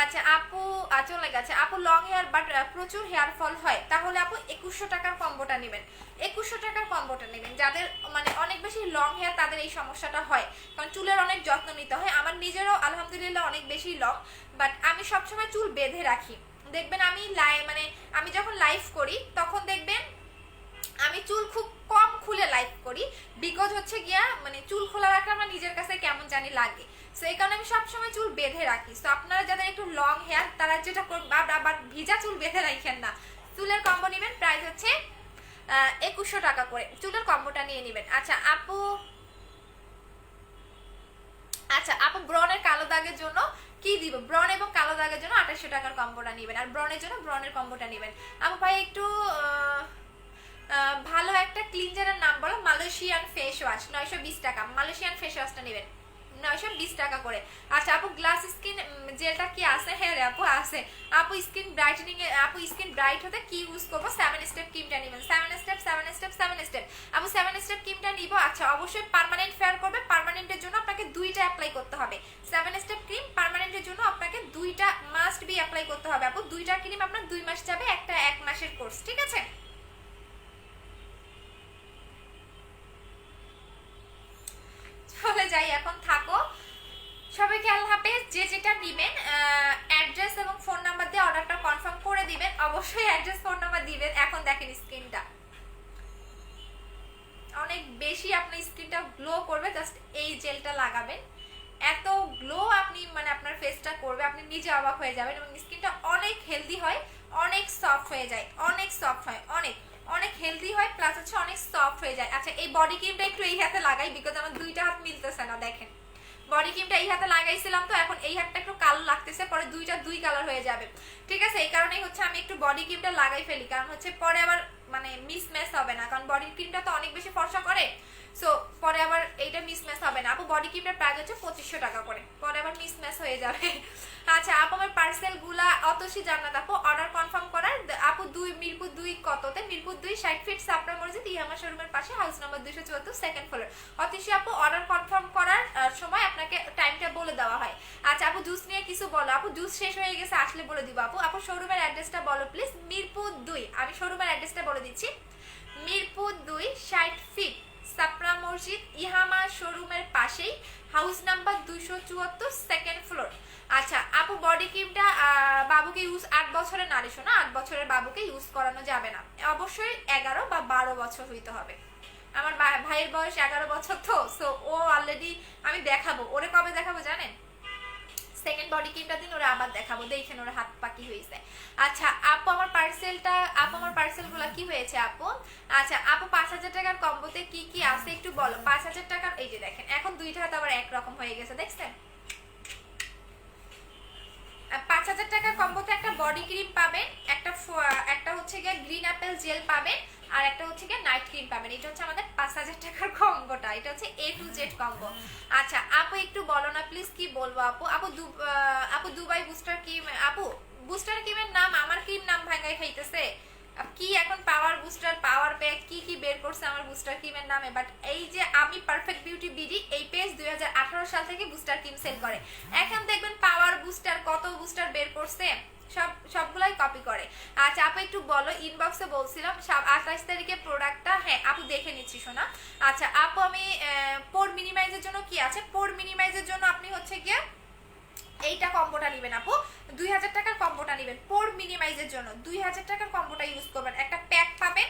আচ্ছা আপু চলে গেছে। আপু লং হেয়ার বাট প্রচুর হেয়ার ফল হয়, তাহলে আপু 2100 টাকার কম্বোটা নেবেন। 2100 টাকার কম্বোটা নেবেন। যাদের মানে অনেক বেশি লং হেয়ার তাদের এই সমস্যাটা হয়, কারণ চুলের অনেক যত্ন নিতে হয়। আমার নিজেরও আলহামদুলিল্লাহ অনেক বেশি লং, বাট আমি সবসময় চুল বেঁধে রাখি। দেখবেন আমি মানে আমি যখন লাইভ করি তখন দেখবেন আমি চুল খুব কম খুলে লাইভ করি, বিকজ হচ্ছে গিয়া মানে চুল খোলা রাখলে আমার নিজের কাছে কেমন জানি লাগে। সো এই কারণে আমি সবসময় চুল বেঁধে রাখি। সো আপনারা যাদের একটু লং হেয়ার তারা যেটা করবেন, আবার ভিজা চুল বেঁধে রাখেন না, চুলের কম্বো নেবেন, প্রাইস হচ্ছে 2100 টাকা করে, চুলের কম্বোটা নিয়ে নেবেন। আচ্ছা আপু ব্রনের কালো দাগের জন্য কি দিব? ব্রন এবং কালো দাগের জন্য 2800 টাকার কম্বোটা নেবেন, আর ব্রনের জন্য ব্রনের কম্বোটা নেবেন। আপু ভাই একটু ভালো একটা ক্লিনজারের নাম বলো। মালয়েশিয়ান ফেস ওয়াশ 920 টাকা, মালয়েশিয়ান ফেস ওয়াশটা নেবেন 920 টাকা করে। আচ্ছা আপু গ্লাস স্কিন জেলটা কি আছে? হ্যাঁ রে আপু আছে। আপু স্কিন ব্রাইটেনিং এ, আপু স্কিন ব্রাইট হতে কি ইউজ করব? 7 স্টেপ ক্রিমটা নেবেন। 7 স্টেপ আপু 7 স্টেপ ক্রিমটা নিব। আচ্ছা অবশ্যই পার্মানেন্ট ফেয়ার করবে, পার্মানেন্টের জন্য আপনাকে দুইটা অ্যাপ্লাই করতে হবে। 7 স্টেপ ক্রিম পার্মানেন্টের জন্য আপনাকে দুইটা মাস্ট বি অ্যাপ্লাই করতে হবে আপু। দুইটা ক্রিম আপনার 2 মাস যাবে, একটা 1 মাসের কোর্স, ঠিক আছে? চলে যাই এখন, থাকো সবাইকে আল্লাহ হাফেজ। যে যেটা নেবেন অ্যাড্রেস এবং ফোন নাম্বার দিয়ে অর্ডারটা কনফার্ম করে দিবেন, অবশ্যই অ্যাড্রেস ফোন নাম্বার দিবেন। এখন দেখেন স্কিনটা অনেক বেশি আপনার স্কিনটা গ্লো করবে, জাস্ট এই জেলটা লাগাবেন, এত গ্লো আপনি মানে আপনার ফেসটা করবে, আপনি নিজে অবাক হয়ে যাবেন। এবং স্কিনটা অনেক হেলদি হয়, অনেক সফট হয়ে যায়, অনেক সফট হয়, অনেক অনেক হেলদি হয়, প্লাস হচ্ছে অনেক সফট হয়ে যায়। আচ্ছা এই বডি ক্রিমটা একটু এই হাতে লাগাই, বিকজ আমার দুইটা হাত মিলতেছে না। দেখেন বডি ক্রিমটা এই হাতে লাগাইছিলাম, তো এখন এই হাতটা একটু কালো লাগতেছে, পরে দুই কালার হয়ে যাবে, ঠিক আছে? এই কারণেই হচ্ছে আমি একটু বডি ক্রিমটা লাগাই ফেলি, কারণ হচ্ছে পরে আবার মানে মিসম্যাচ হবে না, কারণ বডি ক্রিমটা তো অনেক বেশি ফর্সা করে, সো পরে আবার এইটা মিসম্যাচ হবে না। আপু বডি ক্রিমটার প্রাইস হচ্ছে 2500 টাকা করে, পরে আবার মিসম্যাচ হয়ে যাবে। আচ্ছা আপু আমার পার্সেল গুলা অতসী জান্নাত আপু অর্ডার কনফার্ম করার আপু মিরপুর 2 কততে? মিরপুর 2 60 ফিট সাপড়া মসজিদ ইয়ামা শোরুমের পাশে, house number 274 second floor. Atasi আপু অর্ডার কনফার্ম করার সময় আপনাকে টাইমটা বলে দেওয়া হয়। আচ্ছা আপু জুস নিয়ে কিছু বলো। আপু জুস শেষ হয়ে গেছে, আসলে বলে দিব আপু। আপু শোরুমের অ্যাড্রেসটা বলো প্লিজ। মিরপুর 2, আমি শোরুমের অ্যাড্রেসটা বলে দিচ্ছি, মিরপুর 2 60 ফিট সাপড়া মসজিদ ইহামা শোরুমের পাশেই, হাউস নাম্বার 274 সেকেন্ড ফ্লোর। আচ্ছা আপু বডি ক্রিমটা বাবুকে ইউজ 8 বছরের নারী শোনা, 8 বছরের বাবুকে ইউজ করানো যাবে না, অবশ্যই 11 বা 12 বছর হইতে হবে। আমার ভাইয়ের বয়স 11 বছর, তো সো ও অলরেডি, আমি দেখাবো ওরে, কবে দেখাবো জানেন? সেকেন্ড বডি ক্রিমটা দিন ওরা আবার দেখাবো, দেখেন ওরা হাত পাকি হয়েছে। আচ্ছা আপু আমার পার্সেলগুলো কি হয়েছে আপু? আচ্ছা আপু 5000 টাকার কম্বোতে কি কি আছে একটু বলো। 5000 টাকার এই যে দেখেন এখন দুইটা হাত আবার একরকম হয়ে গেছে, দেখছেন? 5000 টাকার কম্বোতে একটা বডি ক্রিম পাবেন, একটা হচ্ছে গিয়ে গ্রিন অ্যাপেল জেল পাবেন, আর একটা হচ্ছে গিয়ে নাইট ক্রিম পাবেন। এটা হচ্ছে আমাদের 5000 টাকার কম্বোটা, এটা হচ্ছে A to Z কম্বো। আচ্ছা আপু একটু বলো না প্লিজ, কি বলবো আপু? আপু দুবাই বুস্টার ক্রিম, আপু বুস্টার ক্রিমের নাম আমার ক্রিম নাম ভাঙাই খাইতেছে কি এখন? পাওয়ার বুস্টার, পাওয়ার প্যাক, কি কি বের করছে আমার বুস্টার ক্রিমের নামে। বাট এই যে আমি পারফেক্ট বিউটি বিডি, এই পেজ 2018 সাল থেকে বুস্টার ক্রিম সেল করে, এখন দেখবেন পাওয়ার বুস্টার কত বুস্টার বের করছে, সবগুলাই কপি করে। আচ্ছা আপু একটু বলো, ইনবক্সে বলছিলাম 28 তারিখে প্রোডাক্টটা, হ্যাঁ আপু দেখে নিচ্ছি শোনা। আচ্ছা আপু আমি পোর মিনিমাইজের জন্য কি আছে? পোর মিনিমাইজের জন্য আপনি হচ্ছে গিয়ে এইটা কম্বোটা নেবেন আপু, 2000 টাকার কম্বোটা নেবেন পোর মিনিমাইজের জন্য, 2000 টাকার কম্বোটা ইউজ করবেন। একটা প্যাক পাবেন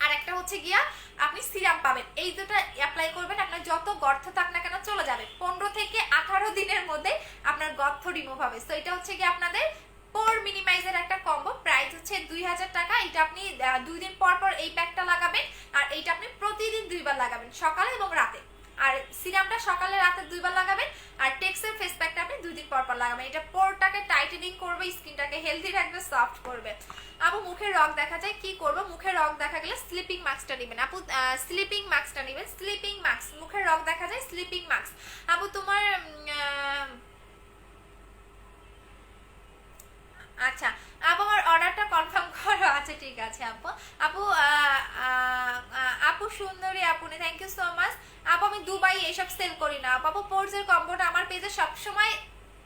আর একটা হচ্ছে গিয়া আপনি সিরাম পাবেন, এই দুটো অ্যাপ্লাই করবেন, আপনার যত গর্ত থাক না কেন চলে যাবে, 15 থেকে 18 দিনের মধ্যে আপনার গর্ত রিমুভ হবে। তো এটা হচ্ছে গিয়ে আপনাদের পোর মিনিমাইজের একটা কম্বো, প্রাইস হচ্ছে 2000 টাকা। এটা আপনি 2 দিন পর পর এই প্যাকটা লাগাবেন, আর এইটা আপনি প্রতিদিন 2 বার লাগাবেন, সকালে এবং রাতে। আর সিরামটা সকালে রাতে 2 বার লাগাবেন, আর টেক্সের ফেস প্যাকটা আপনি 2 দিন পর পর লাগাবেন। এটা পোরটাকে টাইটেনিং করবে, স্কিনটাকে হেলদি রাখবে, সফট করবে। আপু মুখের রগ দেখা যায়, কি করব? মুখের রগ দেখা গেলে স্লিপিং মাস্কটা নেবেন আপু, স্লিপিং মাস্কটা নেবেন, স্লিপিং মাস্ক। মুখের রগ দেখা যায়, স্লিপিং মাস্ক। আপু তোমার আচ্ছা আপু আমার অর্ডারটা কনফার্ম করো। আচ্ছা ঠিক আছে আপু। আপু আপু সুন্দরী আপু, থ্যাংক ইউ সো মাচ আপু। আমি দুবাই এসব সেল করি না আপু। পোর্সের কম্বোটা আমার পেজে সবসময়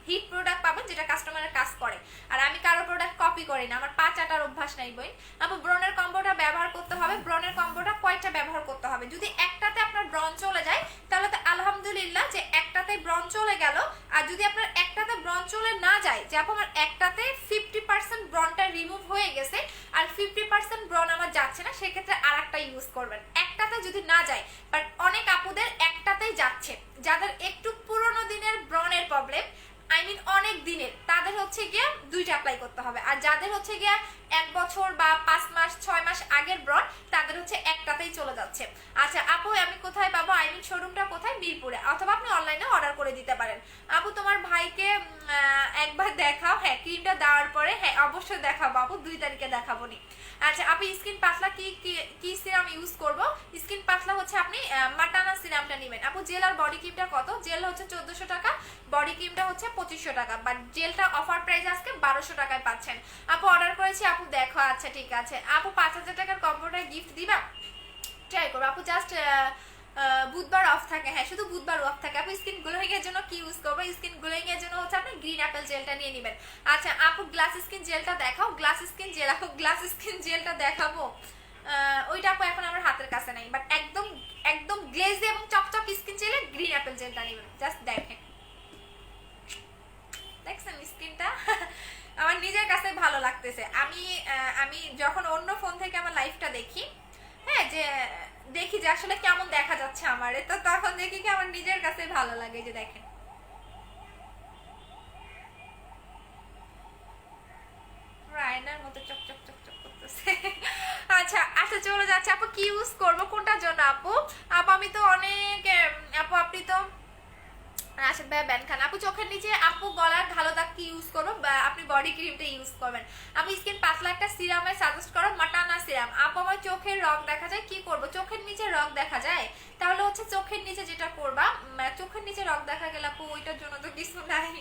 হিট প্রোডাক্ট পাবেন, যেটা কাস্টমারের কাজ করে, আর আমি কারো প্রোডাক্ট কপি করি না, আমার 5 আটার অভ্যাস নাই বই আপু। ব্রনের কম্বোটা ব্যবহার করতে হবে। ব্রনের কম্বোটা কয়টা ব্যবহার করতে হবে? যদি একটাতে আপনার ব্রন চলে যায় তাহলে তো আলহামদুলিল্লাহ, যে একটাতে ব্রন চলে গেল। আর যদি আপনার একটাতে ব্রন চলে না যায়, যে আপু আমার একটাতে 50% ব্রনটা রিমুভ হয়ে গেছে আর 50% ব্রন আমার যাচ্ছে না, সেক্ষেত্রে আর একটা ইউজ করবেন। একটাতে যদি না যায়, বাট অনেক আপুদের একটাতেই যাচ্ছে, যাদের একটু পুরোনো দিনের ব্রনের প্রবলেম, আই মিন অনেক দিনের, তাদের হচ্ছে গিয়া 2টা অ্যাপ্লাই করতে হবে। আর যাদের হচ্ছে গিয়া 1 বছর বা 5 মাস 6 মাস আগের ব্রন, তাদের হচ্ছে একটাতেই চলে যাচ্ছে। আচ্ছা আপু আমি কোথায় পাবো? আই মিন শোরুমটা কোথায়? মিরপুরে, অথবা আপনি অনলাইনে অর্ডার করে দিতে পারেন। আপু তোমার ভাইকে একবার দেখাও। হ্যাঁ ক্রিমটা দেওয়ার পরে, হ্যাঁ অবশ্যই দেখাবো আপু, 2 তারিখে দেখাবো নি। আচ্ছা আপু স্কিন পাতলা কি সিরাম ইউজ করব? স্কিন পাতলা হচ্ছে আপনি মাটানা সিরামটা নেবেন আপু। জেল আর বডি ক্রিমটা কত? জেল হচ্ছে 1400 টাকা, বডি ক্রিমটা হচ্ছে 2500 টাকা, বাট জেলটা অফার প্রাইস আজকে 1200 টাকায় পাচ্ছেন আপু। অর্ডার করেছি আপু, দেখো। আচ্ছা ঠিক আছে আপু, 5000 টাকার কম্বোটা গিফট দিবা? ট্রাই করবো আপু। জাস্ট বুধবার অফ থাকে, হ্যাঁ শুধু বুধবার অফ থাকে আপু। স্কিন গ্লোয়িং এর জন্য কি ইউজ করবো? স্কিন গ্লোয়িং এর জন্য হচ্ছে আপনি গ্রিন অ্যাপেল জেলটা নিয়ে নেবেন। আচ্ছা আপু গ্লাস স্কিন জেলটা দেখাও। গ্লাস স্কিন জেল আপু, গ্লাস স্কিন জেলটা দেখাবো? ওইটা আপু এখন আমার হাতের কাছে নাই, বাট একদম একদম গ্লেজি এবং চকচক স্কিন জেলে গ্রিন অ্যাপেল জেলটা নেবেন। জাস্ট দেখেন, দেখছেন স্কিনটা? আমার নিজের কাছে ভালো লাগতেছে। আমি যখন অন্য ফোন থেকে আমার লাইফটা দেখি, হ্যাঁ যে দেখি যে আসলে কেমন দেখা যাচ্ছে আমারে, তো তখন দেখি কি আমার নিজের কাছে ভালো লাগে। যে দেখেন রায়নার মতো চকচক চকচক করতেছে। আচ্ছা আচ্ছা চলে যাচ্ছে আপু। কি ইউজ করবো কোনটার জন্য আপু? আপু আমি তো অনেক আপু, আপনি তো রাশেদ ভাই ব্যান খান আপু। চোখের নিচে আপু গলার ভালো দাগ কি ইউজ করবো? আপনি বডি ক্রিমটা ইউজ করবেন আপু। স্কিন পাতলা একটা সিরামের সাজেস্ট করো, মাটানা সিরাম আপু। আমার চোখের রগ দেখা যায়, কি করব? চোখের নিচে রগ দেখা যায়, তাহলে হচ্ছে চোখের নিচে যেটা করবা, চোখের নিচে রগ দেখা গেলে আপু ওইটার জন্য তো কিছু নাই।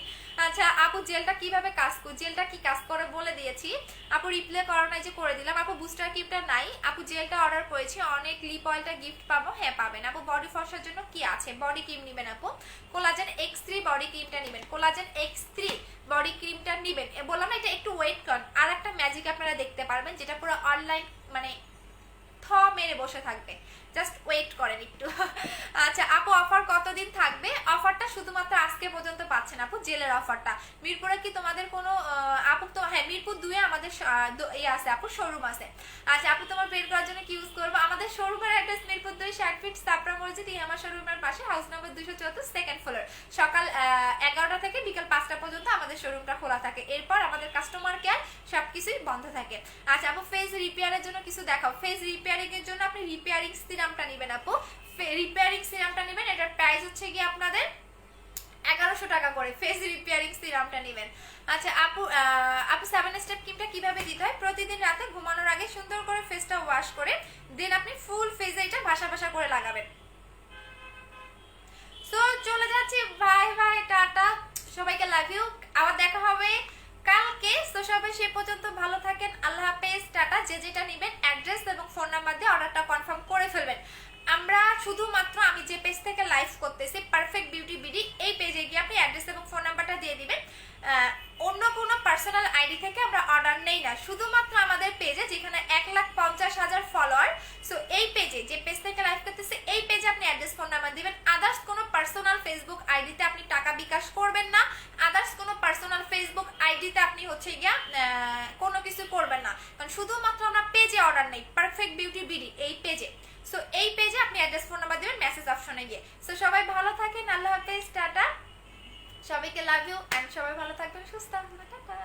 আচ্ছা আপু জেলটা কিভাবে কাজ করে? জেলটা কি কাজ করে বলে দিয়েছি আপু, রিপ্লে করো নাই যে করে দিলাম আপু। বুস্টার ক্রিমটা নাই আপু, জেলটা অর্ডার করেছি। অনেক লিপ অয়েলটা গিফট পাবো, হ্যাঁ পাবেন আপু। বডি ফর্সার জন্য কি আছে? বডি ক্রিম নেবেন আপু, কোলাজেন X3 বডি ক্রিমটা নেবেন, কোলাজেন X3 বডি ক্রিমটা নেবেন। বললাম না এটা একটু ওয়েট করেন, আর একটা ম্যাজিক আপনারা দেখতে পারবেন, যেটা পুরো অনলাইন মানে থ মেরে বসে থাকবে, জাস্ট ওয়েট করেন একটু। আচ্ছা আপু অফার কতদিন থাকবে? অফারটা শুধুমাত্র আজকে পর্যন্ত পাচ্ছেন আপু, জেলের অফারটা। মিরপুরে কি তোমাদের কোনো আপু? তো হ্যাঁ মিরপুর 2 এ আমাদের আছে আপু, শোরুম আছে। আচ্ছা আপু তোমার বের করার জন্য কি ইউজ করবো? আমাদের শোরুমের অ্যাড্রেস মিরপুর 2 60 ফিট সাপড়া মসজিদ, আমার শোরুমের পাশে, হাউস নাম্বার 274, সেকেন্ড ফ্লোর। সকাল 11টা থেকে বিকাল 5টা পর্যন্ত আমাদের শোরুমটা খোলা থাকে, এরপর আমাদের কাস্টমার কেয়ার সবকিছুই বন্ধ থাকে। আচ্ছা আপু ফেস রিপেয়ারের জন্য কিছু দেখাও। ফেস রিপেয়ারিং এর জন্য আপনি রিপেয়ারিং সিরামটা নেবেন আপু, রিপেয়ারিং সিরামটা নেবেন। এটার প্রাইস হচ্ছে কি আপনাদের 1100 টাকা করে, ফেস রিপেয়ারিং সিরামটা নেবেন। আচ্ছা আপু আপু 7 স্টেপ ক্রিমটা কিভাবে দিতে হয়? প্রতিদিন রাতে ঘুমানোর আগে সুন্দর করে ফেসটা ওয়াশ করে দেন আপনি ফুল ফেসে এটা ভাসা ভাসা করে লাগাবেন। সো চলে যাচ্ছি, বাই বাই, টাটা সবাইকে, লাভ ইউ। আবার দেখা হবে কালকে। তো সবাই সে পর্যন্ত ভালো থাকেন, আল্লাহ হাফেজ, টাটা। যে যেটা নেবেন অ্যাড্রেস এবং ফোন নাম্বার দিয়ে অর্ডারটা কনফার্ম করে ফেলবেন। আমরা শুধুমাত্র আমি যে পেজ থেকে লাইভ করতেছি পারফেক্ট বিউটি বিডি, এই পেজে গিয়ে আপনি অ্যাড্রেস এবং ফোন নাম্বারটা দিয়ে দিবেন। অন্য কোনো পার্সোনাল আইডি থেকে আমরা অর্ডার নেই না, শুধুমাত্র আমাদের পেজে যেখানে 1,50,000 ফলোয়ার। সো এই পেজে, যে পেজ থেকে লাইভ করতেছি এই পেজে আপনি অ্যাড্রেস ফোন নাম্বার দিবেন। আদার্স কোনো পার্সোনাল ফেসবুক আইডিতে আপনি টাকা বিকাশ করবেন না, আদার্স কোনো পার্সোনাল ফেসবুক আইডিতে আপনি হচ্ছে গিয়া কোনো কিছু করবেন না, কারণ শুধুমাত্র আমরা পেজে অর্ডার নেই, পারফেক্ট বিউটি বিডি এই পেজে। সো এই পেজে আপনি অ্যাড্রেস ফোন নাম্বার দিবেন মেসেজ অপশনে গিয়ে। সো সবাই ভালো থাকেন, আল্লাহ হাফেজ, টাটা, সবাইকে লাভ ইউ, এন্ড সবাই ভালো থাকবেন, সুস্থ থাকবেন, টাটা।